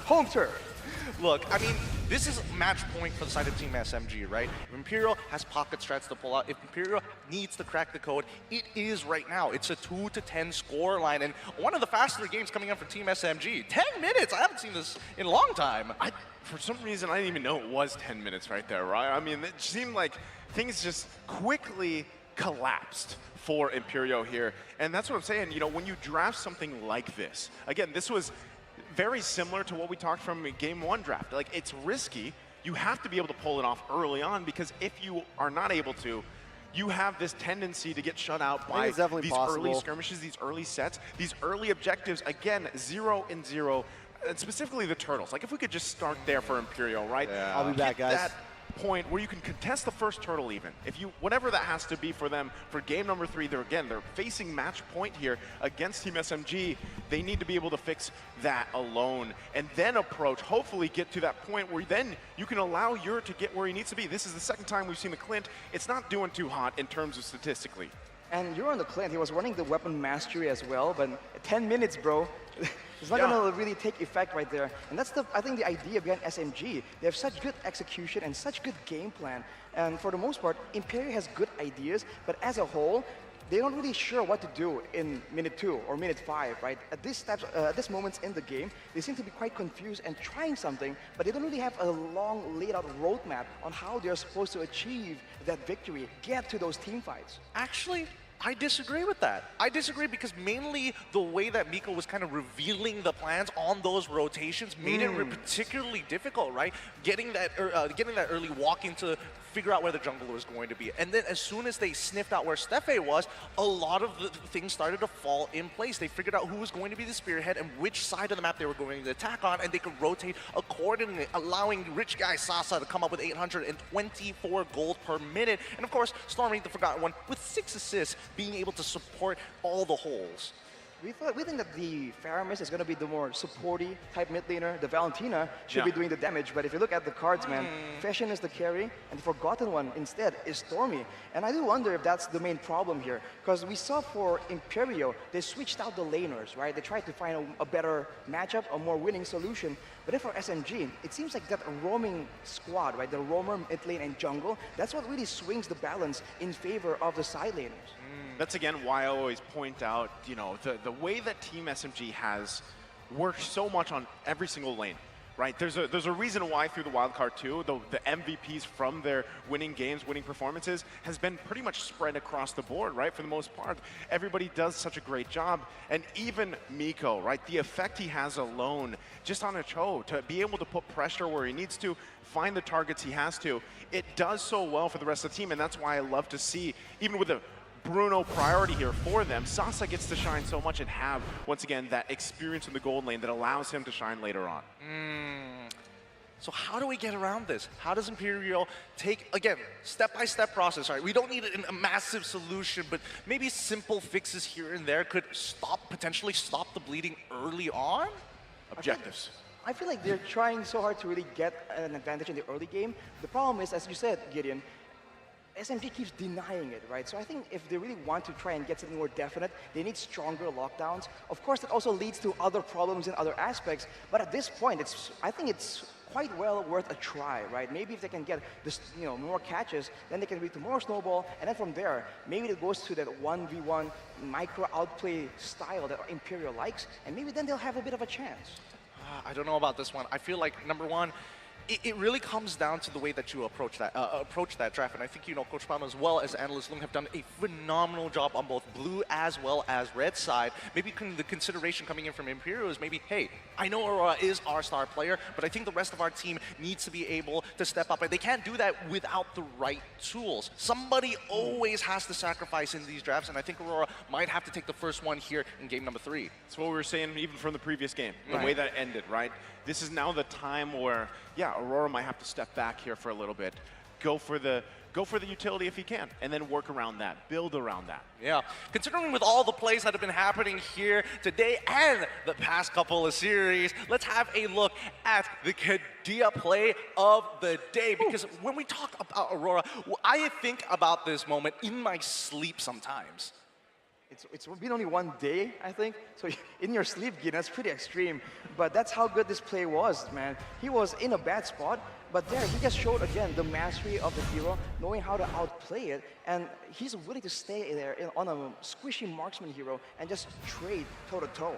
S6: Home turf.
S4: Look, I mean, this is match point for the side of Team SMG, right? If Imperial has pocket strats to pull out, if Imperial needs to crack the code, it is right now. It's a 2-10 score line, and one of the faster games coming up for Team SMG. 10 minutes! I haven't seen this in a long time.
S5: For some reason, I didn't even know it was 10 minutes right there, right? I mean, it seemed like things just quickly collapsed for Imperio here. And that's what I'm saying, you know, when you draft something like this, again, this was very similar to what we talked from Game 1 draft. Like, it's risky. You have to be able to pull it off early on, because if you are not able to, you have this tendency to get shut out by
S1: it's definitely
S5: these early
S1: possible.
S5: skirmishes, these early sets, these early objectives. Again, 0-0. And specifically the turtles. Like, if we could just start there for Imperial, right?
S1: I'll be back,
S5: Get
S1: guys.
S5: that point where you can contest the first turtle even. If you, whatever that has to be for them for game number 3, they're facing match point here against Team SMG. They need to be able to fix that alone and then approach, hopefully get to that point where then you can allow Ur to get where he needs to be. This is the second time we've seen the Clint. It's not doing too hot in terms of statistically.
S6: And you're on the Clint, he was running the weapon mastery as well, but 10 minutes, bro. It's not gonna really take effect right there. And that's I think the idea behind SMG. They have such good execution and such good game plan. And for the most part, IMPERIO has good ideas, but as a whole, they're not really sure what to do in minute 2 or minute 5, right? At this moments in the game, they seem to be quite confused and trying something, but they don't really have a long laid out roadmap on how they're supposed to achieve that victory, get to those team fights.
S4: Actually, I disagree with that. I disagree because mainly the way that Miko was kind of revealing the plans on those rotations made it particularly difficult, right? Getting that early walk into figure out where the jungler was going to be. And then as soon as they sniffed out where Steffe was, a lot of the things started to fall in place. They figured out who was going to be the spearhead and which side of the map they were going to attack on, and they could rotate accordingly, allowing rich guy Sasa to come up with 824 gold per minute. And of course, Stormy, the forgotten one, with 6 assists, being able to support all the holes.
S6: We think that the Faramis is going to be the more supporty type mid laner. The Valentina should be doing the damage, but if you look at the cards, man, Fashion is the carry, and the forgotten one instead is Stormy. And I do wonder if that's the main problem here, because we saw for Imperio, they switched out the laners, right? They tried to find a better matchup, a more winning solution. But then for SMG, it seems like that roaming squad, right? The roamer, mid lane, and jungle, that's what really swings the balance in favor of the side laners.
S5: That's again why I always point out, you know, the way that Team SMG has worked so much on every single lane, right? There's a reason why through the wildcard 2, the MVPs from their winning games, winning performances, has been pretty much spread across the board, right? For the most part, everybody does such a great job, and even Miko, right? The effect he has alone, just on a Cho, to be able to put pressure where he needs to, find the targets he has to, it does so well for the rest of the team, and that's why I love to see, even with the Bruno priority here for them, Sasa gets to shine so much and have, once again, that experience in the gold lane that allows him to shine later on.
S4: So how do we get around this? How does Imperial take, again, step-by-step process, right? We don't need a massive solution, but maybe simple fixes here and there could potentially stop the bleeding early on?
S5: Objectives.
S6: I feel like they're trying so hard to really get an advantage in the early game. The problem is, as you said, Gideon, SMG keeps denying it, right? So I think if they really want to try and get something more definite, they need stronger lockdowns. Of course, that also leads to other problems in other aspects, but at this point, I think it's quite well worth a try, right? Maybe if they can get this, more catches, then they can lead to more snowball, and then from there, maybe it goes to that 1v1 micro outplay style that Imperial likes, and maybe then they'll have a bit of a chance.
S4: I don't know about this one. I feel like, number one, it really comes down to the way that you approach that draft, and I think Coach Palma as well as Analyst Lung have done a phenomenal job on both blue as well as red side. Maybe the consideration coming in from Imperial is maybe, hey, I know Aurora is our star player, but I think the rest of our team needs to be able to step up, and they can't do that without the right tools. Somebody always has to sacrifice in these drafts, and I think Aurora might have to take the first one here in game number 3.
S5: That's what we were saying even from the previous game, the way that ended, right? This is now the time where, yeah, Aurora might have to step back here for a little bit, go for the utility if he can, and then work around that, build around that.
S4: Yeah, considering with all the plays that have been happening here today and the past couple of series, let's have a look at the Kadia play of the day. Because when we talk about Aurora, I think about this moment in my sleep sometimes.
S6: It's been only one day, I think. So in your sleep, Gideon, that's pretty extreme. But that's how good this play was, man. He was in a bad spot, but there he just showed again the mastery of the hero, knowing how to outplay it, and he's willing to stay there on a squishy marksman hero and just trade toe-to-toe.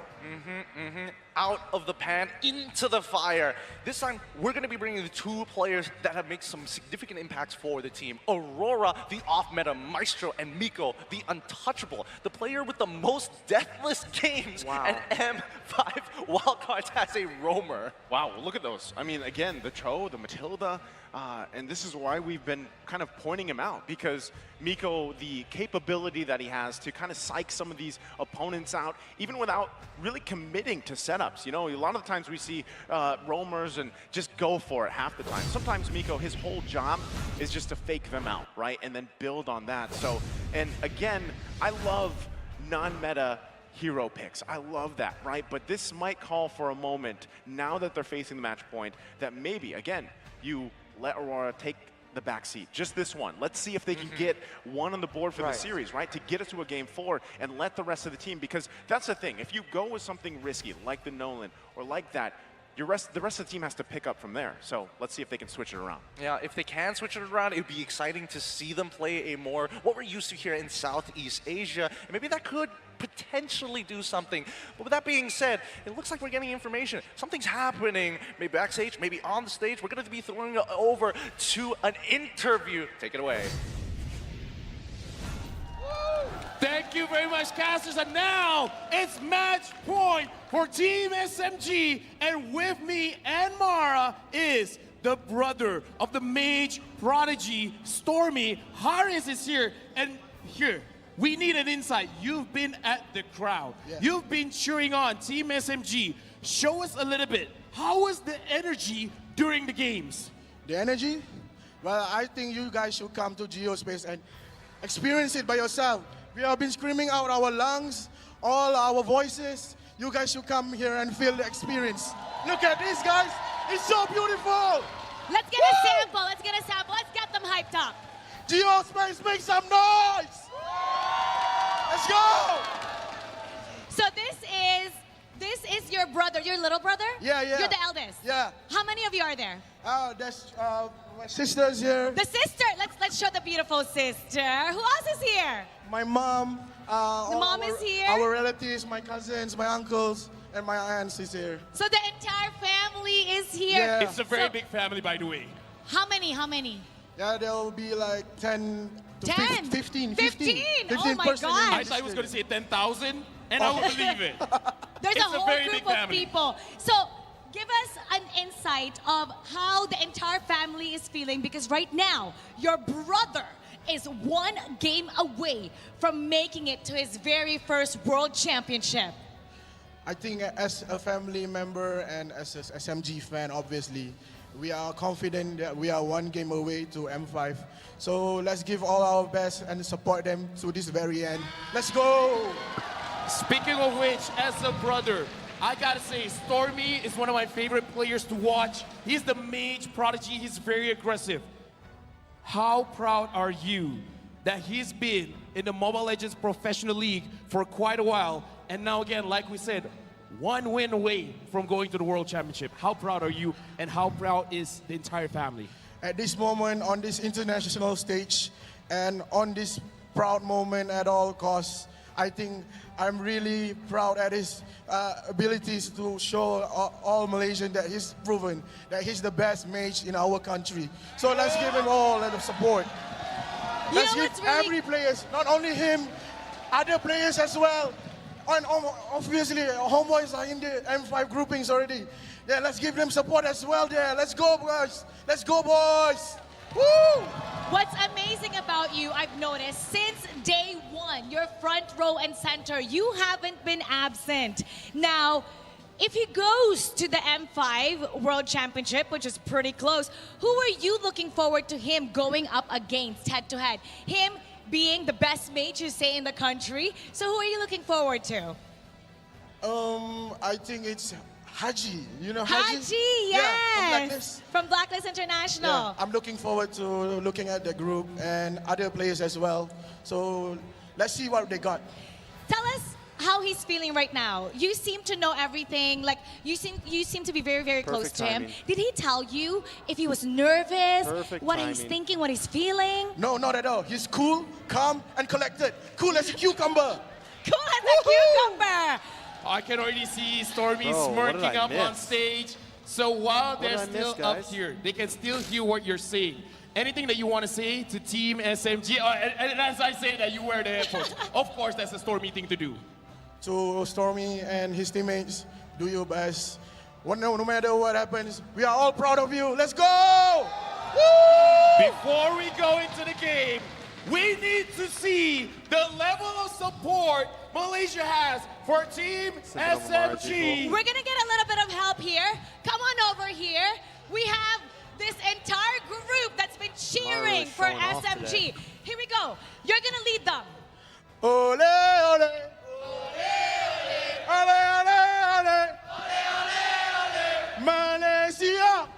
S4: Out of the pan, into the fire. This time, we're going to be bringing the 2 players that have made some significant impacts for the team. Aurora, the off-meta maestro, and Miko, the untouchable, the player with the most deathless games, and M5 wildcards as a roamer.
S5: Wow, look at those. I mean, again, the Cho, the Matilda, And this is why we've been kind of pointing him out, because Miko, the capability that he has to kind of psych some of these opponents out, even without really committing to setups. You know, a lot of the times we see roamers and just go for it half the time. Sometimes Miko, his whole job is just to fake them out, right? And then build on that. So, and again, I love non-meta hero picks. I love that, right? But this might call for a moment, now that they're facing the match point, that maybe, again, you let Aurora take the backseat. Just this one. Let's see if they can get one on the board for the series, right? To get us to a game 4 and let the rest of the team, because that's the thing. If you go with something risky, like the Nolan, or like that, the rest of the team has to pick up from there. So let's see if they can switch it around.
S4: Yeah, if they can switch it around, it would be exciting to see them play a more, what we're used to here in Southeast Asia. And maybe that could potentially do something. But with that being said, it looks like we're getting information. Something's happening, maybe backstage, maybe on the stage. We're going to be throwing it over to an interview. Take it away.
S3: Thank you very much, casters. And now it's match point for Team SMG. And with me and Mara is the brother of the mage prodigy, Stormy. Harris is here. And here, we need an insight. You've been at the crowd.
S8: Yeah.
S3: You've been cheering on Team SMG. Show us a little bit. How was the energy during the games?
S8: The energy? Well, I think you guys should come to Geospace and experience it by yourself. We have been screaming out our lungs, all our voices. You guys should come here and feel the experience. Look at this, guys. It's so beautiful.
S2: Let's get a sample. Let's get a sample. Let's get them hyped up.
S8: Geospace, make some noise. Let's go.
S2: So this is your brother, your little brother?
S8: Yeah, yeah.
S2: You're the eldest?
S8: Yeah.
S2: How many of you are there?
S8: There's my sister's here.
S2: The sister. Let's show the beautiful sister. Who else is here?
S8: My mom.
S2: The mom is here?
S8: Our relatives, my cousins, my uncles, and my aunts is here.
S2: So the entire family is here.
S8: Yeah.
S3: It's a very big family, by the way.
S2: How many? How many?
S8: Yeah, there will be like 10 to
S2: 10?
S8: 15.
S2: 15? Oh
S8: 15
S2: my
S8: persons
S2: God.
S8: in
S3: I
S8: this
S3: thought I was
S8: studio.
S3: going to say 10,000, and I would believe it.
S2: There's
S3: It's
S2: a
S3: a
S2: whole
S3: very
S2: group
S3: big
S2: of
S3: family.
S2: people. So give us an insight of how the entire family is feeling, because right now, your brother is one game away from making it to his very first World Championship.
S8: I think as a family member and as an SMG fan, obviously, we are confident that we are one game away to M5. So let's give all our best and support them to this very end. Let's go!
S3: Speaking of which, as a brother, I gotta say, Stormy is one of my favorite players to watch. He's the mage prodigy. He's very aggressive. How proud are you that he's been in the Mobile Legends Professional League for quite a while, and now again, like we said, one win away from going to the World Championship? How proud are you, and how proud is the entire family?
S8: At this moment, on this international stage, and on this proud moment at all costs, I think I'm really proud at his abilities to show all Malaysians that he's proven that he's the best mage in our country. So let's give him all the support. Let's give every player, not only him, other players as well. And obviously, homeboys are in the M5 groupings already. Yeah, let's give them support as well there. Let's go, guys. Let's go, boys. Woo!
S2: What's amazing about you, I've noticed, since day one, you're front row and center. You haven't been absent. Now, if he goes to the M5 World Championship, which is pretty close, who are you looking forward to him going up against head-to-head? Him being the best mage, you say, in the country. So who are you looking forward to?
S8: I think it's Haji. You know Haji?
S2: Haji,
S8: Yeah,
S2: yes.
S8: from Blacklist.
S2: From Blacklist International.
S8: Yeah, I'm looking forward to looking at the group and other players as well. So let's see what they got.
S2: Tell us how he's feeling right now. You seem to know everything. Like you seem to be very, very close
S1: Perfect
S2: to him.
S1: timing.
S2: Did he tell you if he was nervous,
S1: Perfect
S2: what he's
S1: timing.
S2: thinking, what he's feeling?
S8: No, not at all. He's cool, calm, and collected. Cool as a cucumber.
S2: Cool as a cucumber.
S3: I can already see Stormy
S1: Oh, what did
S3: smirking
S1: I
S3: up on
S1: miss?
S3: stage. So while
S1: What did
S3: they're
S1: I miss,
S3: still up
S1: guys?
S3: here, they can still hear what you're saying. Anything that you want to say to Team SMG? And as I say that, you wear the headphones. Of course, that's a Stormy thing to do.
S8: To Stormy and his teammates, do your best. No matter what happens, we are all proud of you. Let's go!
S3: Before we go into the game, we need to see the level of support Malaysia has for Team SMG.
S2: We're gonna get a little bit of help here. Come on over here. We have this entire group that's been cheering for SMG. Here we go. You're gonna lead them.
S8: Ole, ole. Ole, ole, ole. Malaysia.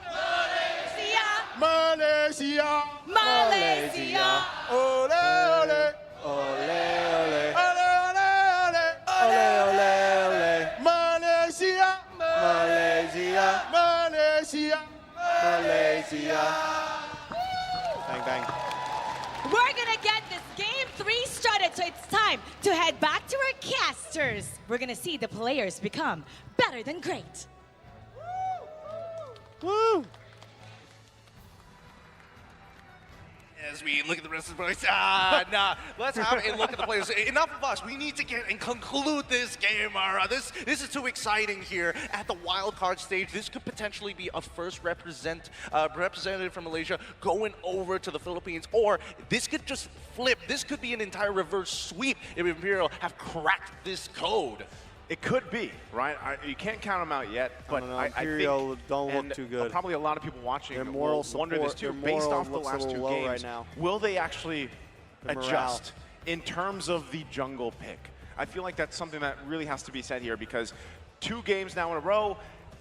S8: Malaysia.
S2: Malaysia.
S8: Ole, ole.
S1: Ole, ole.
S8: Ole, ole, ole.
S1: Ole, ole, ole.
S8: Malaysia.
S1: Malaysia.
S8: Malaysia.
S1: Malaysia. Bang, bang.
S2: We're gonna get this game 3 started, so it's time to head back to our casters. We're gonna see the players become better than great.
S1: Woo!
S4: As we look at the rest of the players, let's have a look at the players. Enough of us. We need to get and conclude this game, Ara. This is too exciting here at the wild card stage. This could potentially be a first representative from Malaysia going over to the Philippines, or this could just flip. This could be an entire reverse sweep if Imperial have cracked this code.
S5: It could be, right? You can't count them out yet, but I
S1: Imperial
S5: think,
S1: don't look
S5: and
S1: too good.
S5: Probably a lot of people watching
S1: Their
S5: will
S1: moral
S5: wonder this too.
S1: support,
S5: Based
S1: their
S5: off the
S1: moral
S5: last
S1: looks a
S5: 2
S1: little low
S5: games,
S1: right now.
S5: will they actually
S1: The morale.
S5: adjust in terms of the jungle pick? I feel like that's something that really has to be said here, because 2 games now in a row,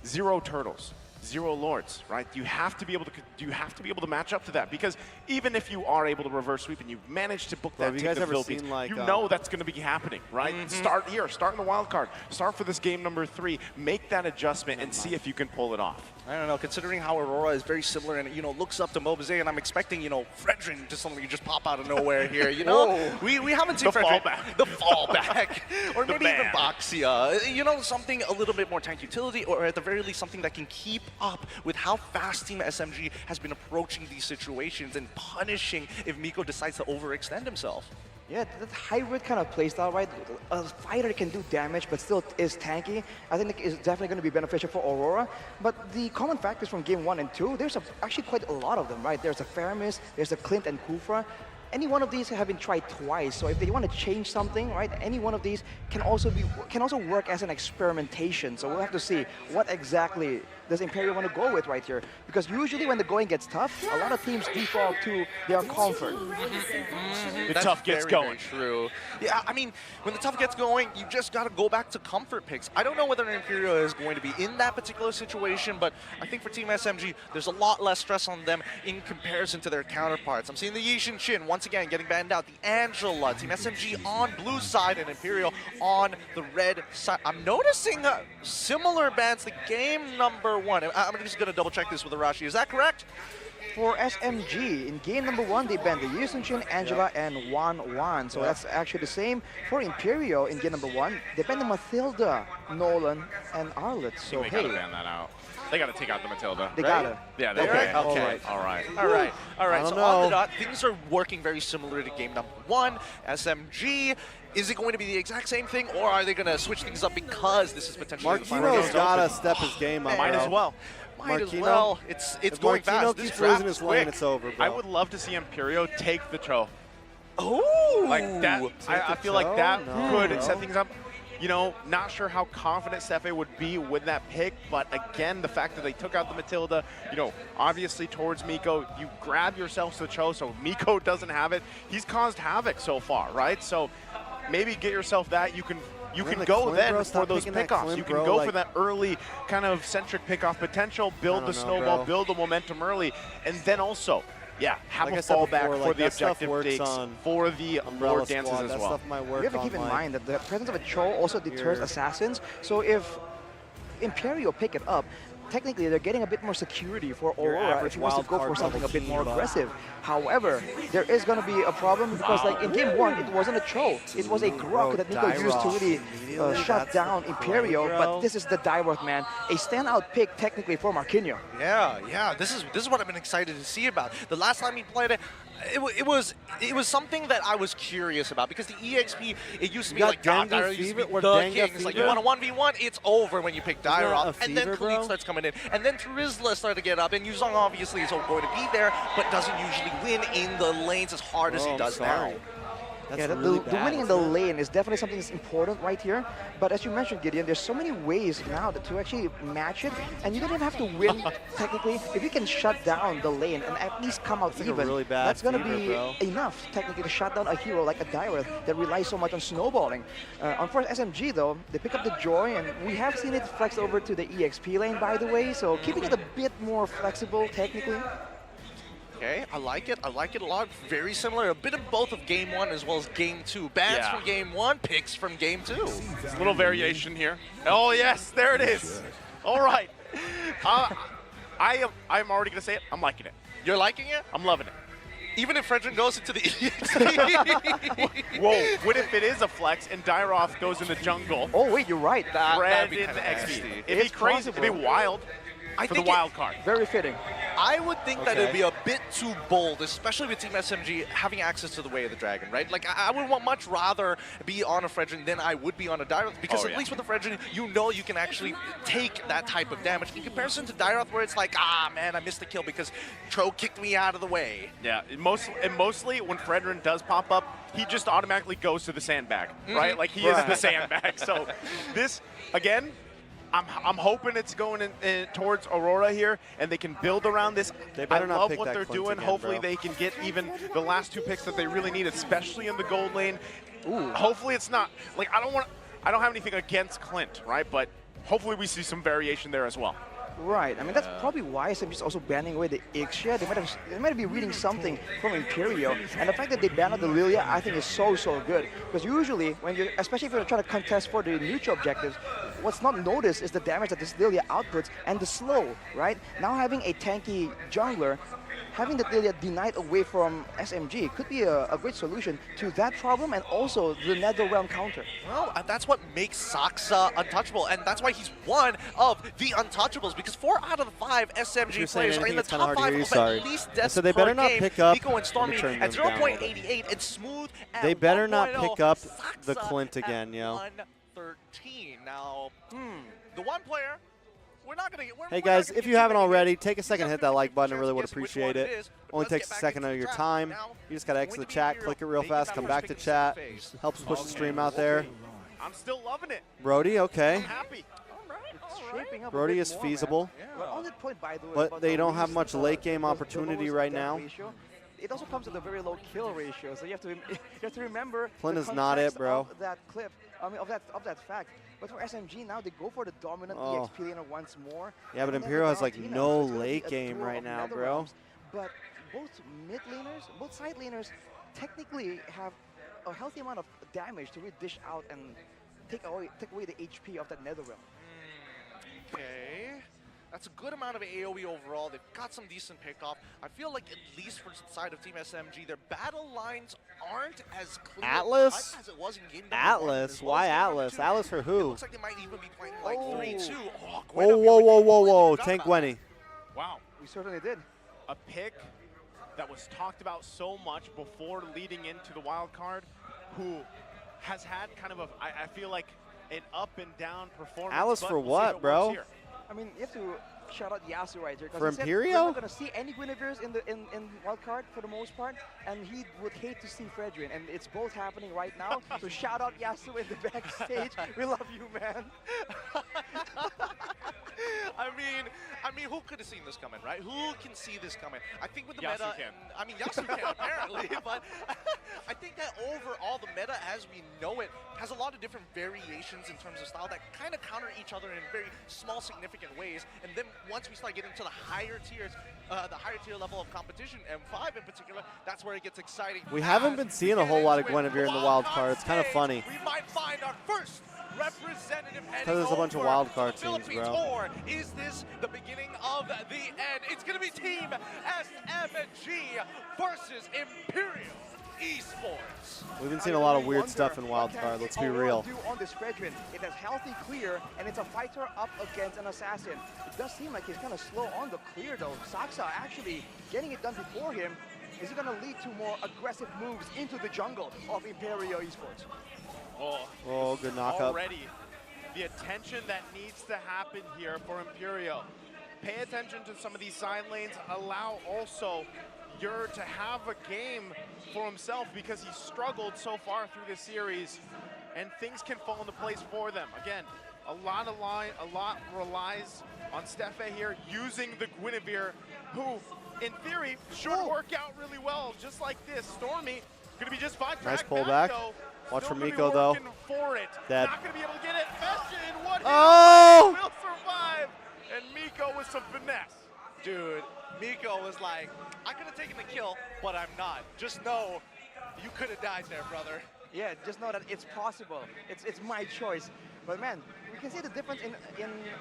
S5: 0 turtles. 0 lords, right? You have to be able to match up to that, because even if you are able to reverse sweep and you've managed to book that
S1: you
S5: team
S1: guys
S5: to the
S1: ever
S5: Philippines,
S1: seen, like,
S5: you know that's going to be happening, right? Start here, start in the wild card, start for this game number 3, make that adjustment and see if you can pull it off.
S4: I don't know, considering how Aurora is very similar and, looks up to Mobase, and I'm expecting, Fredrin to suddenly just pop out of nowhere here, We haven't seen
S5: The
S4: Fredrin.
S5: fallback.
S4: The fallback. Or
S5: The
S4: maybe even
S5: man.
S4: Baxia. Something a little bit more tank utility, or at the very least something that can keep up with how fast Team SMG has been approaching these situations and punishing if Miko decides to overextend himself.
S6: Yeah, that hybrid kind of playstyle, right? A fighter can do damage, but still is tanky. I think it's definitely going to be beneficial for Aurora. But the common factors from game 1 and 2, there's actually quite a lot of them, right? There's a Faramis, there's a Clint and Kufra. Any one of these have been tried twice, so if they want to change something, right, any one of these can also work as an experimentation. So we'll have to see what exactly does Imperial want to go with right here. Because usually when the going gets tough, a lot of teams default to their comfort.
S5: The tough gets going.
S4: Very true. Yeah, I mean, when the tough gets going, you just got to go back to comfort picks. I don't know whether Imperial is going to be in that particular situation, but I think for Team SMG, there's a lot less stress on them in comparison to their counterparts. I'm seeing the Yishin Shin once again getting banned out. The Angela, Team SMG on blue side and Imperial on the red side. I'm noticing similar bans to game number 1. I'm just going to double check this with Arashi. Is that correct?
S6: For SMG, in game number 1, they banned the Yusunchin, Angela, and Wan. So that's actually the same. For Imperio, in game number 1, they banned the Mathilda, Nolan, and Arlet. So,
S5: They gotta ban that out. They gotta take out the Matilda.
S6: They gotta.
S5: Yeah, they
S6: Okay.
S5: can.
S4: Okay.
S5: All right.
S4: All right.
S1: I
S4: So
S1: don't
S4: on the
S1: know.
S4: dot, things are working very similar to game number 1. SMG, is it going to be the exact same thing, or are they going to switch things up because this is potentially the final
S1: Marquino's
S4: game?
S1: gotta step his game up.
S5: Might
S1: bro.
S5: as well.
S4: Might as
S1: Marquino,
S4: well. It's
S1: If
S4: going
S1: Marquino
S4: fast. This
S1: keeps
S4: draft
S1: losing
S4: is
S1: his lane,
S4: quick.
S1: it's over, bro.
S5: I would love to see Imperio take the Cho.
S4: Oh,
S5: Like that, I feel like that
S1: No,
S5: could
S1: bro.
S5: set things up. Not sure how confident Stefe would be with that pick, but again, the fact that they took out the Matilda, obviously towards Miko, you grab yourself to the Cho, so Miko doesn't have it. He's caused havoc so far, right? So maybe get yourself that. You can
S1: the
S5: go
S1: Clint,
S5: then
S1: bro,
S5: for
S1: stop
S5: those
S1: picking that
S5: pickoffs.
S1: Clint,
S5: you can
S1: bro,
S5: go
S1: like-
S5: for that early kind of centric pickoff potential, build the
S1: don't know,
S5: snowball,
S1: bro.
S5: build the momentum early, and then also, have
S1: Like
S5: a
S1: I said
S5: fallback
S1: before,
S5: for
S1: like,
S5: the
S1: that stuff
S5: objective
S1: works
S5: takes
S1: on
S5: for the
S1: Umbrella
S5: lord dances
S1: Squad.
S5: as
S1: That
S5: well.
S1: stuff might work
S6: We have to
S1: on,
S6: keep in
S1: like,
S6: mind that the presence of a Cho also deters
S1: your-
S6: assassins. So if Imperio pick it up, technically they're getting a bit more security for
S1: Your
S6: Aurora
S1: average
S6: if he wants to
S1: wild
S6: go
S1: card
S6: for something a
S1: double
S6: bit more
S1: team,
S6: aggressive. However, there is going to be a problem because like in game 1, it wasn't a Cho. It was a Grok that Nico used to really shut down Imperio, but this is the Daiworth, man. A standout pick technically for Marquinhos.
S4: Yeah. This is what I've been excited to see about. The last time he played it, It was something that I was curious about because the EXP, it used to be
S1: got
S4: like God
S1: Dengue
S4: Dyra used to be
S1: fever or
S4: the
S1: Dengue
S4: king. It's like you
S1: fever?
S4: want a 1v1, it's over when you pick
S1: that
S4: Dyra,
S1: a
S4: and then
S1: fever,
S4: Khalid
S1: bro?
S4: starts coming in, and then Trizla started to get up, and Yuzong obviously is going to be there, but doesn't usually win in the lanes as hard as
S1: Oh,
S4: he
S1: I'm
S4: does
S1: sorry.
S4: now.
S1: That's
S6: Yeah, the
S1: really
S6: the
S1: bad,
S6: winning in the
S1: isn't it?
S6: lane is definitely something that's important right here. But as you mentioned, Gideon, there's so many ways now to actually match it, and you don't even have to win technically. If you can shut down the lane and at least come out
S1: like a
S6: even,
S1: really bad
S6: that's going to
S1: fever,
S6: be
S1: bro.
S6: enough technically to shut down a hero like a Dyrith that relies so much on snowballing. Unfortunately, SMG though, they pick up the Joy, and we have seen it flex over to the EXP lane, by the way, so keeping it a bit more flexible technically.
S4: Okay, I like it. I like it a lot. Very similar. A bit of both of Game 1 as well as Game 2. Bans from Game 1, picks from Game 2.
S5: A little variation here. Oh yes, there it is. All right. I'm already gonna say it. I'm liking it.
S4: You're liking it?
S5: I'm loving it.
S4: Even if Fredrin goes into the EXP.
S5: Whoa, what if it is a flex and Dyroth goes in the jungle?
S6: Oh wait, you're right.
S4: That'd be
S5: Red
S4: kinda
S5: into
S4: nasty.
S5: XP. It'd be
S6: It's
S5: crazy. It'd be
S6: possible.
S5: wild
S4: I
S5: for the
S4: think
S5: wild card.
S6: Very fitting.
S4: I would think that it'd
S1: Okay.
S4: be a bit too bold, especially with Team SMG having access to the Way of the Dragon, right? Like, I would much rather be on a Fredrin than I would be on a Dyroth, because at least with a Fredrin, you know you can actually take that type of damage, in comparison to Dyroth, where it's like, ah, man, I missed the kill because Tro kicked me out of the way.
S5: Yeah, mostly when Fredrin does pop up, he just automatically goes to the sandbag, right? Like he is the sandbag. So this, again, I'm hoping it's going in towards Aurora here, and they can build around this.
S1: They better
S5: I
S1: not
S5: love
S1: pick
S5: what
S1: that
S5: they're
S1: Clint
S5: doing.
S1: again,
S5: Hopefully
S1: bro.
S5: they can get even the last two picks that they really need, especially in the gold lane. Ooh. Hopefully it's not like I don't have anything against Clint, right? But hopefully we see some variation there as well.
S6: Right. I mean, that's probably why SMG is also banning away the Ixia. They might be reading something from Imperio. And the fact that they banned out the Lilia, I think is so good. Because usually, when you, especially if you're trying to contest for the neutral objectives, what's not noticed is the damage that this Lilia outputs and the slow, right? Now having a tanky jungler, having the Lilia denied away from SMG could be a great solution to that problem and also the NetherRealm counter.
S4: Well, that's what makes Saksa untouchable, and that's why he's one of the untouchables, because 4 out of the 5 SMG players are in the top 5 of at least deaths
S1: So they
S4: per
S1: better not
S4: game.
S1: pick up.
S4: Nico and Stormy
S1: Let me turn
S4: at
S1: them down a little bit.
S4: 0.88 and Smooth at
S1: They better not
S4: 1.0.
S1: pick up the
S4: Saksa
S1: Clint
S4: at
S1: again, yo.
S4: 113. Now, the one player, we're not going to get...
S1: Hey guys, if you haven't already, take a second to hit that like button. I really would appreciate it. Only takes a second of your time. You just gotta exit the chat, click it real fast, come back to chat. Helps push the stream out there.
S5: I'm still loving it.
S1: Brody, okay.
S5: I'm happy.
S6: Shaping up a
S1: Brody
S6: bit
S1: is
S6: more,
S1: feasible.
S6: man. Well, on that point, by the way,
S1: But
S6: about
S1: they
S6: the
S1: don't have
S6: least,
S1: much late game
S6: the
S1: opportunity
S6: lowest
S1: right
S6: death
S1: now.
S6: ratio, it also comes with a very low kill ratio, so you have to remember
S1: Clint
S6: the
S1: is not it,
S6: context
S1: bro.
S6: of that clip. I mean, of that fact. But for SMG now, they go for the dominant
S1: Oh.
S6: EXP laner once more.
S1: Yeah, but
S6: and then
S1: Imperial
S6: the
S1: has like
S6: Valentina,
S1: no
S6: so it's gonna be
S1: late
S6: a
S1: game
S6: duel
S1: right
S6: of
S1: now,
S6: nether
S1: bro.
S6: realms. But both mid laners, both side laners, technically have a healthy amount of damage to really dish out and take away the HP of that nether realm.
S4: Okay. That's a good amount of AoE overall. They've got some decent pickoff. I feel like at least for the side of Team SMG, their battle lines aren't as clear
S1: Atlas?
S4: as it was in game
S1: Atlas?
S4: as well
S1: Why
S4: as game
S1: Atlas?
S4: 2.
S1: Atlas for
S4: It
S1: who?
S4: looks like they might even be playing like 3-2. Oh,
S1: Whoa, whoa, whoa, whoa, whoa. Tank Gwenny.
S5: Wow.
S6: We certainly did.
S5: A pick that was talked about so much before leading into the wild card, who has had kind of I feel like an up and down performance.
S1: Alice
S5: but
S1: for
S5: we'll see
S1: what,
S5: if it
S1: bro?
S5: works here.
S6: I mean, you have to shout out Yasu right here. 'Cause
S1: For
S6: he said
S1: Imperio?
S6: we're not going to see any Guinevere's in wildcard for the most part, and he would hate to see Fredrin, and it's both happening right now. So shout out Yasu in the backstage. We love you, man.
S4: I mean, who could have seen this coming, right? Who can see this coming? I think with the
S5: Yasu
S4: meta,
S5: can.
S4: I mean, Yasu can apparently, but I think that overall the meta as we know it has a lot of different variations in terms of style that kind of counter each other in very small, significant ways. And then once we start getting to the higher tiers, the higher tier level of competition, M5 in particular, that's where it gets exciting.
S1: We haven't been seeing a whole lot of Guinevere in the wild card. It's kind of funny.
S4: We might find our first representative heading
S1: there's a bunch of
S4: over
S1: wild
S4: to
S1: card
S4: the
S1: teams,
S4: Philippines.
S1: bro.
S4: Or is this the beginning of the end? It's going to be Team SMG versus Imperial Esports.
S1: We've been seeing a lot of weird stuff in wild
S6: What
S1: card.
S6: can
S1: Let's be
S6: Aurora
S1: real.
S6: do on this Fredrin? It has healthy clear, and it's a fighter up against an assassin. It does seem like he's kind of slow on the clear, though. Saksa actually getting it done before him. Is it going to lead to more aggressive moves into the jungle of Imperio Esports?
S1: Oh, good knockup.
S5: Already, the attention that needs to happen here for Imperio. Pay attention to some of these side lanes. Allow also Yer to have a game for himself because he struggled so far through this series, and things can fall into place for them. Again, a lot relies on Stefe here using the Guinevere, who in theory should work out really well, just like this. Stormy gonna be just fine.
S1: Nice
S5: Track
S1: pullback.
S5: back, though.
S1: Watch
S5: Still
S1: for
S5: gonna be
S1: Miko, though.
S5: working for it.
S1: Dead.
S5: Not gonna be able to get it. Meshin, what
S1: Oh!
S5: will survive, and Miko with some finesse.
S4: Dude, Miko was like, I could have taken the kill, but I'm not. Just know you could have died there, brother.
S6: Yeah, just know that it's possible. It's my choice. But man, we can see the difference in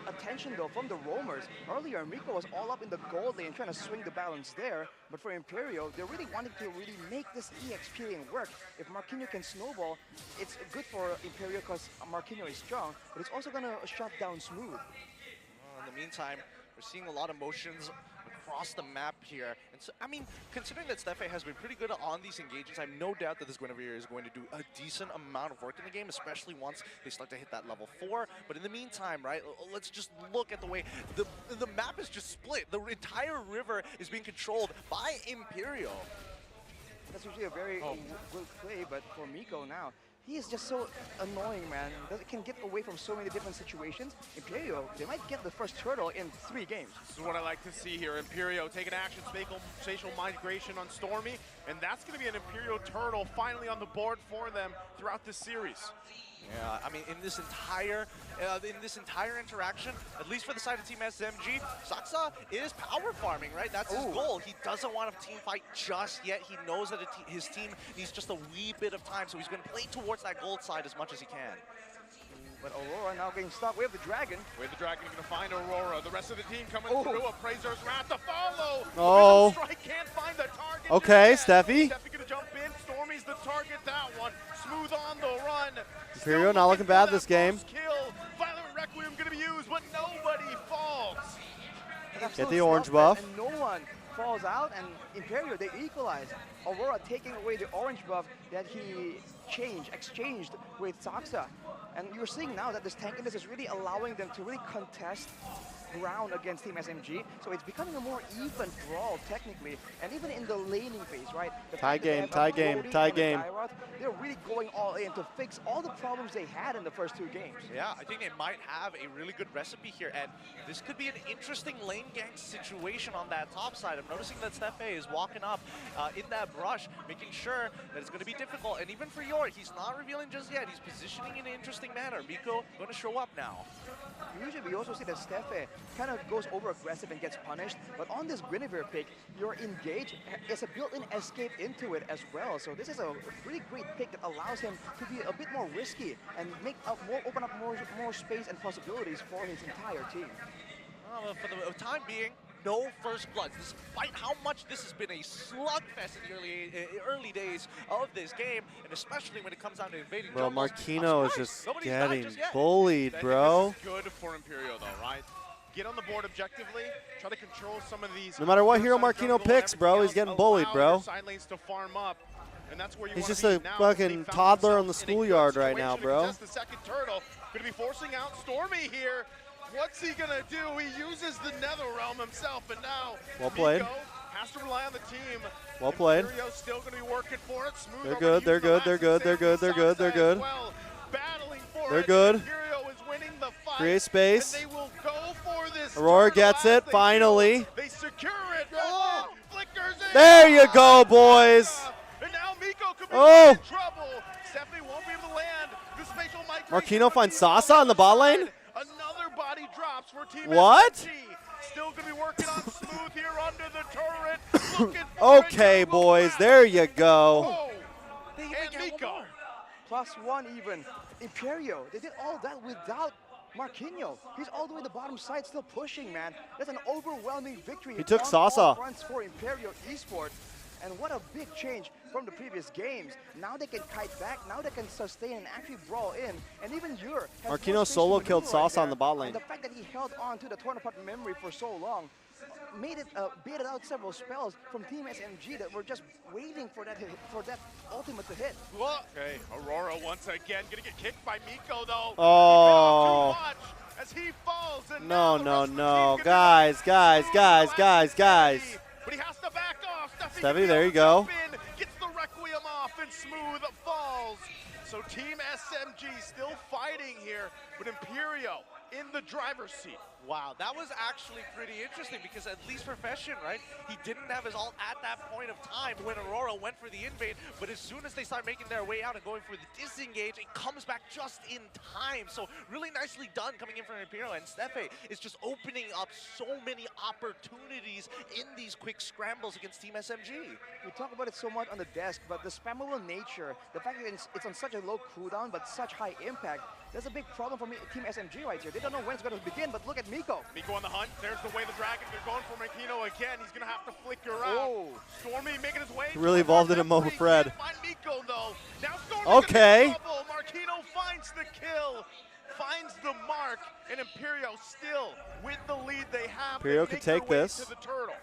S6: attention though from the roamers. Earlier, Miko was all up in the gold lane trying to swing the balance there. But for Imperio, they really wanted to really make this EXP lane work. If Marquinhos can snowball, it's good for Imperio because Marquinhos is strong, but it's also going to shut down Smooth.
S4: In the meantime, we're seeing a lot of motions across the map here. And so, I mean, considering that Stefe has been pretty good on these engagements, I have no doubt that this Guinevere is going to do a decent amount of work in the game, especially once they start to hit that level 4. But in the meantime, right, let's just look at the way the map is just split. The entire river is being controlled by Imperio.
S6: That's usually a very good play, but for Miko now, he is just so annoying, man. He can get away from so many different situations. Imperio, they might get the first turtle in 3 games.
S5: This is what I like to see here. Imperio taking action, spatial migration on Stormy, and that's going to be an Imperio turtle finally on the board for them throughout this series.
S4: Yeah, I mean, in this entire interaction, at least for the side of Team SMG, Saksa is power farming, right? That's his goal. He doesn't want a team fight just yet. He knows that his team needs just a wee bit of time, so he's going to play towards that gold side as much as he can.
S6: But Aurora now getting stuck with the Dragon.
S5: With the Dragon going to find Aurora. The rest of the team coming through. Appraiser's Wrath to follow.
S1: Oh.
S5: Strike can't find the target.
S1: Okay, Steffi.
S5: Steffi going to jump in. Stormy's the target, that one. Smooth on the run.
S1: Imperio not looking bad this game.
S5: Kill. Violent Requiem going to be used, but nobody falls.
S1: Get the orange buff.
S6: And no one falls out, and Imperio, they equalize. Aurora taking away the orange buff that he exchanged with Saksa. And you're seeing now that this tankiness is really allowing them to really contest ground against Team SMG. So it's becoming a more even brawl technically, and even in the laning phase, right?
S1: Tie game.
S6: They're really going all in to fix all the problems they had in the first 2 games.
S4: Yeah, I think they might have a really good recipe here, and this could be an interesting lane gang situation on that top side. I'm noticing that Stefe is walking up in that brush, making sure that it's going to be difficult. And even for Yor, he's not revealing just yet. He's positioning in an interesting manner. Miko going to show up now.
S6: Usually we also see that Stefe kind of goes over aggressive and gets punished, but on this Guinevere pick, your engage is a built-in escape into it as well. So this is a really great pick that allows him to be a bit more risky and open up more space and possibilities for his entire team.
S4: For the time being, no first blood. Despite how much this has been a slugfest in the early days of this game, and especially when it comes down to invading
S1: Bro,
S4: jungles,
S1: Marquinhos is just
S4: Nobody's died
S1: getting
S4: just yet.
S1: bullied, bro.
S5: This is good for Imperio though, right? Get on the board objectively, try to control some of these.
S1: No matter what hero
S5: side
S1: Marquinhos
S5: jungle and
S1: picks, bro,
S5: everything
S1: he's getting
S5: else,
S1: bullied,
S5: allow
S1: bro.
S5: your side lanes to farm up. And that's where you
S1: He's
S5: wanna
S1: just
S5: be.
S1: a
S5: Now,
S1: fucking
S5: they found
S1: toddler on the
S5: themselves in a good
S1: schoolyard right now,
S5: situation to
S1: bro.
S5: contest the second turtle. Gonna be forcing out Stormy here. What's he gonna do? He uses the Nether Realm himself, and now
S1: Well played.
S5: Miko has to rely on the team.
S1: Well played.
S5: Imperio's still gonna be working for it. Smooth
S1: They're
S5: over
S1: good,
S5: to
S1: they're
S5: use the
S1: good, they're
S5: last
S1: good, they're good, they're good, they're
S5: Saksa as
S1: good.
S5: well. Battling for
S1: They're
S5: it.
S1: good.
S5: Imperio is winning the fight.
S1: Create space.
S5: And they will go for this
S1: Aurora
S5: turtle
S1: gets
S5: as
S1: it,
S5: they
S1: finally.
S5: do. They secure it. Oh, flickers in.
S1: There you go, boys.
S5: And now Miko could be
S1: Oh.
S5: in trouble. Stephanie won't be able to land. The spatial migration
S1: Marquinhos finds Sasa on the bot lane?
S5: Another body drops for Team
S1: What?
S5: SMG. Still gonna be working on Smooth here under the turret. Looking for
S1: Okay,
S5: it. Double
S1: boys,
S5: back.
S1: there you go.
S5: Oh,
S4: They even
S5: and
S4: get one
S5: Miko.
S4: more.
S6: +1 even. Imperio, they did all that without Marquinhos. He's all the way to the bottom side, still pushing, man. That's an overwhelming victory.
S1: He took
S6: on all
S1: Sasa.
S6: fronts for Imperio Esports. And what a big change from the previous games. Now they can kite back, now they can sustain and actually brawl in. And even Yor has more
S1: Marquinhos
S6: space to
S1: solo
S6: maneuver
S1: killed
S6: right
S1: Sasa on
S6: there.
S1: the bot lane.
S6: And the fact that he held on to the torn apart memory for so long made it, baited out several spells from Team SMG that were just waiting for that ultimate to hit.
S5: Okay, Aurora once again gonna get kicked by Miko though.
S1: Oh.
S5: Too much as he falls, and
S1: No,
S5: now the
S1: no,
S5: rest of the team's
S1: no.
S5: gonna be
S1: Guys,
S5: Smooth
S1: guys.
S5: but he has to back off.
S1: Steffi, there you go.
S5: Gets the Requiem off, and Smooth falls. So Team SMG still fighting here, but Imperio in the driver's seat.
S4: Wow, that was actually pretty interesting because at least for Fashion, right, he didn't have his ult at that point of time when Aurora went for the invade, but as soon as they start making their way out and going for the disengage, it comes back just in time. So really nicely done coming in from Imperial, and Steffi is just opening up so many opportunities in these quick scrambles against Team SMG.
S6: We talk about it so much on the desk, but the spammable nature, the fact that it's on such a low cooldown but such high impact, that's a big problem for Team SMG right here. They don't know when it's going to begin, but look at Miko.
S5: Miko on the hunt. There's the way the dragon. They're going for Marquino again. He's going to have to flicker out.
S6: Oh.
S5: Stormy making his way.
S1: He really evolved into Momo Fred.
S5: Find Miko though. Now Stormy
S1: Okay.
S5: Marquino finds the kill. Finds the mark. And Imperio still with the lead they have.
S1: Imperio
S5: They
S1: could
S5: make
S1: take
S5: their way
S1: this.
S5: to the turtle.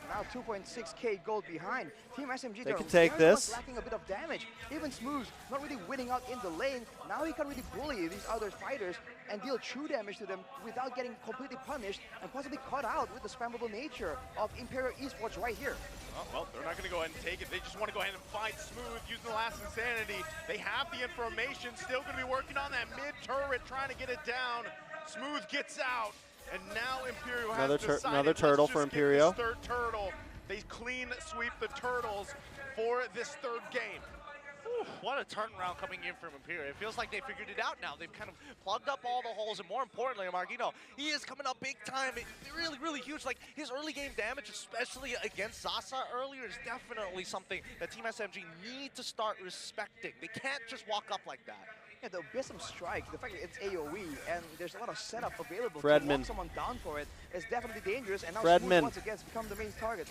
S6: Now 2.6k gold behind. Team SMG,
S1: They
S6: they're
S1: can take
S6: very
S1: this.
S6: much lacking a bit of damage. Even Smooth not really winning out in the lane. Now he can really bully these other fighters and deal true damage to them without getting completely punished and possibly caught out with the spammable nature of Imperial Esports right here.
S5: Oh, well, they're not going to go ahead and take it. They just want to go ahead and fight Smooth using the last Insanity. They have the information. Still going to be working on that mid-turret, trying to get it down. Smooth gets out. And now Imperio has decided,
S1: another turtle
S5: let's
S1: for
S5: just get
S1: Imperio.
S5: this third turtle. They clean sweep the turtles for this third game.
S4: What a turnaround coming in from Imperial. It feels like they figured it out now. They've kind of plugged up all the holes, and more importantly, Marquino, he is coming up big time. Really, really huge. Like, his early game damage, especially against Sasa earlier, is definitely something that Team SMG need to start respecting. They can't just walk up like that.
S6: Yeah, the Abyssum Strike, the fact that it's AoE and there's a lot of setup available to
S1: Fredman.
S6: lock someone down for it is definitely dangerous, and now
S1: Fredman.
S6: Smooth once again has become the main target.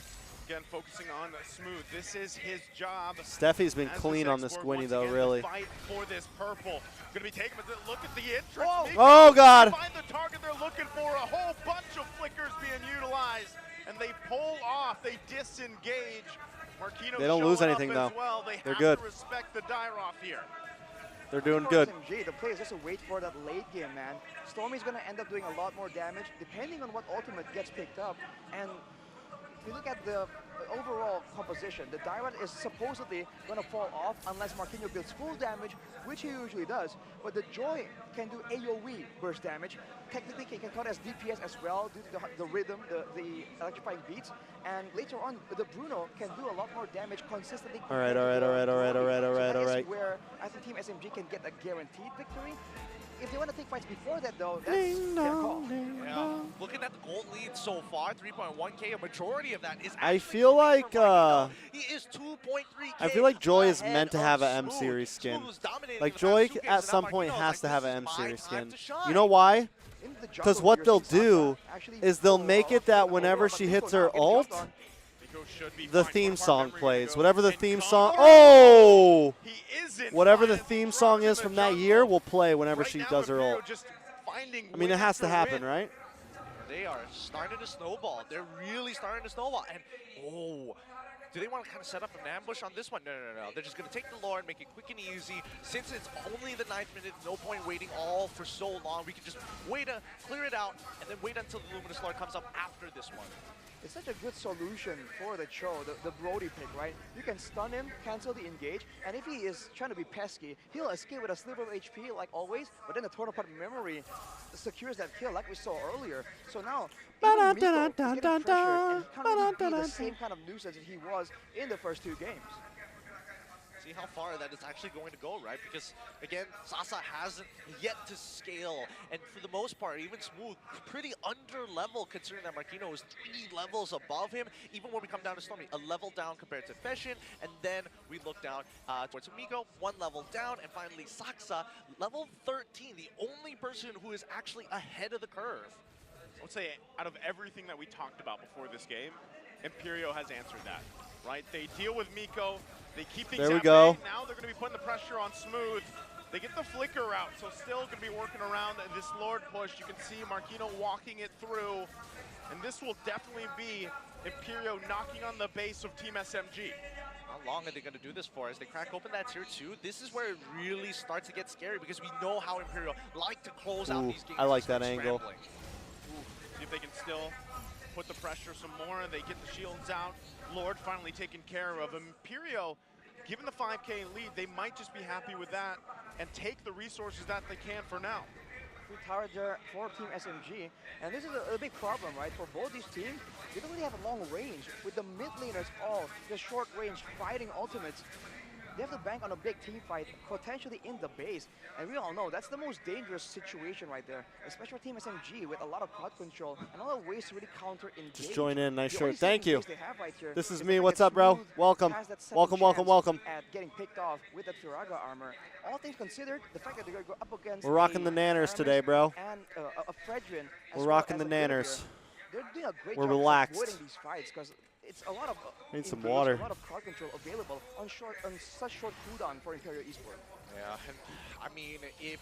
S5: Again, focusing on Smooth. This is his job.
S1: Steffi's been
S5: As
S1: clean on this
S5: expert,
S1: Gwynny
S5: once
S1: though,
S5: again, to
S1: really.
S5: Fight for this purple. Going to be taken, but look at the entrance.
S6: Whoa.
S5: Miko,
S1: Oh, God.
S5: Find the target they're looking for. A whole bunch of flickers being utilized, and they pull off. They disengage. Marquino
S1: They don't lose
S5: showing up
S1: anything,
S5: as
S1: though.
S5: well. They
S1: They're
S5: have
S1: good.
S5: to respect the Dyroff here.
S1: They're doing
S6: For
S1: good.
S6: SMG, the players just wait for that late game, man. Stormy's going to end up doing a lot more damage depending on what ultimate gets picked up. And if you look at the overall composition, the Dyrant is supposedly going to fall off unless Marquinhos builds full damage, which he usually does. But the Joy can do AoE burst damage. Technically, it can count as DPS as well due to the rhythm, the electrifying beats. And later on, the Bruno can do a lot more damage consistently.
S1: All right.
S6: So that is where I think Team SMG can get a guaranteed victory. If they want to take fights before that, though, that's their call.
S4: Yeah. Looking at the gold lead so far, 3.1k, a majority of that is
S1: I
S4: actually
S1: feel
S4: coming
S1: like,
S4: from Marquino. He is 2.3k.
S1: I feel like Joy is
S4: ahead
S1: meant to
S4: of
S1: have an M
S4: Smooth.
S1: series skin.
S4: Smooth was dominating
S1: Like
S4: the
S1: Joy
S4: past 2 games,
S1: at
S4: and
S1: some
S4: now
S1: point
S4: Marquino's
S1: has
S4: like,
S1: to have
S4: this
S1: an
S4: is
S1: M
S4: my
S1: series
S4: time
S1: skin.
S4: to shine.
S1: You know why?
S6: In the
S1: Because
S6: jungle,
S1: what
S6: you're
S1: they'll
S6: seeing
S1: do
S6: Sasa actually
S1: is they'll
S6: pull
S1: make
S6: off
S1: it that
S6: the
S1: whenever
S6: Aurora,
S1: she
S6: but
S1: hits
S6: Miko
S1: her
S6: now getting
S1: ult,
S6: jumped on.
S5: Miko should be
S1: the
S5: fine.
S1: theme
S5: One part
S1: song
S5: memory to
S1: plays.
S5: go.
S1: Whatever the
S5: And
S1: theme
S5: come
S1: song.
S5: on.
S1: Oh!
S5: He isn't
S1: Whatever the
S5: fine.
S1: theme
S5: It's
S1: song
S5: Frost in
S1: is
S5: the
S1: from that
S5: jungle.
S1: year will play whenever
S5: Right
S1: she
S5: now,
S1: does her
S5: Imperial
S1: ult.
S5: just finding
S1: I mean, it
S5: win
S1: has to
S5: after
S1: happen,
S5: win.
S1: right?
S4: They are starting to snowball. They're really starting to snowball. And, do they want to kind of set up an ambush on this one? No. They're just going to take the lore and make it quick and easy. Since it's only the 9th minute, no point waiting all for so long. We can just wait to clear it out and then wait until the Luminous Lore comes up after this one.
S6: It's such a good solution for the Cho, the Brody pick, right? You can stun him, cancel the engage, and if he is trying to be pesky, he'll escape with a sliver of HP like always, but then the Torn Apart memory secures that kill like we saw earlier. So now, even Miko is getting pressured, and he can't really be the same kind of nuisance that he was in the first 2 games.
S4: See how far that is actually going to go, right? Because, again, Sasa hasn't yet to scale. And for the most part, even Smooth, pretty under-level considering that Marquino is 3 levels above him. Even when we come down to Stormy, a level down compared to Fashion. And then we look down towards Miko, 1 level down. And finally, Saksa, level 13, the only person who is actually ahead of the curve.
S5: I would say out of everything that we talked about before this game, Imperio has answered that, right? They deal with Miko, they keep things
S1: There we
S5: at
S1: go.
S5: bay. Now they're going to be putting the pressure on Smooth. They get the flicker out, so still going to be working around this Lord push. You can see Marquino walking it through. And this will definitely be Imperio knocking on the base of Team SMG.
S4: How long are they going to do this for? As they crack open that tier 2, this is where it really starts to get scary because we know how Imperial like to close out these games.
S1: I like that angle.
S5: See if they can still put the pressure some more. They get the shields out. Lord finally taken care of. Imperio, given the 5K lead, they might just be happy with that and take the resources that they can for now.
S6: Free tower there for Team SMG, and this is a big problem, right? For both these teams, they don't really have a long range. With the mid laners all just short range fighting ultimates, they have to bank on a big team fight, potentially in the base. And we all know that's the most dangerous situation right there, especially for Team SMG with a lot of crowd control and a lot of ways to really counter engage.
S1: Just join in, nice
S6: The
S1: shirt.
S6: only
S1: Thank
S6: saving
S1: you.
S6: grace they have right here
S1: This is
S6: is
S1: me.
S6: the
S1: What's
S6: fact
S1: up,
S6: that
S1: bro?
S6: Smooth
S1: Welcome.
S6: has that second
S1: Welcome, welcome,
S6: chance
S1: welcome.
S6: At getting picked off with the Firaga armor. All things considered, the fact that they're going to go up against
S1: We're rocking the nanners today, bro.
S6: and a Fredrin, as
S1: We're
S6: well
S1: rocking
S6: as
S1: the
S6: a Guinevere.
S1: nanners.
S6: They're doing a great
S1: We're
S6: job of
S1: relaxed.
S6: avoiding these fights because it's a lot of
S1: Need some
S6: engage,
S1: water.
S6: a lot of crowd control available on such short cooldown for Imperial Esports.
S4: Yeah, and I mean, if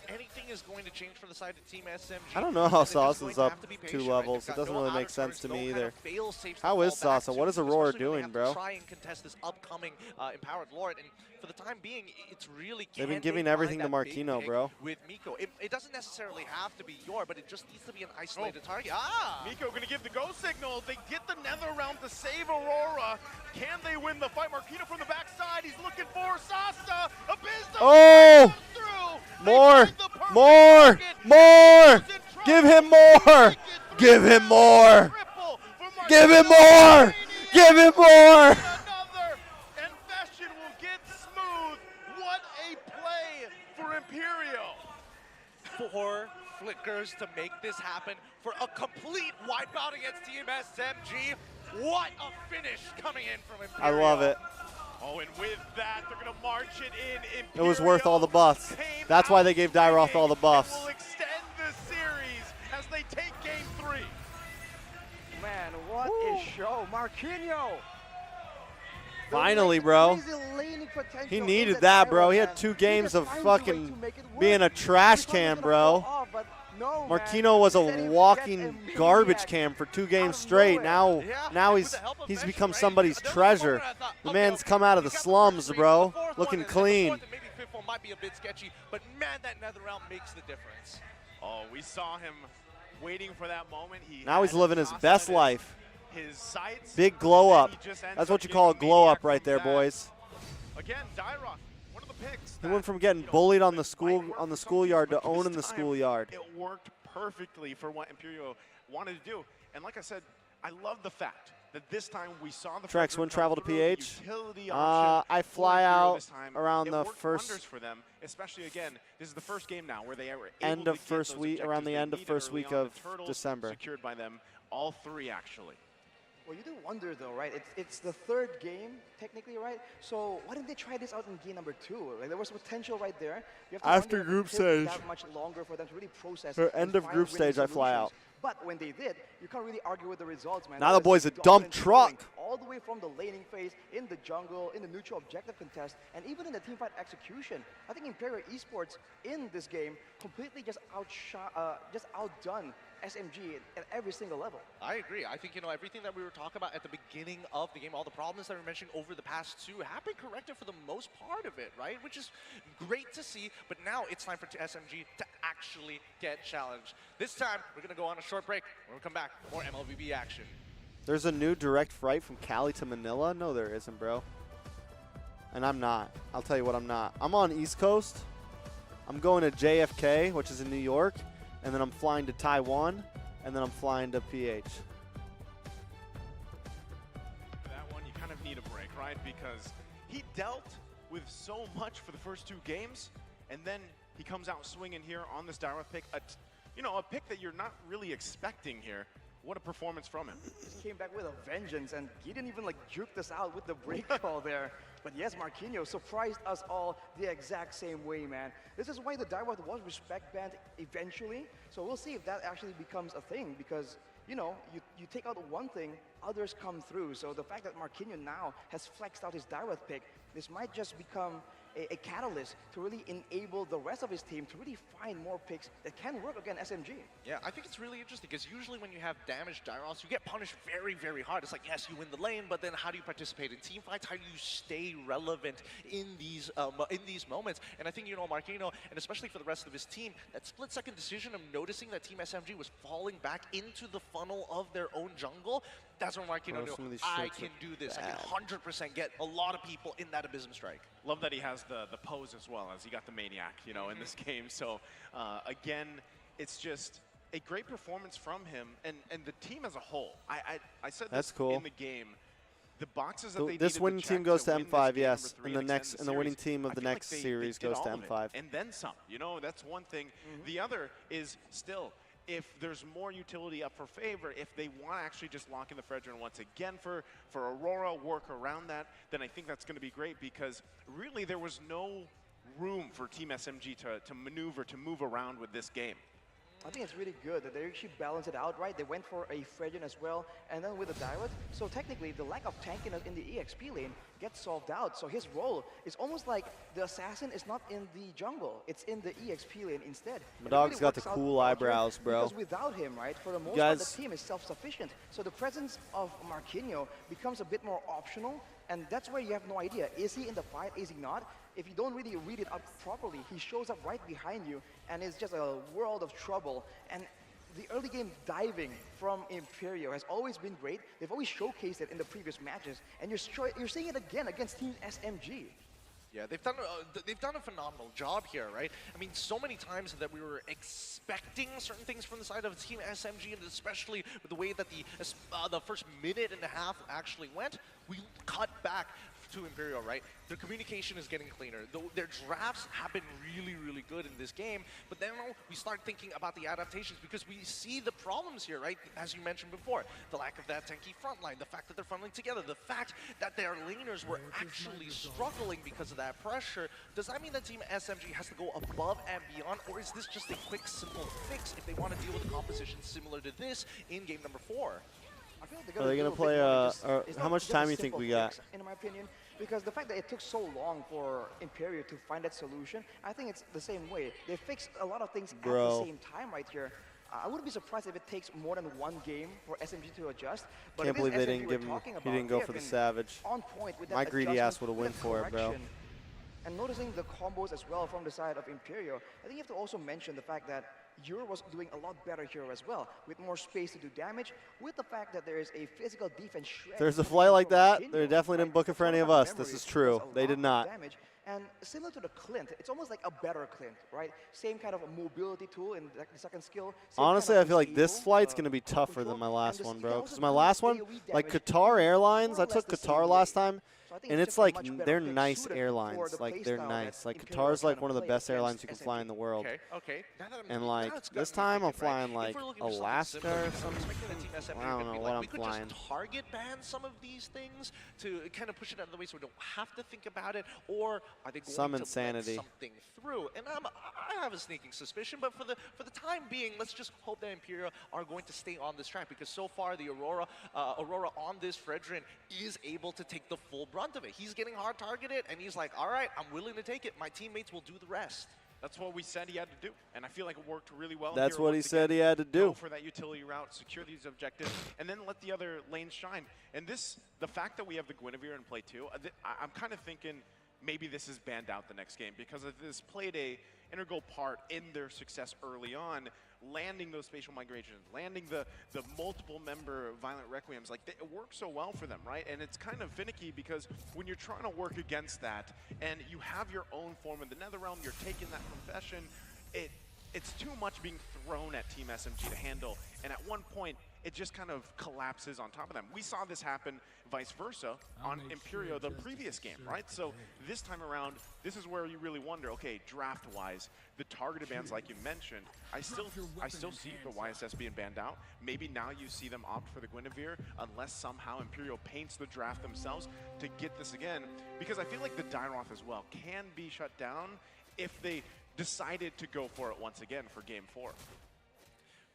S4: anything is going to change for the side of Team SMG,
S1: I don't know how
S4: then they're just
S1: Sauce
S4: going
S1: is
S4: to
S1: up
S4: have to be
S1: 2
S4: patient, right?
S1: levels.
S4: They've
S1: It
S4: got
S1: doesn't
S4: no
S1: really
S4: outer
S1: make sense
S4: turrets,
S1: to
S4: no
S1: me
S4: kind
S1: either.
S4: of fail-safes to
S1: How is
S4: fall back
S1: Sasa?
S4: to,
S1: What is Aurora
S4: especially when they
S1: doing,
S4: have
S1: bro?
S4: to try and contest this upcoming Empowered Lord, and for the time being, it's really
S1: They've been
S4: can
S1: giving
S4: they
S1: everything
S4: find
S1: to
S4: that big
S1: Marquino,
S4: pick
S1: bro.
S4: with Miko. It doesn't necessarily have to be Yor, but it just needs to be an isolated
S1: Oh.
S4: target. Ah!
S5: Miko gonna give the go signal. They get the Nether Realm to save Aurora. Can they win the fight? Marquino from the backside. He's looking for Sasa. Abysmal
S1: Oh!
S5: comes through. They
S1: More!
S5: find the perfect
S1: More!
S5: target.
S1: More!
S5: He's in trouble.
S1: Give him more!
S5: Make it
S1: Give
S5: through.
S1: him more!
S5: Triple for
S1: Give him
S5: Marquino.
S1: more! Give him more!
S5: Another. And Fashion will get Smooth. What a play for Imperio.
S4: 4 flickers to make this happen for a complete wipeout against Team SMG. What a finish coming in from
S1: I
S4: Imperial.
S1: love it.
S5: Oh, and with that, they're going to march it in.
S1: It was worth all the buffs.
S5: Imperial
S1: That's why they gave
S5: came out
S1: Dyroth all the buffs.
S5: and will extend the series as they take game 3.
S6: Man, what a show. Marquinhos!
S1: Finally, bro. He needed that, bro. He had 2 games of fucking being a trash can, bro. Marquino was a walking garbage can for 2 games straight. Now he's become somebody's treasure. The man's come out of the slums, bro, looking clean.
S4: Maybe fifth one might be a bit sketchy, but man, that Nether Realm makes the difference.
S5: Oh, we saw him waiting for that moment.
S1: Now he's living his best life.
S5: His sights.
S1: Big glow
S5: and
S1: up.
S5: he just ends
S1: That's
S5: up
S1: what you call a
S5: getting
S1: glow
S5: maniac
S1: up right
S5: from
S1: there,
S5: that.
S1: boys.
S5: Again, Dyroth, one of the picks.
S1: He went from getting bullied on the schoolyard to owning the
S5: This time,
S1: schoolyard.
S5: It worked perfectly for what Imperio wanted to do. And like I said, I love the fact that this time we saw the
S1: Trex,
S5: Fredrin
S1: when
S5: come
S1: travel to
S5: through,
S1: PH?
S5: the utility option
S1: I
S5: for
S1: fly
S5: Imperial
S1: out
S5: this time.
S1: around
S5: It
S1: the
S5: worked
S1: first
S5: wonders for them, especially again, this is the first game now where they are able
S1: end
S5: to
S1: of
S5: get
S1: first
S5: those
S1: week, around
S5: objectives
S1: the
S5: they
S1: end of
S5: needed
S1: first
S5: early
S1: week
S5: on.
S1: of
S5: The Turtles
S1: December.
S5: secured by them, all 3 actually.
S6: Well, you do wonder though, right? It's the 3rd game, technically, right? So why didn't they try this out in game number 2? Like there was potential right there. You have to
S1: After
S6: wonder if
S1: group
S6: it took
S1: stage.
S6: that much longer for them to really process.
S1: Or
S6: and
S1: end of
S6: find
S1: group
S6: winning
S1: stage, I fly
S6: solutions.
S1: out.
S6: But when they did, you can't really argue with the results, man.
S1: Now
S6: That
S1: the
S6: was
S1: boy's a dump
S6: dominant
S1: truck.
S6: showing, all the way from the laning phase, in the jungle, in the neutral objective contest, and even in the teamfight execution. I think Imperial Esports in this game completely just outdone SMG at every single level.
S4: I agree. I think, everything that we were talking about at the beginning of the game, all the problems that we mentioned over the past 2 have been corrected for the most part of it, right? Which is great to see, but now it's time for SMG to actually get challenged. This time, we're going to go on a short break. When we come back, more MLBB action.
S1: There's a new direct flight from Cali to Manila? No, there isn't, bro. And I'm not. I'll tell you what I'm not. I'm on East Coast. I'm going to JFK, which is in New York, and then I'm flying to Taiwan, and then I'm flying to PH.
S5: For that one, you kind of need a break, right? Because he dealt with so much for the first 2 games, and then he comes out swinging here on this Dyroth pick. A pick that you're not really expecting here. What a performance from him.
S6: He came back with a vengeance, and he didn't even juke us out with the break call there. But yes, Marquinhos surprised us all the exact same way, man. This is why the Dyroth was respect banned eventually. So we'll see if that actually becomes a thing, because you take out one thing, others come through. So the fact that Marquinhos now has flexed out his Dyroth pick, this might just become a catalyst to really enable the rest of his team to really find more picks that can work against SMG.
S4: Yeah, I think it's really interesting because usually when you have damaged Dairos, you get punished very, very hard. It's like, yes, you win the lane, but then how do you participate in team fights? How do you stay relevant in these moments? And I think, you know, Marquino, and especially for the rest of his team, that split-second decision of noticing that Team SMG was falling back into the funnel of their own jungle, that's when Marquino knew, I can do this. I can 100% get a lot of people in that Abysm Strike.
S5: Love that he has the pose as well, as he got the Maniac, you know, in this game. So, again, it's just a great performance from him and the team as a whole. I said
S1: That's
S5: this
S1: cool.
S5: in the game. The boxes that they
S1: this
S5: needed
S1: winning
S5: to
S1: team
S5: check
S1: goes
S5: to
S1: to
S5: win
S1: M5,
S5: this game
S1: yes,
S5: number 3
S1: and the next
S5: extend
S1: and the winning
S5: series,
S1: team of
S5: I
S1: the
S5: feel like
S1: next
S5: they
S1: series
S5: did
S1: goes to
S5: all of it,
S1: M5.
S5: and then some. You know, that's one thing. The other is still, if there's more utility up for favor, if they want to actually just lock in the Fredrin once again for Aurora, work around that, then I think that's going to be great because really there was no room for Team SMG to maneuver, to move around with this game.
S6: I think it's really good that they actually balanced it out, right? They went for a Fredrin as well, and then with a Direct. So technically, the lack of tankiness in the EXP lane gets solved out. So his role is almost like the assassin is not in the jungle, it's in the EXP lane instead.
S1: My dog's got the cool eyebrows, bro.
S6: Because without him, right, for the most part, the team is self-sufficient. So the presence of Marquinhos becomes a bit more optional, and that's where you have no idea. Is he in the fight? Is he not? If you don't really read it up properly, he shows up right behind you, and it's just a world of trouble. And the early game diving from Imperio has always been great. They've always showcased it in the previous matches, and you're seeing it again against Team SMG.
S4: Yeah, they've done a phenomenal job here, right? I mean, so many times that we were expecting certain things from the side of Team SMG, and especially with the way that the first minute and a half actually went, we cut back to Imperial, right? Their communication is getting cleaner. Their drafts have been really, really good in this game, but then we start thinking about the adaptations because we see the problems here, right? As you mentioned before, the lack of that tanky front line, the fact that they're funneling together, the fact that their laners were actually struggling because of that pressure. Does that mean that Team SMG has to go above and beyond, or is this just a quick, simple fix if they want to deal with a composition similar to this in game number 4?
S6: I feel like
S1: Are they going to play, how much time do you think we got?
S6: In my opinion, because the fact that it took so long for Imperio to find that solution, I think it's the same way. They fixed a lot of things at the same time right here. I wouldn't be surprised if it takes more than one game for SMG to adjust. But
S1: Can't believe they didn't give him, he didn't go for the Savage.
S6: On point with that
S1: My greedy ass would
S6: adjustment,
S1: have went
S6: with
S1: for
S6: that
S1: it, bro.
S6: correction. And noticing the combos as well from the side of Imperio, I think you have to also mention the fact that Yor was doing a lot better here as well, with more space to do damage, with the fact that there is a physical defense shred.
S1: There's a flight like that, they definitely didn't book it for any of us. This is true. They did not.
S6: And similar to the Clint, it's almost like a better Clint, right? Same kind of a mobility tool in the second skill.
S1: Honestly, I feel like this flight's going to be tougher than my last one, bro. Because my last one, like Qatar Airlines, I took Qatar last time, and it's like, they're nice airlines. Like, they're nice. Like, Qatar's like one of the best airlines you can fly in the world.
S4: Okay.
S1: And like, this time I'm flying like Alaska or something. I don't know what I'm flying.
S4: We could just target ban some of these things to kind of push it out of the way so we don't have to think about it, or are they going to let something through? And I have a sneaking suspicion, but for the time being, let's just hope that Imperial are going to stay on this track, because so far the Aurora on this Fredrin is able to take the full brunt of it. He's getting hard targeted, and he's like, all right, I'm willing to take it. My teammates will do the rest.
S5: That's what we said he had to do, and I feel like it worked really well.
S1: That's
S5: here
S1: what he said he had to do.
S5: Go for that utility route, secure these objectives, and then let the other lanes shine. And the fact that we have the Guinevere in play too, I'm kind of thinking maybe this is banned out the next game, because this played a integral part in their success early on, landing those spatial migrations, landing the multiple member violent requiems. Like, it works so well for them, right? And it's kind of finicky, because when you're trying to work against that and you have your own form in the Nether Realm, you're taking that confession, it's too much being thrown at Team SMG to handle, and at one point it just kind of collapses on top of them. We saw this happen vice versa on Imperio the previous game, right? So this time around, this is where you really wonder, okay, draft-wise, the targeted bans like you mentioned, I still see the YSS being banned out. Maybe now you see them opt for the Guinevere, unless somehow Imperial paints the draft themselves to get this again, because I feel like the Dyroth as well can be shut down if they decided to go for it once again for game 4.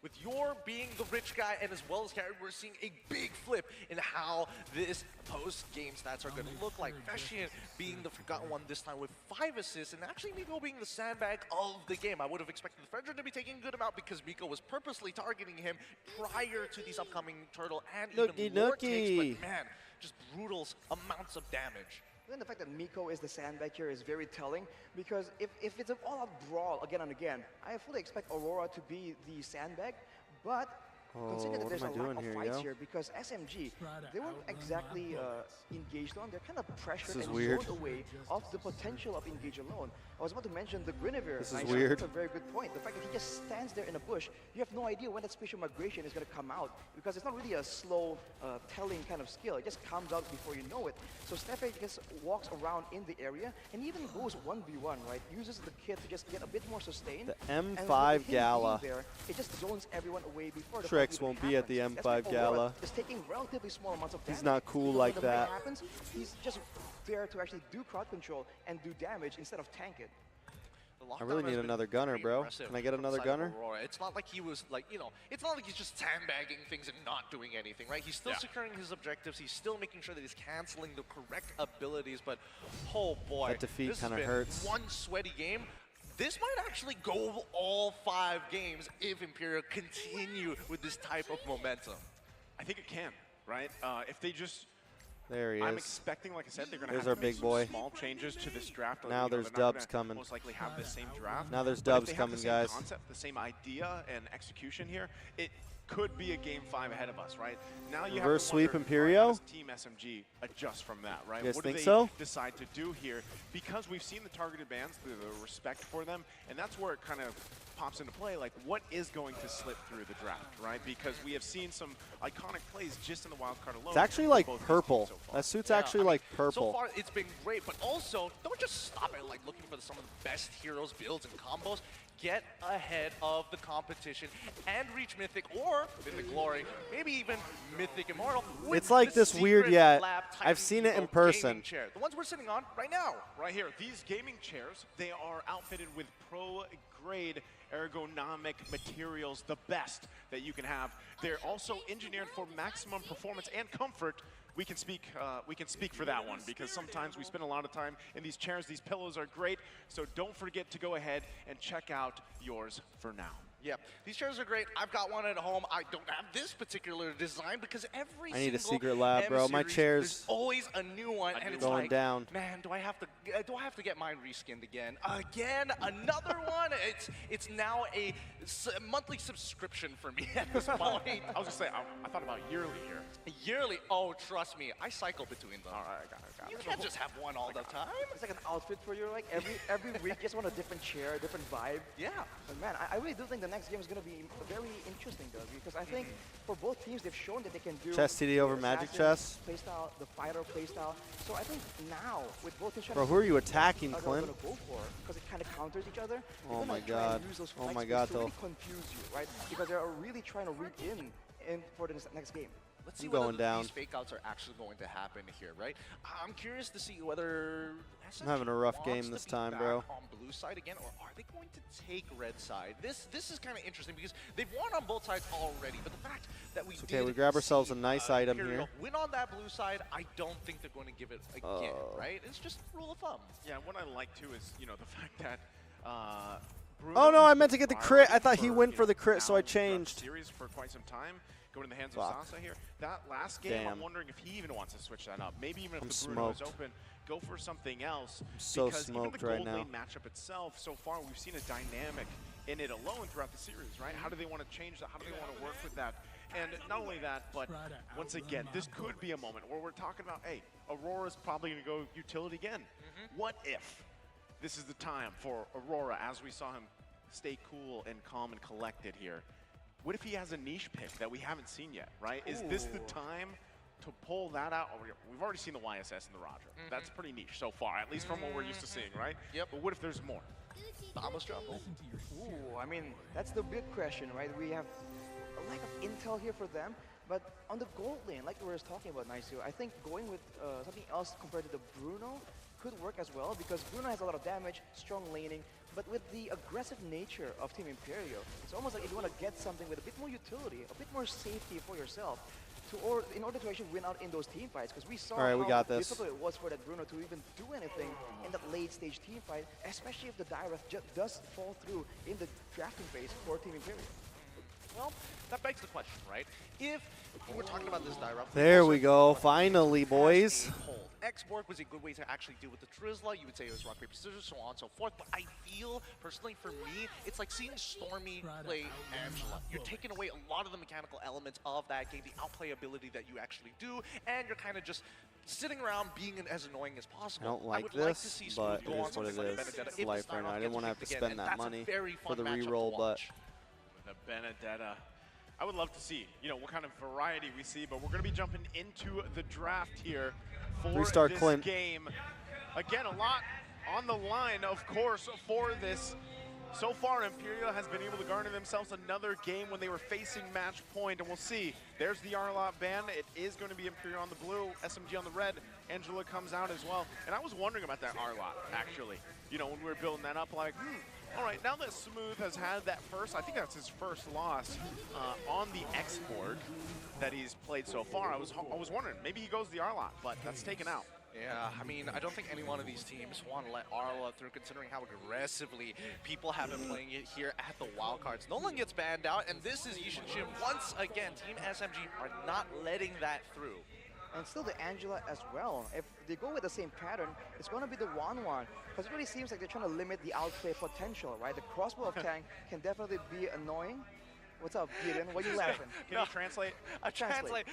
S4: With your being the rich guy and as well as Gary, we're seeing a big flip in how this post-game stats are going to look like. Fashion being the forgotten one this time with 5 assists, and actually Miko being the sandbag of the game. I would have expected the Frederick to be taking a good amount because Miko was purposely targeting him prior to these upcoming Turtle and even more takes, but man, just brutal amounts of damage.
S6: Then the fact that Miko is the sandbag here is very telling, because if it's an all-out brawl again and again, I fully expect Aurora to be the sandbag, but considering that there's a lack of fights here, because SMG, they weren't exactly engaged on, they're kind of pressured and zoned away of the potential of engage alone. I was about to mention the Guinevere.
S1: This is weird.
S6: That's a very good point. The fact that he just stands there in a bush, you have no idea when that spatial migration is going to come out, because it's not really a slow telling kind of skill. It just comes out before you know it. So Stefan just walks around in the area and even goes 1v1, right? Uses the kit to just get a bit more sustained.
S1: The M5 Gala.
S6: There, it just zones everyone away before the
S1: Trex won't be at the M5 Gala.
S6: Just taking relatively small amounts of damage.
S1: He's not cool like that.
S6: Happens, he's just there to actually do crowd control and do damage instead of tank it.
S1: I really need another gunner, bro. Can I get another gunner?
S4: It's not like he was like, you know, it's not like he's just sandbagging things and not doing anything, right? He's still securing his objectives. He's still making sure that he's canceling the correct abilities. But oh boy,
S1: that defeat kind of hurts.
S4: One sweaty game. This might actually go all 5 games if IMPERIO continue with this type of momentum.
S5: I think it can, right? If they just...
S1: There he is.
S5: I'm expecting, like I said, they're going to have
S1: our
S5: to make
S1: big boy.
S5: some small changes to this draft.
S1: Now there's dubs coming.
S5: Most likely have the same draft.
S1: Now there's
S5: But if
S1: dubs
S5: they have
S1: coming,
S5: the same
S1: guys.
S5: Concept, the same idea and execution here, it could be a game 5 ahead of us, right? Now you
S1: Reverse
S5: have to wonder,
S1: sweep IMPERIO?
S5: how does Team SMG adjust from that, right?
S1: You guys
S5: What
S1: think
S5: do they
S1: so?
S5: decide to do here? Because we've seen the targeted bans, the respect for them, and that's where it kind of pops into play, like what is going to slip through the draft, right? Because we have seen some iconic plays just in the wildcard alone.
S1: It's actually like
S5: both these
S1: purple.
S5: teams so far.
S1: That suit's actually like purple.
S4: So far, it's been great, but also, don't just stop at like looking for some of the best heroes, builds, and combos. Get ahead of the competition and reach Mythic or Mythic Glory, maybe even Mythic Immortal.
S1: It's like this weird, I've seen it in person.
S4: Chair, the ones we're sitting on right now.
S5: Right here, these gaming chairs, they are outfitted with pro-grade ergonomic materials, the best that you can have. They're also engineered for maximum performance and comfort. We can speak for that one, because sometimes we spend a lot of time in these chairs. These pillows are great, so don't forget to go ahead and check out yours for now.
S4: Yeah, these chairs are great. I've got one at home. I don't have this particular design because every
S1: I need a
S4: single
S1: secret lab, bro. My
S4: M-series,
S1: chairs
S4: there's always a new one, and it's
S1: going
S4: like,
S1: down.
S4: man, do I have to get mine reskinned again? Again, another one. It's now a monthly subscription for me at this point.
S5: I was gonna say, I thought about yearly here.
S4: Yearly? Oh, trust me, I cycle between them.
S5: All right, I got it.
S4: You can't just have one all the time.
S6: It's like an outfit for you, like every week, you just want a different chair, a different vibe.
S4: Yeah.
S6: But man, I really do think the next game is going to be very interesting, though, because I think for both teams, they've shown that they can do
S1: Chess TD over
S6: the
S1: Magic
S6: assassin
S1: Chess.
S6: playstyle, the fighter playstyle. So I think now, with both teams
S1: Bro, who are you attacking, Clint?
S6: going to go for, because it kind of counters each other.
S1: Oh my
S6: try
S1: God.
S6: and use those
S1: Oh
S6: flex
S1: my
S6: plays
S1: God,
S6: to
S1: though.
S6: really confuse you, right? Because they're really trying to read in for the next game.
S4: Let's see
S1: I'm
S4: whether
S1: going down.
S4: these fake outs are actually going to happen here, right? I'm curious to see whether SMG
S1: having a rough
S4: wants
S1: game
S4: to
S1: this
S4: be
S1: time,
S4: back
S1: bro.
S4: on blue side again, or are they going to take red side? This is kind of interesting because they've won on both sides already, but the fact that we
S1: okay, we grab ourselves a nice item
S4: IMPERIO
S1: here.
S4: win on that blue side, I don't think they're going to give it again, right? It's just rule of thumb.
S5: Yeah, what I like too is, you know, the fact that
S1: Oh no, I meant to get the crit.
S5: priority
S1: I thought he
S5: for,
S1: went
S5: you
S1: for
S5: know,
S1: the crit, so I
S5: now throughout the
S1: changed.
S5: Series for quite some time, going in the hands
S1: Fuck.
S5: of Sasa here. That last game,
S1: Damn.
S5: I'm wondering if he even wants to switch that up. Maybe even if
S1: I'm
S5: the Bruno is
S1: smoked.
S5: open, go for something else.
S1: So
S5: because
S1: smoked
S5: even the
S1: right
S5: gold
S1: now.
S5: lane matchup itself, so far we've seen a dynamic in it alone throughout the series, right? How do they want to change that? How do they want to work with that? And not only that, but once again, this could be a moment where we're talking about, hey, Aurora's probably going to go utility again. What if this is the time for Aurora, as we saw him stay cool and calm and collected here? What if he has a niche pick that we haven't seen yet, right? Is this the time to pull that out? We've already seen the YSS and the Roger. That's pretty niche so far, at least from what we're used to seeing, right?
S4: Yep.
S5: But what if there's more?
S4: Thomas Jumble.
S6: Ooh, I mean, that's the big question, right? We have a lack of intel here for them, but on the gold lane, like we were talking about, Naisu, I think going with something else compared to the Bruno could work as well because Bruno has a lot of damage, strong laning, but with the aggressive nature of Team Imperio, it's almost like if you want to get something with a bit more utility, a bit more safety for yourself, in order to actually win out in those team fights, because we saw how difficult it was for that Bruno to even do anything in that late stage team fight, especially if the Direth does fall through in the drafting phase for Team Imperio.
S4: Well, that begs the question, right? If we're talking about this Direct,
S1: There we go. Finally, boys.
S4: X-Borg was a good way to actually deal with the Trizla. You would say it was rock, paper, scissors, so on and so forth. But I feel, personally, for me, it's like seeing Stormy play Angela. You're taking away a lot of the mechanical elements of that game, the outplay ability that you actually do, and you're kind of just sitting around being as annoying as possible.
S1: I don't like this, but it is what it is. It's life right now. I didn't want to have to spend that money for the reroll, but
S5: the Benedetta. I would love to see, what kind of variety we see, but we're going to be jumping into the draft here for this
S1: Clint.
S5: game. Again, a lot on the line, of course, for this. So far, Imperio has been able to garner themselves another game when they were facing match point, and we'll see. There's the Arlot ban. It is going to be Imperio on the blue, SMG on the red. Angela comes out as well. And I was wondering about that Arlot, actually. When we were building that up, like, all right, now that Smooth has had that first, I think that's his first loss on the X-Borg that he's played so far. I was wondering, maybe he goes the Arlot, but that's taken out.
S4: Yeah, I mean, I don't think any one of these teams want to let Arla through, considering how aggressively people have been playing it here at the wildcards. Nolan gets banned out, and this is Yishin Shim. Once again, Team SMG are not letting that through.
S6: And still the Angela as well. If they go with the same pattern, it's going to be the 1-1. Because it really seems like they're trying to limit the outplay potential, right? The crossbow of Tank can definitely be annoying. What's up, Gideon? Why are you laughing?
S5: Can you translate?
S6: Translate.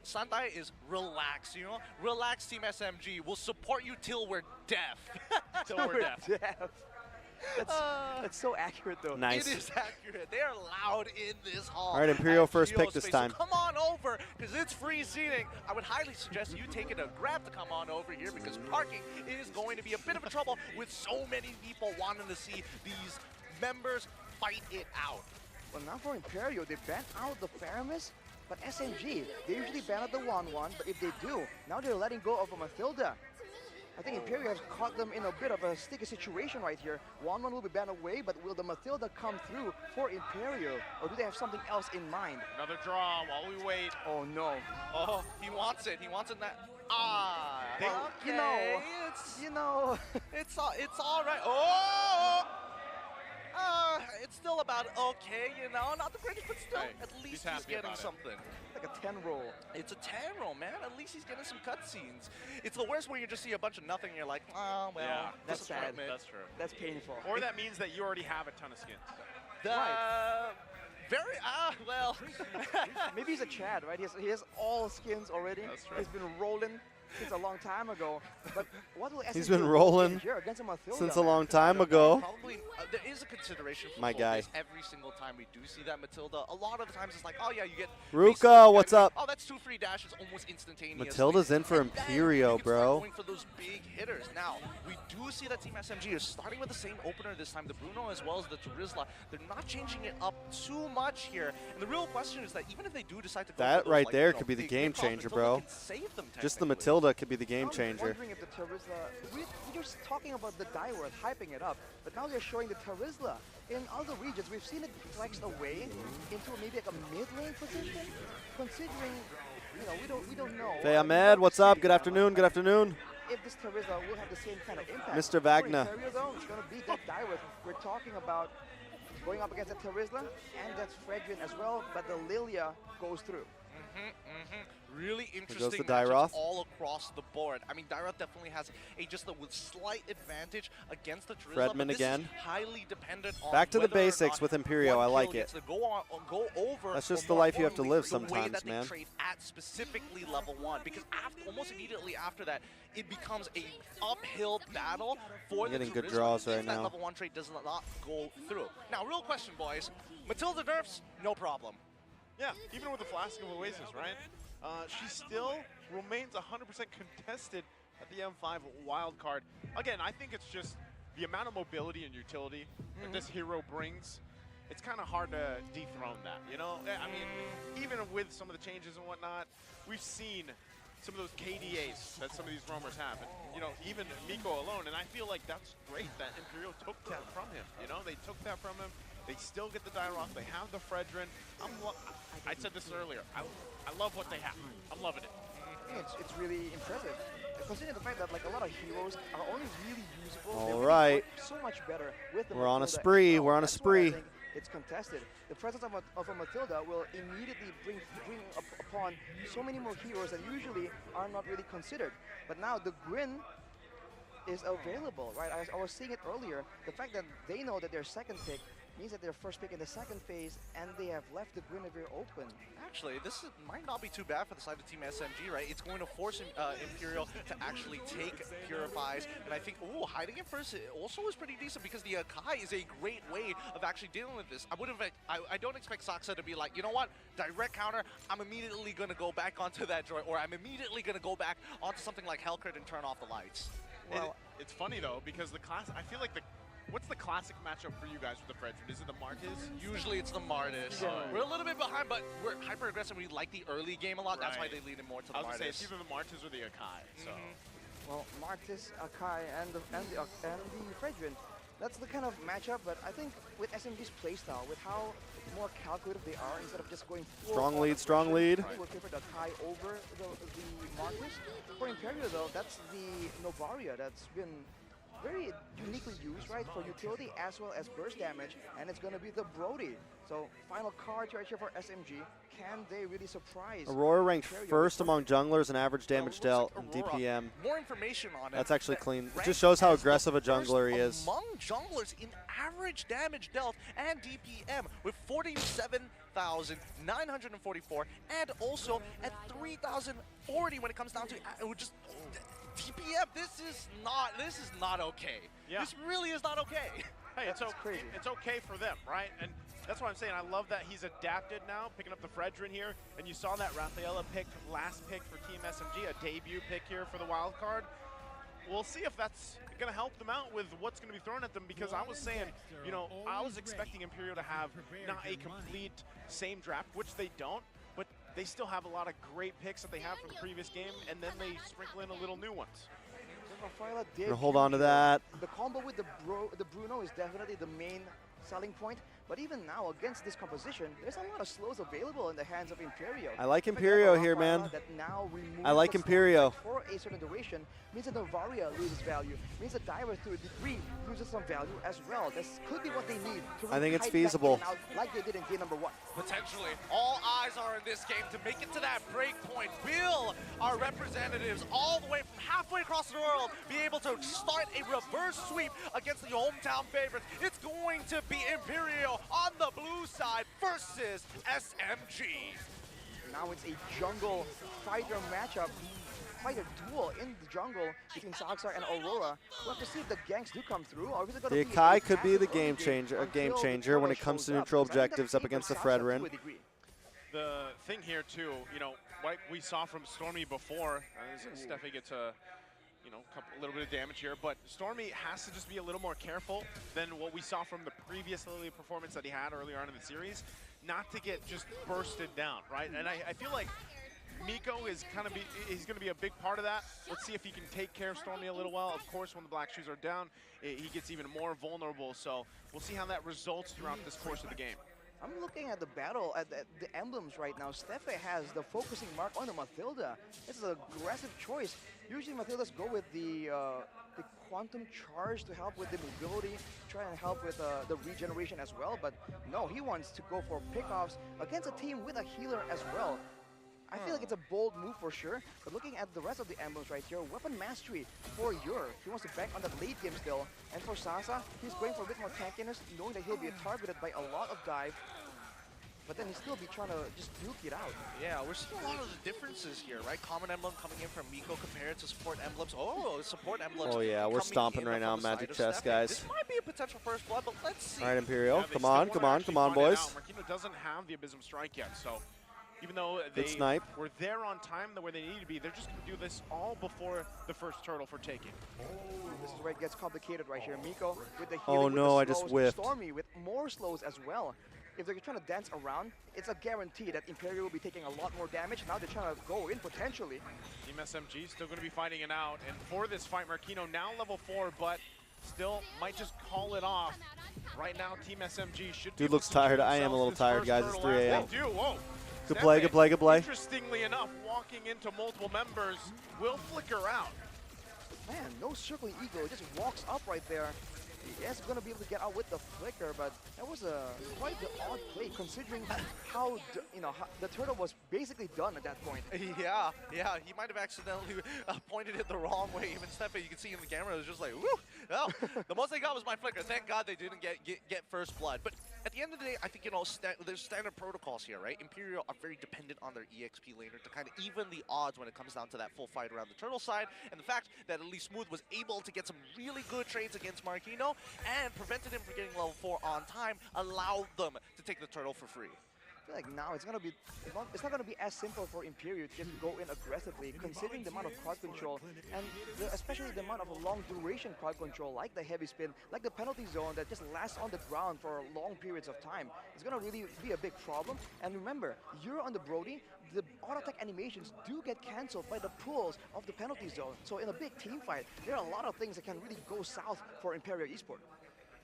S4: Sandai is relax, Relax, Team SMG. We'll support you till we're deaf.
S5: Till we're deaf.
S6: That's so accurate, though.
S1: Nice.
S4: It is accurate. They are loud in this hall.
S1: All right, Imperio first pick this time.
S4: So come on over, because it's free seating. I would highly suggest you taking a Grab to come on over here, because parking is going to be a bit of a trouble with so many people wanting to see these members fight it out.
S6: Well, now for Imperio, they ban out the Faramis, but SMG, they usually ban out the 1-1, but if they do, now they're letting go of a Mathilda. I think Imperio has caught them in a bit of a sticky situation right here. 1-1 will be banned away, but will the Mathilda come through for Imperio, or do they have something else in mind?
S5: Another draw while we wait.
S6: Oh, no.
S4: Oh, he wants it. He wants it. It's all right. Oh! It's still about okay, not the greatest, but still, at least he's getting something.
S6: Like a 10 roll.
S4: It's a 10 roll, man. At least he's getting some cutscenes. It's the worst when you just see a bunch of nothing and you're like, oh, well,
S5: yeah,
S6: that's sad.
S5: That's true.
S6: That's painful.
S5: Or that means that you already have a ton of skins.
S4: Well.
S6: Maybe he's a Chad, right? He has all skins already.
S5: That's true.
S6: He's been rolling since a long time ago. But what will
S1: He's been rolling since a long time ago.
S4: Probably, there is a consideration for
S1: my guy.
S4: Every single time we do see that Matilda, a lot of the times it's like, oh yeah, you get
S1: Ruka, what's up?
S4: Oh, that's 2 free dashes almost instantaneously.
S1: Matilda's in for Imperio, bro.
S4: Going for those big hitters. Now, we do see that Team SMG is starting with the same opener this time, the Bruno as well as the Trizla. They're not changing it up too much here. And the real question is that even if they do decide to go
S1: that
S4: for those,
S1: right
S4: like,
S1: there could be the game changer, bro. Just the Matilda could be the game changer.
S6: I'm wondering if the Trizla, we're just talking about the Direth, hyping it up, but now they're showing the Trizla. In other regions, we've seen it flexed away into maybe like a mid-lane position, considering, we don't know.
S1: Hey, Ahmed, what's up? Good afternoon, good afternoon.
S6: If this Trizla will have the same kind of impact.
S1: Mr. Wagner.
S6: For Imperio, though, it's going to beat that Direth. We're talking about going up against the Trizla, and that's Fredrin as well, but the Lilia goes through.
S4: Really
S1: goes
S4: interesting
S1: the
S4: matchups all across the board. I mean, Direth definitely has just a slight advantage against the Trizla,
S1: Fredman again.
S4: Highly dependent on
S1: back to the basics with Imperio. I like it.
S4: Go over.
S1: That's just the life you have to live sometimes,
S4: the way that
S1: man.
S4: They trade at specifically level 1, because almost immediately after that, it becomes a uphill battle for the
S1: getting good
S4: Trizla
S1: draws
S4: if
S1: right
S4: that
S1: now.
S4: level 1 trade does not go through. Now, real question, boys. Matilda nerfs, no problem.
S5: Yeah, even with the Flask of Oasis, right? She still remains 100% contested at the M5 wildcard. Again, I think it's just the amount of mobility and utility that this hero brings. It's kind of hard to dethrone that, I mean, even with some of the changes and whatnot, we've seen some of those KDAs that some of these roamers have. And, you know, even Miko alone, and I feel like that's great that Imperial took that from him. You know, they took that from him. They still get the Dairoth. They have the Fredrin. I said this earlier. I love what they have. I'm loving it.
S6: It's really impressive. Considering the fact that like a lot of heroes are only really usable. They
S1: All
S6: really
S1: right.
S6: work so much better with the
S1: We're on a
S6: Matilda as
S1: spree.
S6: well.
S1: We're on a
S6: That's why I
S1: spree.
S6: think it's contested. The presence of a Matilda will immediately bring upon so many more heroes that usually are not really considered. But now the Gwyn is available, right? I was seeing it earlier. The fact that they know that their second pick means that they're first pick in the second phase, and they have left the Guinevere open.
S4: Actually, might not be too bad for the side of Team SMG, right? It's going to force Imperial to actually take Purifies, and I think, hiding it first also is pretty decent because the Akai is a great way of actually dealing with this. I don't expect Saksa to be like, you know what, direct counter, I'm immediately going to go back onto that droid, or I'm immediately going to go back onto something like Hellcrit and turn off the lights.
S5: Well, it's funny though, because the class, I feel like what's the classic matchup for you guys with the Fredrin? Is it the Martis?
S4: Usually it's the Martis. We're a little bit behind, but we're hyper aggressive. We like the early game a lot. That's why they lean in more to the
S5: I was
S4: Martis.
S5: gonna say it's either the Martis or the Akai. So,
S6: Well, Martis, Akai, and the Fredrin, that's the kind of matchup. But I think with SMG's playstyle, with how more calculated they are, instead of just going full
S1: Strong lead, strong lead.
S6: I will favor the Akai over the Martis. For Imperio though, that's the Novaria that's been very uniquely used, right, for utility as well as burst damage, and it's going to be the Brody. So final card right here for SMG. Can they really surprise?
S1: Aurora ranked
S6: Imperio
S1: first
S6: with
S1: among junglers in average
S4: Well,
S1: damage
S4: looks
S1: dealt
S4: like
S1: in
S4: Aurora,
S1: DPM.
S4: More information on it.
S1: That's actually
S4: that
S1: clean. It
S4: ranked
S1: just shows how
S4: as the
S1: aggressive a
S4: first
S1: jungler he is.
S4: among junglers in average damage dealt and DPM with 47,944 and also at 3,040 when it comes down to just DPM. This is not okay.
S5: Yeah.
S4: This really is not okay.
S5: hey, it's
S6: crazy.
S5: It's okay for them, right? And that's what I'm saying. I love that he's adapted now, picking up the Fredrin here. And you saw that Rafaela pick, last pick for Team SMG, a debut pick here for the wild card. We'll see if that's going to help them out with what's going to be thrown at them, because I was saying, you know, I was expecting Imperial to have not a complete same draft, which they don't, but they still have a lot of great picks that they have from the previous game, and then they sprinkle in a little new ones.
S6: Rafaela did
S1: Gonna hold on to that.
S6: The combo with the Bruno is definitely the main selling point, but even now against this composition, there's a lot of slows available in the hands of Imperio.
S1: I like
S6: The fact that
S1: Imperio
S6: Rafaela
S1: here, man.
S6: that now removes
S1: I like
S6: the slow
S1: Imperio.
S6: effect for a certain duration means that the Varia loses value, means that Diver to a degree loses some value as well. This could be what they need to
S1: I think
S6: really
S1: it's
S6: kite back
S1: feasible.
S6: in and out like they did in game number 1.
S4: Potentially. All eyes are in this game to make it to that break point. Will our representatives all the way from halfway across the world be able to start a reverse sweep against the hometown favorites? It's going to be Imperio on the blue side versus SMG.
S6: Now it's a jungle fighter matchup, fighter duel in the jungle between Saxar and Aurora. We'll have to see if the ganks do come through, or is it going
S1: The
S6: to be
S1: Akai
S6: a
S1: could be the
S6: passive
S1: game
S6: early
S1: changer, a game
S6: until the
S1: changer when it
S6: turtle
S1: comes to
S6: shows up?
S1: neutral
S6: Because I think
S1: objectives
S6: that's
S1: up against the
S6: favored Saxar
S1: Fredrin.
S6: to a degree.
S5: The thing here too, you know, like we saw from Stormy before, Steffi gets a, you know, a little bit of damage here, but Stormy has to just be a little more careful than what we saw from the previous Lily performance that he had earlier on in the series, not to get just bursted down, right? And I feel like Miko is he's going to be a big part of that. Let's see if he can take care of Stormy a little well. Of course, when the black shoes are down, he gets even more vulnerable. So we'll see how that results throughout this course of the game.
S6: I'm looking at the battle, at the emblems right now. Steffi has the focusing mark on the Mathilda. This is an aggressive choice. Usually Mathildas go with the quantum charge to help with the mobility, try and help with the regeneration as well. But no, he wants to go for pickoffs against a team with a healer as well. I feel like it's a bold move for sure, but looking at the rest of the emblems right here, weapon mastery for Yor. He wants to bank on that late game still. And for Sasa, he's going for a bit more tankiness, knowing that he'll be targeted by a lot of dive. But then he'll still be trying to just nuke it out.
S4: Yeah, we're seeing a lot of the differences here, right? Common emblem coming in from Miko compared to support emblems. Oh, support emblems.
S1: Oh yeah, we're
S4: coming
S1: stomping
S4: in
S1: right now,
S4: from the
S1: Magic
S4: side of
S1: Chess,
S4: Steffi.
S1: guys.
S4: This might be a potential first blood, but let's see.
S1: All right, Imperial,
S5: Yeah, they
S1: come
S5: still
S1: on,
S5: wanna
S1: come on,
S5: actually
S1: come on,
S5: find it
S1: boys.
S5: out. Marquino doesn't have the Abysm Strike yet, so even though they
S1: snipe.
S5: were there on time, where they need to be, they're just going to do this all before the first turtle for taking.
S6: This is where it gets complicated right here. Miko with the healing,
S1: Oh
S6: with
S1: no,
S6: the
S1: I just
S6: slows.
S1: whiffed.
S6: Stormy with more slows as well. if they're trying to dance around, it's a guarantee that Imperio will be taking a lot more damage. Now they're trying to go in potentially.
S5: Team SMG still going to be fighting it out. And for this fight, Marquino now level 4, but still might just call it off. Right now, Team SMG should be
S1: Dude looks tired. I am a little tired, guys. It's 3 a.m.
S5: They do. Whoa.
S1: Good play, good play, good play.
S5: Interestingly enough, walking into multiple members will flicker out.
S6: Man, no circling eagle. It just walks up right there. Yes, going to be able to get out with the flicker, but that was a quite the odd play considering how the turtle was basically done at that point.
S4: Yeah, he might have accidentally pointed it the wrong way. Even Stefan, you can see in the camera, it was just like, woo! Well, the most they got was my flicker. Thank God they didn't get first blood. But at the end of the day, I think, there's standard protocols here, right? Imperial are very dependent on their EXP laner to kind of even the odds when it comes down to that full fight around the turtle side. And the fact that at least Smooth was able to get some really good trades against Marquino and prevented him from getting level 4 on time, allowed them to take the turtle for free.
S6: I feel like now it's not going to be as simple for Imperio to just go in aggressively, considering the amount of crowd control and especially the amount of long duration crowd control, like the heavy spin, like the penalty zone that just lasts on the ground for long periods of time. It's going to really be a big problem. And remember, you're on the Brody, the auto attack animations do get cancelled by the pulls of the penalty zone. So in a big team fight, there are a lot of things that can really go south for Imperio Esport.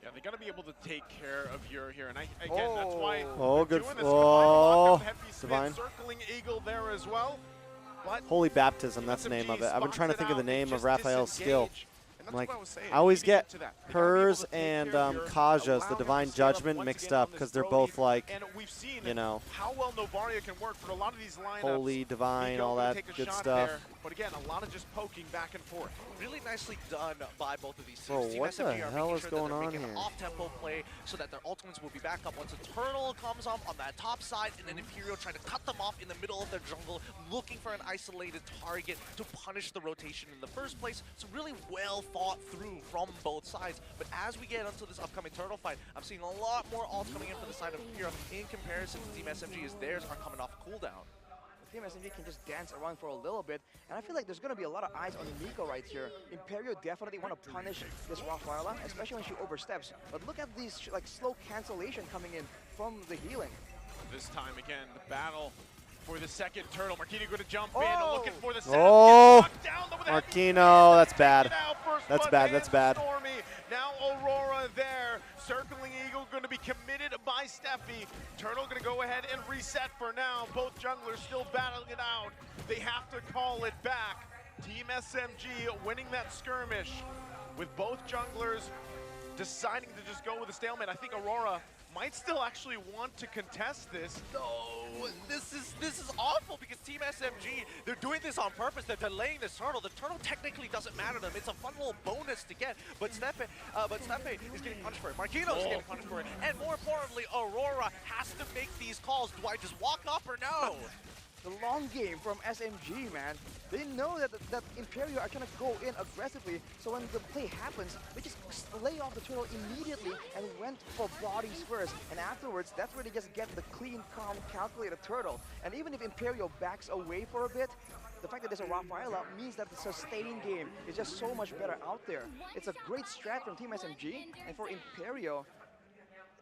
S5: Yeah, they got to be able to take care of Yor here, and again, that's why
S1: good.
S5: doing this heavy spin,
S1: divine.
S5: circling eagle there as well. But
S1: Holy Baptism, that's the name of it. I've been trying to think of the name of Raphael's skill.
S5: And
S1: Like,
S5: what I was saying,
S1: I always
S5: leading
S1: get
S5: into that. They gotta be
S1: hers
S5: able to take
S1: and
S5: care of Yor,
S1: Kaja's,
S5: allow
S1: the
S5: him
S1: Divine
S5: to stand up
S1: Judgment,
S5: once
S1: mixed
S5: again on
S1: up
S5: this
S1: because they're
S5: Brody.
S1: both like,
S5: And we've seen
S1: you know,
S5: how well Novaria can work for a lot of these lineups.
S1: Holy, Divine,
S5: Nico
S1: all
S5: gonna
S1: that
S5: take a
S1: good
S5: shot
S1: stuff.
S5: there, but again, a lot of just poking back and forth.
S4: Really nicely done by both of these teams.
S1: Bro,
S4: Team
S1: what the
S4: SMG are
S1: hell
S4: making
S1: is
S4: sure
S1: going
S4: that they're
S1: on
S4: making
S1: here?
S4: an off-tempo play so that their ultimates will be back up once a turtle comes up on that top side, and then Imperial trying to cut them off in the middle of their jungle, looking for an isolated target to punish the rotation in the first place. So really well thought through from both sides. But as we get into this upcoming turtle fight, I'm seeing a lot more ults coming in from the side of Imperial in comparison to Team SMG, as theirs are coming off cooldown.
S6: Team SMG can just dance around for a little bit, and I feel like there's going to be a lot of eyes on Nico right here. Imperio definitely want to punish this Rafaela, especially when she oversteps. But look at these like slow cancellation coming in from the healing.
S5: This time again, the battle for the second turtle. Marquino going to jump in, looking for the setup.
S1: Oh,
S5: Gets knocked down, though, with a heavy
S1: Marquino, that's bad.
S5: Take it out, first
S1: That's
S5: blood
S1: bad,
S5: hands
S1: that's bad.
S5: Stormy. Now Aurora there. Circling Eagle going to be committed by Steffi. Turtle going to go ahead and reset for now. Both junglers still battling it out. They have to call it back. Team SMG winning that skirmish with both junglers deciding to just go with a stalemate. I think Aurora might still actually want to contest this.
S4: No, this is awful because Team SMG, they're doing this on purpose. They're delaying this turtle. The turtle technically doesn't matter to them. It's a fun little bonus to get, but Steppe is getting punished for it. Marquino is getting punished for it, and more importantly, Aurora has to make these calls. Do I just walk up or no?
S6: The long game from SMG, man. They know that Imperio are trying to go in aggressively, so when the play happens, they just lay off the turtle immediately and went for bodies first. And afterwards, that's where they just get the clean, calm, calculated turtle. And even if Imperio backs away for a bit, the fact that there's a Rafaela means that the sustain game is just so much better out there. It's a great strat from Team SMG, and for Imperio,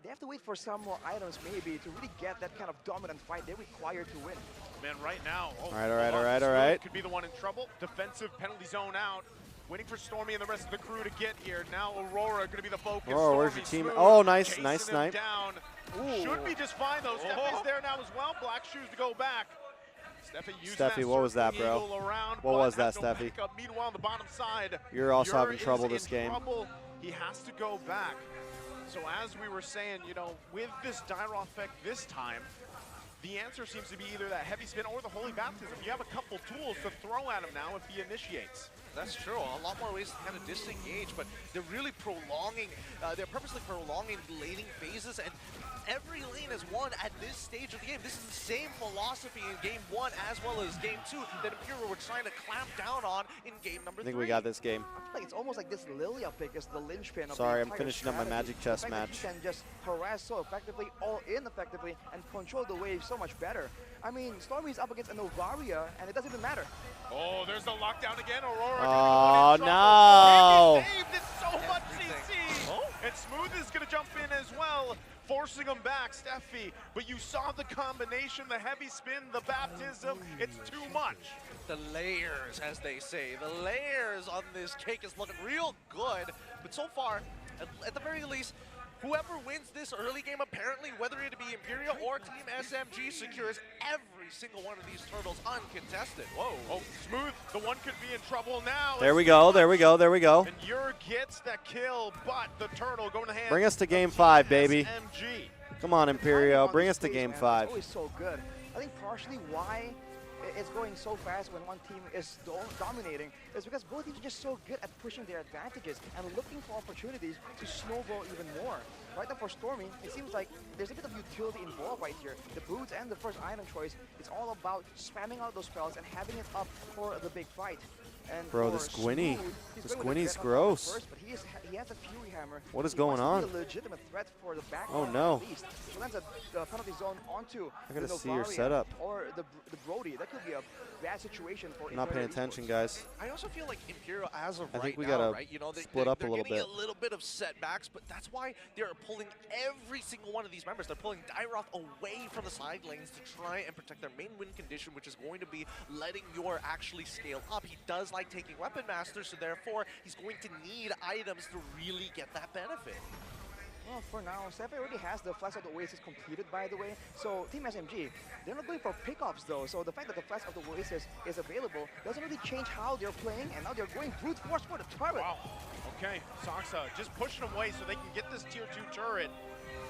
S6: they have to wait for some more items maybe to really get that kind of dominant fight they require to win.
S5: Man, right now,
S1: All right.
S5: could be the one in trouble. Defensive penalty zone out. Waiting for Stormy and the rest of the crew to get here. Now Aurora going to be the focus.
S1: Oh, where's
S5: Stormy
S1: your team?
S5: smooth,
S1: Oh, nice
S5: chasing
S1: snipe.
S5: him down. Should be just fine though. Steffi's there now as well. Black shoes to go back. Steffi used that
S1: Steffi, what was that, bro?
S5: circling eagle around,
S1: What
S5: but
S1: was that,
S5: has no
S1: Steffi?
S5: backup. Meanwhile, on the bottom side,
S1: You're also
S5: Yor
S1: having trouble
S5: is
S1: this
S5: in
S1: game.
S5: trouble. He has to go back. So as we were saying, you know, with this Dyro effect this time, the answer seems to be either that heavy spin or the Holy Baptism. You have a couple tools to throw at him now if he initiates.
S4: That's true. A lot more ways to kind of disengage, but they're really prolonging, they're purposely prolonging laning phases, and every lane is won at this stage of the game. This is the same philosophy in game 1 as well as game 2 that Imperial were trying to clamp down on in game number 3.
S1: I think we got this game.
S6: I feel like it's almost like this Lilia pick is the linchpin of
S1: Sorry,
S6: the
S1: I'm
S6: entire
S1: finishing up my
S6: strategy.
S1: Magic Chess
S6: The fact that
S1: match.
S6: he can just harass so effectively, all in effectively, and control the wave so much better. I mean, Stormy's up against a Novaria, and it doesn't even matter.
S5: Oh, there's the lockdown again. Aurora
S1: Oh,
S5: gonna be the one in trouble.
S1: no.
S5: And he saved it so much, CC. And and Smooth is gonna jump in as well, forcing him back, Steffi. But you saw the combination, the heavy spin, the baptism, it's too much.
S4: The layers, as they say, the layers on this cake is looking real good. But so far, at the very least, whoever wins this early game, apparently, whether it be IMPERIO or Team SMG, secures every single one of these turtles uncontested. Whoa.
S5: Oh, Smooth, the one could be in trouble now.
S1: There we go, there we go, there we go.
S5: And Ur gets that kill, but the turtle going to hand.
S1: Bring us to game 5, baby.
S5: SMG.
S1: Come on, Imperio, bring us to game 5.
S6: It's always so good. I think partially why it's going so fast when one team is dominating is because both teams are just so good at pushing their advantages and looking for opportunities to snowball even more. Right now for Stormy, it seems like there's a bit of utility involved right here. The boots and the first item choice, it's all about spamming out those spells and having it up for the big fight. And
S1: Bro,
S6: for
S1: this Gwynny,
S6: Smooth,
S1: this
S6: he's going with the
S1: Gwynny's
S6: Dreadnought
S1: gross.
S6: First, but he has a Fury Hammer.
S1: What is
S6: He
S1: going
S6: wants to
S1: on?
S6: be a legitimate threat for the back
S1: Oh,
S6: line
S1: no.
S6: at least. He lands a penalty zone onto
S1: I gotta
S6: the
S1: see your
S6: Novaria
S1: setup.
S6: or the Brody. That could be a bad situation for
S1: I'm not paying
S6: Imperial
S1: attention,
S6: Esports.
S1: guys.
S4: I also feel like IMPERIO, as of
S1: I think
S4: right
S1: we
S4: now,
S1: gotta
S4: right? You know,
S1: split up a
S4: they're
S1: little
S4: getting
S1: bit.
S4: a little bit of setbacks, but that's why they're pulling every single one of these members. They're pulling Dyroth away from the side lanes to try and protect their main win condition, which is going to be letting Yor actually scale up. He does like taking Weapon Master, so therefore he's going to need items to really get that benefit.
S6: Well, for now, Steffi already has the Flash of the Oasis completed, by the way. So Team SMG, they're not going for pickups though. So the fact that the Flash of the Oasis is available doesn't really change how they're playing, and now they're going brute force for the turret.
S5: Wow. Okay, Saksa just pushing them away so they can get this tier 2 turret.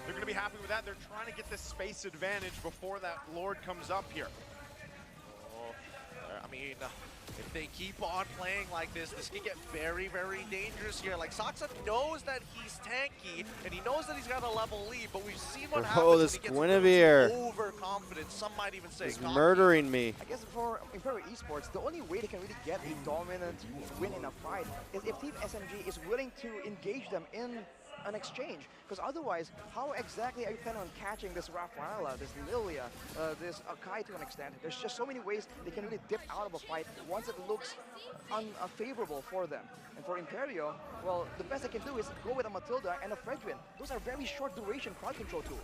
S5: They're going to be happy with that. They're trying to get this space advantage before that Lord comes up here.
S4: Oh, I mean, if they keep on playing like this can get very, very dangerous here. Like, Saksa knows that he's tanky, and he knows that he's got a level lead, but we've seen what happens
S1: this
S4: when he gets
S1: Guinevere.
S4: overconfident. Some might even say
S1: He's
S4: cocky.
S1: murdering me.
S6: I guess for Imperial Esports, the only way they can really get a dominant win in a fight is if Team SMG is willing to engage them in an exchange. Because otherwise, how exactly are you planning on catching this Rafaela, this Lilia, this Akai to an extent? There's just so many ways they can really dip out of a fight once it looks unfavorable for them. And for Imperio, well, the best they can do is go with a Matilda and a Fredrin. Those are very short duration crowd control tools.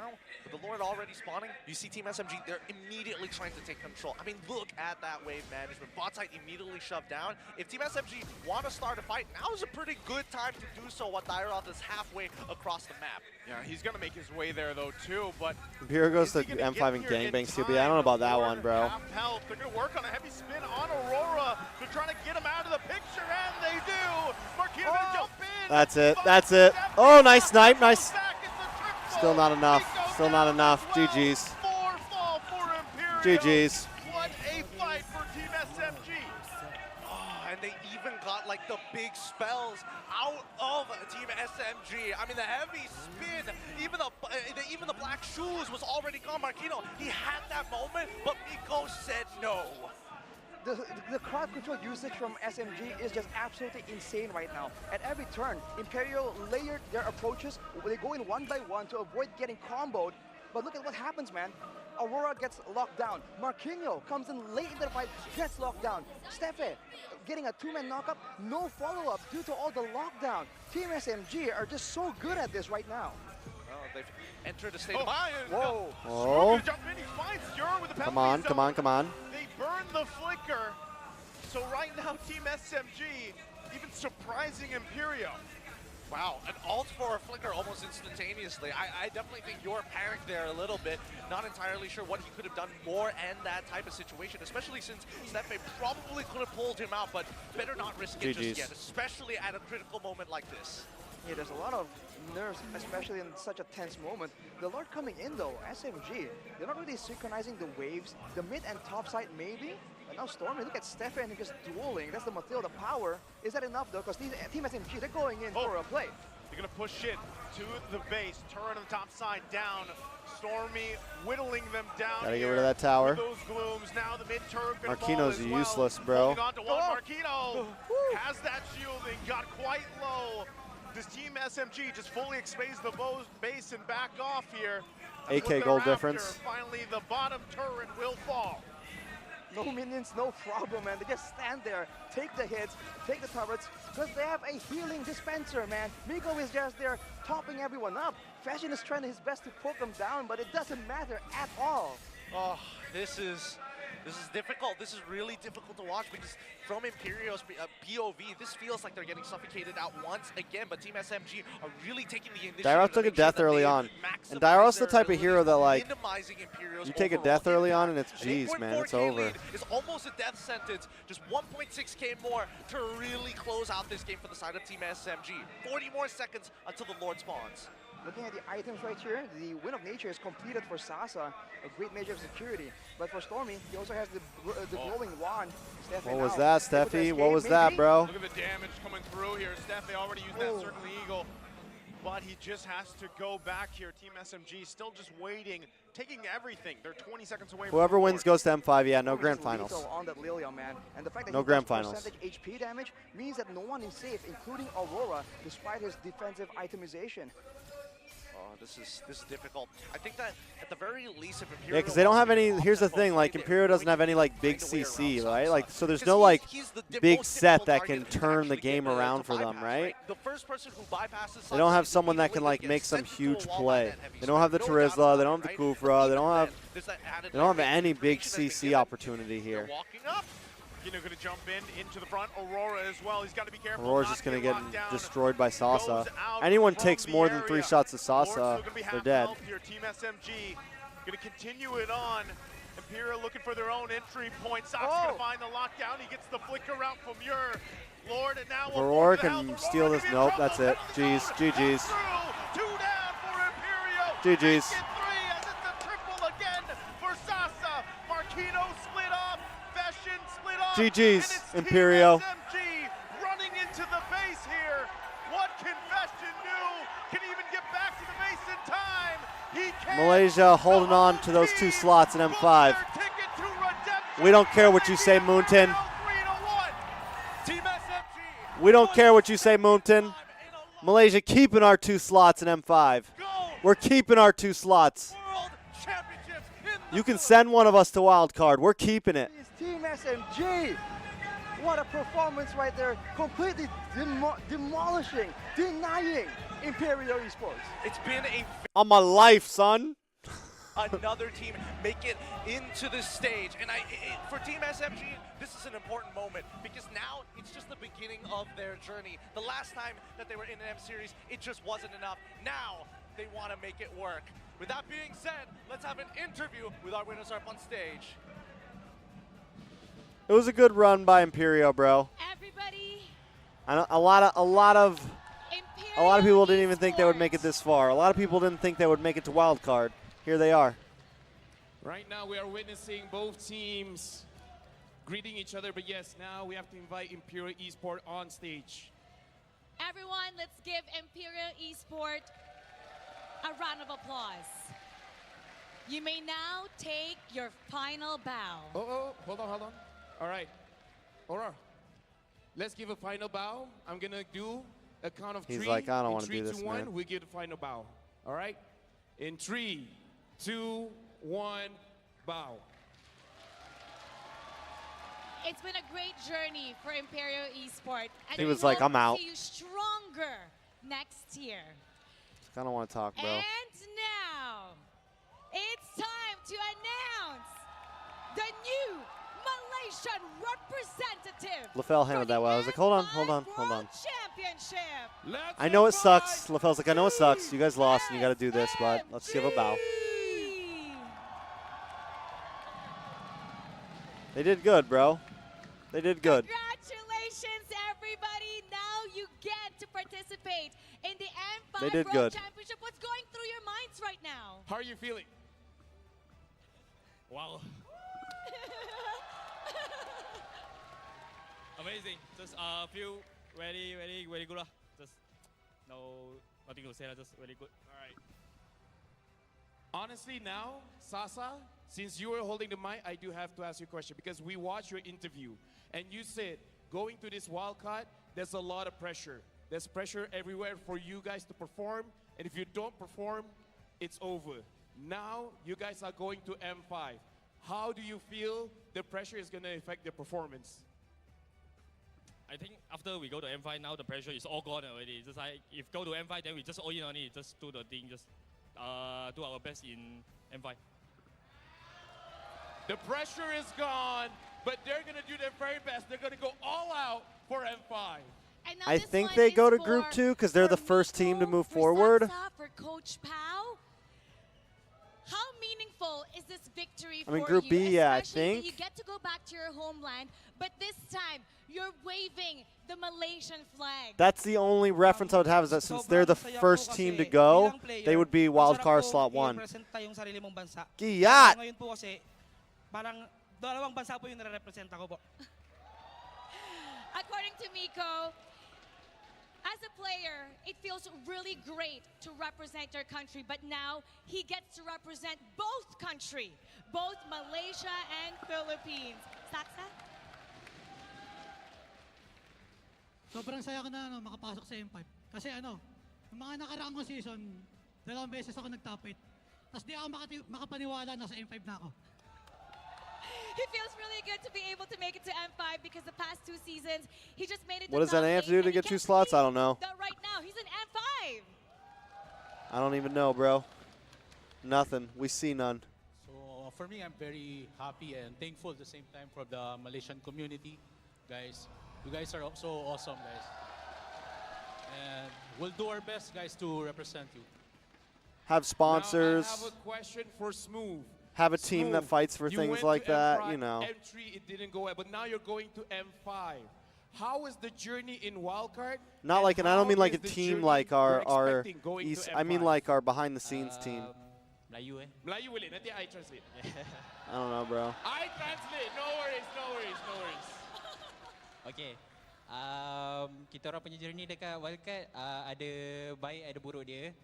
S4: Now, with the Lord already spawning, you see Team SMG, they're immediately trying to take control. I mean, look at that wave management. Bot side immediately shoved down. If Team SMG want to start a fight, now is a pretty good time to do so while Dyroth is halfway across the map.
S5: Yeah, he's going to make his way there, though, too, but...
S1: Imperial goes to
S5: is he gonna
S1: M5
S5: get
S1: and
S5: here in
S1: gangbang CB. I
S5: time
S1: don't know about that
S5: before
S1: one, bro.
S5: half health? They're going to work on a heavy spin on Aurora. They're trying to get him out of the picture, and they do! Marquino going to jump in!
S1: That's it,
S5: Finds
S1: that's it.
S5: Steffi,
S1: Oh, nice snipe,
S5: goes
S1: nice.
S5: back, it's a triple.
S1: Still not enough,
S5: He goes
S1: still not
S5: down
S1: enough.
S5: as well.
S1: GG's.
S5: 4 fall for Imperial.
S1: GG's.
S5: What a fight for Team SMG.
S4: Oh, and they even got like the big spells out of Team SMG. I mean, the heavy spin, even the black shoes was already gone. Marquino, he had that moment, but Miko said no.
S6: The crowd control usage from SMG is just absolutely insane right now. At every turn, Imperial layered their approaches. They go in one by one to avoid getting comboed. But look at what happens, man. Aurora gets locked down. Marquinhos comes in late in the fight, gets locked down. Steffi getting a two-man knockup, no follow-up due to all the lockdown. Team SMG are just so good at this right now.
S4: Well, they've entered a state of mind.
S6: Whoa.
S1: Oh.
S5: Smooth to jump in, he finds Ur with the
S1: Come
S5: penalty
S1: on, come
S5: zone.
S1: on, come on.
S5: They burn the flicker. So right now, Team SMG, even surprising Imperio.
S4: Wow, an ult for a flicker almost instantaneously. I definitely think you're panicked there a little bit. Not entirely sure what he could have done more in that type of situation, especially since Steffi probably could have pulled him out, but better not risk it just yet, especially at a critical moment like this.
S6: Yeah, there's a lot of nerves, especially in such a tense moment. The Lord coming in though, SMG, they're not really synchronizing the waves. The mid and top side maybe, but now Stormy, look at Stefan just dueling. That's the Matilda power. Is that enough though? Because Team SMG, they're going in for a play.
S5: They're gonna push it to the base, turn on the top side, down. Stormy whittling them down.
S1: Gotta get rid of that tower.
S5: Those glooms, now the mid-turret gonna
S1: Marquino's
S5: fall as well.
S1: useless, bro.
S5: Holding on to one, Marquino has that shielding, got quite low. Does Team SMG just fully expose the base and back off here? That's what
S1: 8K gold
S5: they're
S1: difference.
S5: after. Finally, the bottom turret will fall.
S6: no minions, no problem, man. They just stand there, take the hits, take the turrets, because they have a healing dispenser, man. Miko is just there topping everyone up. Fashion is trying his best to poke them down, but it doesn't matter at all.
S4: Oh, this is difficult. This is really difficult to watch because from Imperio's POV, this feels like they're getting suffocated out once again, but Team SMG are really taking the initiative.
S1: Dairos took a death early on. And Dairos the type of hero that, like, you take a death early on and it's G's, man, it's over.
S4: It's almost a death sentence. Just 1.6k more to really close out this game for the side of Team SMG. 40 more seconds until the Lord spawns.
S6: Looking at the items right here, the Wind of Nature is completed for Sasa, a great measure of security. But for Stormy, he also has the glowing wand.
S1: What was that, Steffi? What was that, bro?
S5: Look at the damage coming through here. Steffi already used that Circling Eagle, but he just has to go back here. Team SMG still just waiting, taking everything. They're 20 seconds away.
S1: Whoever wins goes to M5, yeah, no grand finals.
S6: On that Lilia, man. And the fact that
S1: no
S6: he
S1: grand
S6: does
S1: finals.
S6: percentage HP damage means that no one is safe, including Aurora, despite his defensive itemization.
S4: Oh, this is difficult. I think that at the very least, if Imperio,
S1: yeah, because they don't have any. Here's the thing: like Imperio doesn't have any like big CC, right? Like, so there's no like big set that can turn the game around for them, right?
S4: The first person who bypasses,
S1: they don't have someone that can like make some huge play. They don't have the Terizla. They don't have the Kufra. They don't have any big CC opportunity here.
S5: Going to jump into the front. Aurora as well. He's got to be careful.
S1: Aurora's just going to get destroyed by Sasa. Anyone takes more than 3 shots of Sasa, they're dead.
S5: Here. Team SMG going to continue it on. Imperio looking for their own entry point. Sasa's going to find the lockdown. He gets the flicker out from your Lord, and now
S1: Aurora can steal this. Nope, that's it. Jeez, GG's.
S5: 2 down for Imperio.
S1: GG's.
S5: 3 as it's a triple again for Sasa. Marquino split up. Fashion split up.
S1: GG's, Imperio.
S5: SMG running into the base here. What can Fashion do? Can he even get back to the base in time? He can.
S1: Malaysia holding on to those 2 slots in M5. We don't care what you say, Moonton. We don't care what you say, Moonton. Malaysia keeping our 2 slots in M5. We're keeping our 2 slots. You can send one of us to wildcard. We're keeping it.
S6: Team SMG. What a performance right there. Completely demolishing, denying Imperio Esports.
S4: It's been a
S1: on my life, son.
S4: Another team make it into the stage, and for Team SMG, this is an important moment because now it's just the beginning of their journey. The last time that they were in an M series, it just wasn't enough. Now they want to make it work. With that being said, let's have an interview with our winners up on stage.
S1: It was a good run by Imperio, bro.
S2: Everybody.
S1: A lot of people didn't even think they would make it this far. A lot of people didn't think they would make it to wildcard. Here they are.
S3: Right now we are witnessing both teams greeting each other, but yes, now we have to invite Imperial Esport on stage.
S2: Everyone, let's give Imperial Esport a round of applause. You may now take your final bow.
S3: Oh, hold on. All right, Aurora, let's give a final bow. I'm gonna do a count of 3.
S1: He's like, I don't want to do
S3: 3,
S1: this,
S3: 2, 1,
S1: man.
S3: we give the final bow. All right, in 3, 2, 1, bow.
S2: It's been a great journey for Imperial Esport. And
S1: He was
S2: we
S1: like,
S2: hope
S1: I'm
S2: to
S1: out.
S2: see you stronger next year.
S1: I don't want to talk, bro.
S2: And now, it's time to announce the new Malaysian representative.
S1: LaFell handled that well. I was like, hold on.
S2: Championship.
S1: I know it sucks. LaFell's like, I know it sucks. You guys lost and you got to do this, but let's give a bow. They did good, bro. They did good.
S2: Congratulations, everybody. Now you get to participate in the M5
S1: They did
S2: World
S1: good.
S2: Championship. What's going through your minds right now?
S3: How are you feeling?
S9: Wow. Amazing. Just feel very good. Just nothing to say. Just very good.
S3: All right. Honestly, now, Sasa, since you were holding the mic, I do have to ask you a question because we watched your interview and you said going to this wildcard, there's a lot of pressure. There's pressure everywhere for you guys to perform, and if you don't perform, it's over. Now, you guys are going to M5. How do you feel the pressure is going to affect their performance?
S9: I think after we go to M5 now, the pressure is all gone already. Just like if go to M5, then we just all in on it, just do the thing, just do our best in M5.
S3: The pressure is gone, but they're going to do their very best. They're going to go all out for M5.
S2: And now
S1: I
S2: this
S1: think
S2: one
S1: they
S2: is
S1: go to
S2: for-
S1: Group 2 because they're the
S2: for
S1: first team to
S2: Miko,
S1: move
S2: for
S1: forward.
S2: Sansa, for Coach Pao. How meaningful is this victory
S1: I mean,
S2: for
S1: Group
S2: you?
S1: B, yeah, I
S2: Especially that you
S1: think.
S2: get to go back to your homeland, but this time you're waving the Malaysian flag.
S1: That's the only reference I would have is that since they're the first team to go, they would be wildcard slot 1. Giyat!
S10: Ngayon po kasi, parang dalawang bansa po yung nare-representa ko po.
S2: According to Miko, as a player, it feels really great to represent your country, but now he gets to represent both country, both Malaysia and Philippines. Saksa?
S11: Sobrang saya ko na makapasok sa M5. Kasi yung mga nakaraang kong season, 2 beses ako nag-top 8. Tapos di ako makapaniwala na sa M5 na ako.
S2: He feels really good to be able to make it to M5 because the past 2 seasons, he just made it to
S1: What does that
S2: top
S1: have to
S2: 8,
S1: do
S2: and
S1: to
S2: he
S1: get 2
S2: can't
S1: slots? I
S2: believe
S1: don't know.
S2: that right now, he's in M5.
S1: I don't even know, bro. Nothing. We see none.
S12: So for me, I'm very happy and thankful at the same time for the Malaysian community. Guys, you guys are so awesome, guys. And we'll do our best, guys, to represent you.
S1: Have sponsors.
S3: Now I have a question for Smooth.
S1: Have a team that
S3: Smooth,
S1: fights for
S3: you
S1: things
S3: went
S1: like
S3: to
S1: that,
S3: M5,
S1: you know.
S3: M3, it didn't go well, but now you're going to M5. How is the journey in wildcard?
S1: Not like, and I don't mean like a
S3: is the
S1: team
S3: journey
S1: like our
S3: you're expecting going
S1: East.
S3: to
S1: I mean
S3: M5?
S1: like our behind the scenes team.
S12: Melayu
S3: Melayu ulit, nanti I translate.
S1: I don't know, bro.
S3: I translate, no worries, no worries, no worries.
S13: Okay. Kita orang punya journey dekat wildcard ada baik ada buruk dia.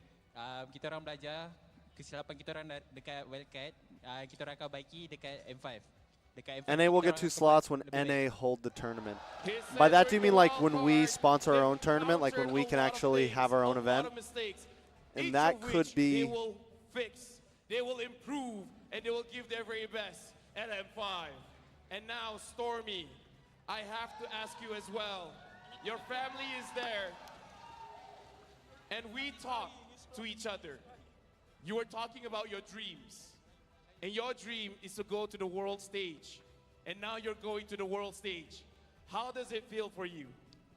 S13: Kita orang belajar kesilapan kita orang dekat wildcard. Kita orang akan baiki dekat M5.
S1: NA will get 2 slots when NA hold the tournament. By that, do you mean like when we sponsor our own tournament, like when we can actually have our own event? And that could be.
S3: They will fix, they will improve, and they will give their very best at M5. And now, Stormy, I have to ask you as well. Your family is there, and we talk to each other. You were talking about your dreams. And your dream is to go to the world stage. And now you're going to the world stage. How does it feel for you?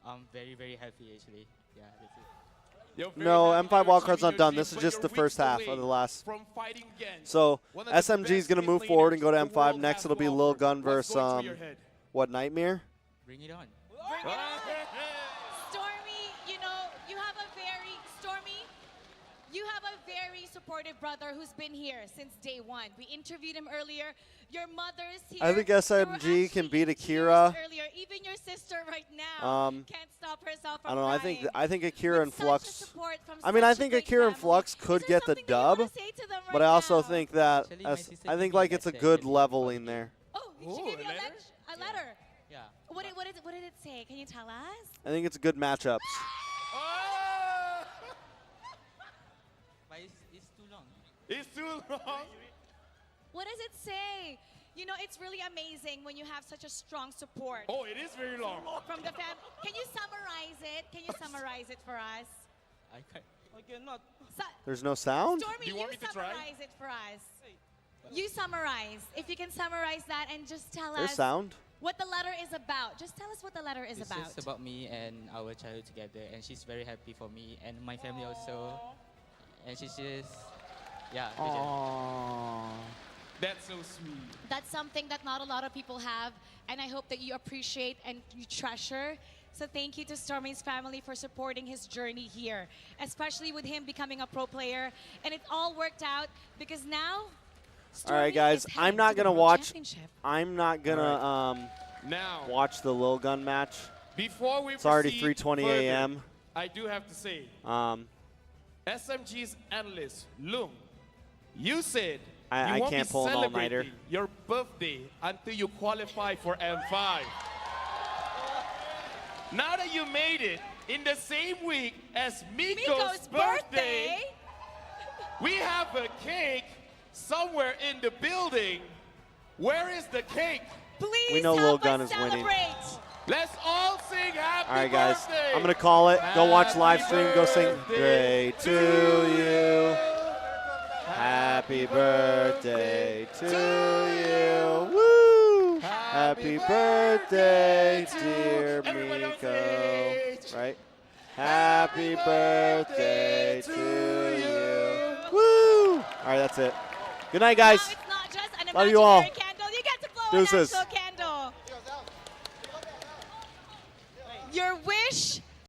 S13: I'm very, very happy actually. Yeah, that's it.
S1: No, M5 wildcard's not done. This is just the first half of the last. So SMG is going to move forward and go to M5. Next, it'll be LILGUN versus what, Nightmare?
S13: Bring it on.
S2: Stormy, you have a very supportive brother who's been here since day 1. We interviewed him earlier. Your mother's here.
S1: I think SMG can beat Akira.
S2: Earlier. Even your sister right now can't stop herself from
S1: I don't know.
S2: crying.
S1: I think Akira and
S2: With such
S1: Flux.
S2: support from
S1: I mean, I
S2: such a
S1: think
S2: great
S1: Akira and
S2: family.
S1: Flux could
S2: Is there
S1: get the
S2: something that you wanna
S1: dub,
S2: say to them
S1: but
S2: right
S1: I also
S2: now?
S1: think that
S13: Actually, my sister
S1: I think
S13: gave me
S1: like
S13: a
S1: it's a
S13: message
S1: good
S13: actually.
S1: leveling there.
S2: Oh, she gave you a letter.
S13: Yeah.
S2: What did it say? Can you tell us?
S1: I think it's a good matchups.
S13: But it's too long.
S3: It's too long.
S2: What does it say? You know, it's really amazing when you have such a strong support.
S3: Oh, it is very long.
S2: From the fam. Can you summarize it? Can you summarize it for us?
S13: I can't.
S10: I cannot.
S1: There's no sound?
S2: Stormy,
S3: Do you want me to try?
S2: summarize it for us. You summarize. If you can summarize that and just tell
S1: There's
S2: us
S1: sound.
S2: what the letter is about. Just tell us what the letter is
S13: It's
S2: about.
S13: just about me and our childhood together, and she's very happy for me and my family also. And she's just, yeah.
S3: That's so sweet.
S2: That's something that not a lot of people have, and I hope that you appreciate and you treasure. So thank you to Stormy's family for supporting his journey here, especially with him becoming a pro player. And it all worked out because now,
S1: All right,
S2: Stormy
S1: guys.
S2: is
S1: I'm
S2: heading
S1: not
S2: to the
S1: gonna
S2: World
S1: watch.
S2: Championship.
S1: I'm not gonna
S3: Now,
S1: watch the LILGUN match.
S3: before we
S1: It's already
S3: proceed
S1: 3:20
S3: further,
S1: a.m.
S3: I do have to say, SMG's analyst, Lung, you said
S1: I
S3: you won't
S1: can't
S3: be
S1: pull an all-nighter.
S3: celebrating your birthday until you qualify for M5. Now that you made it in the same week as Miko's birthday, we have a cake somewhere in the building. Where is the cake?
S2: Please
S1: We know
S2: help
S1: LILGUN
S2: us
S1: is winning.
S2: celebrate.
S3: Let's all sing happy
S1: All right, guys.
S3: birthday.
S1: I'm gonna call it. Go watch
S3: Happy
S1: live stream. Go sing.
S3: birthday
S1: Birthday to you. Happy birthday to you. Woo! Happy birthday, dear Miko. Right? Happy birthday to you. Woo! All right, that's it. Good night, guys.
S2: Now it's not just an
S1: Love you all.
S2: imaginary candle. You get to blow
S1: Deuces.
S2: an actual candle. Your win.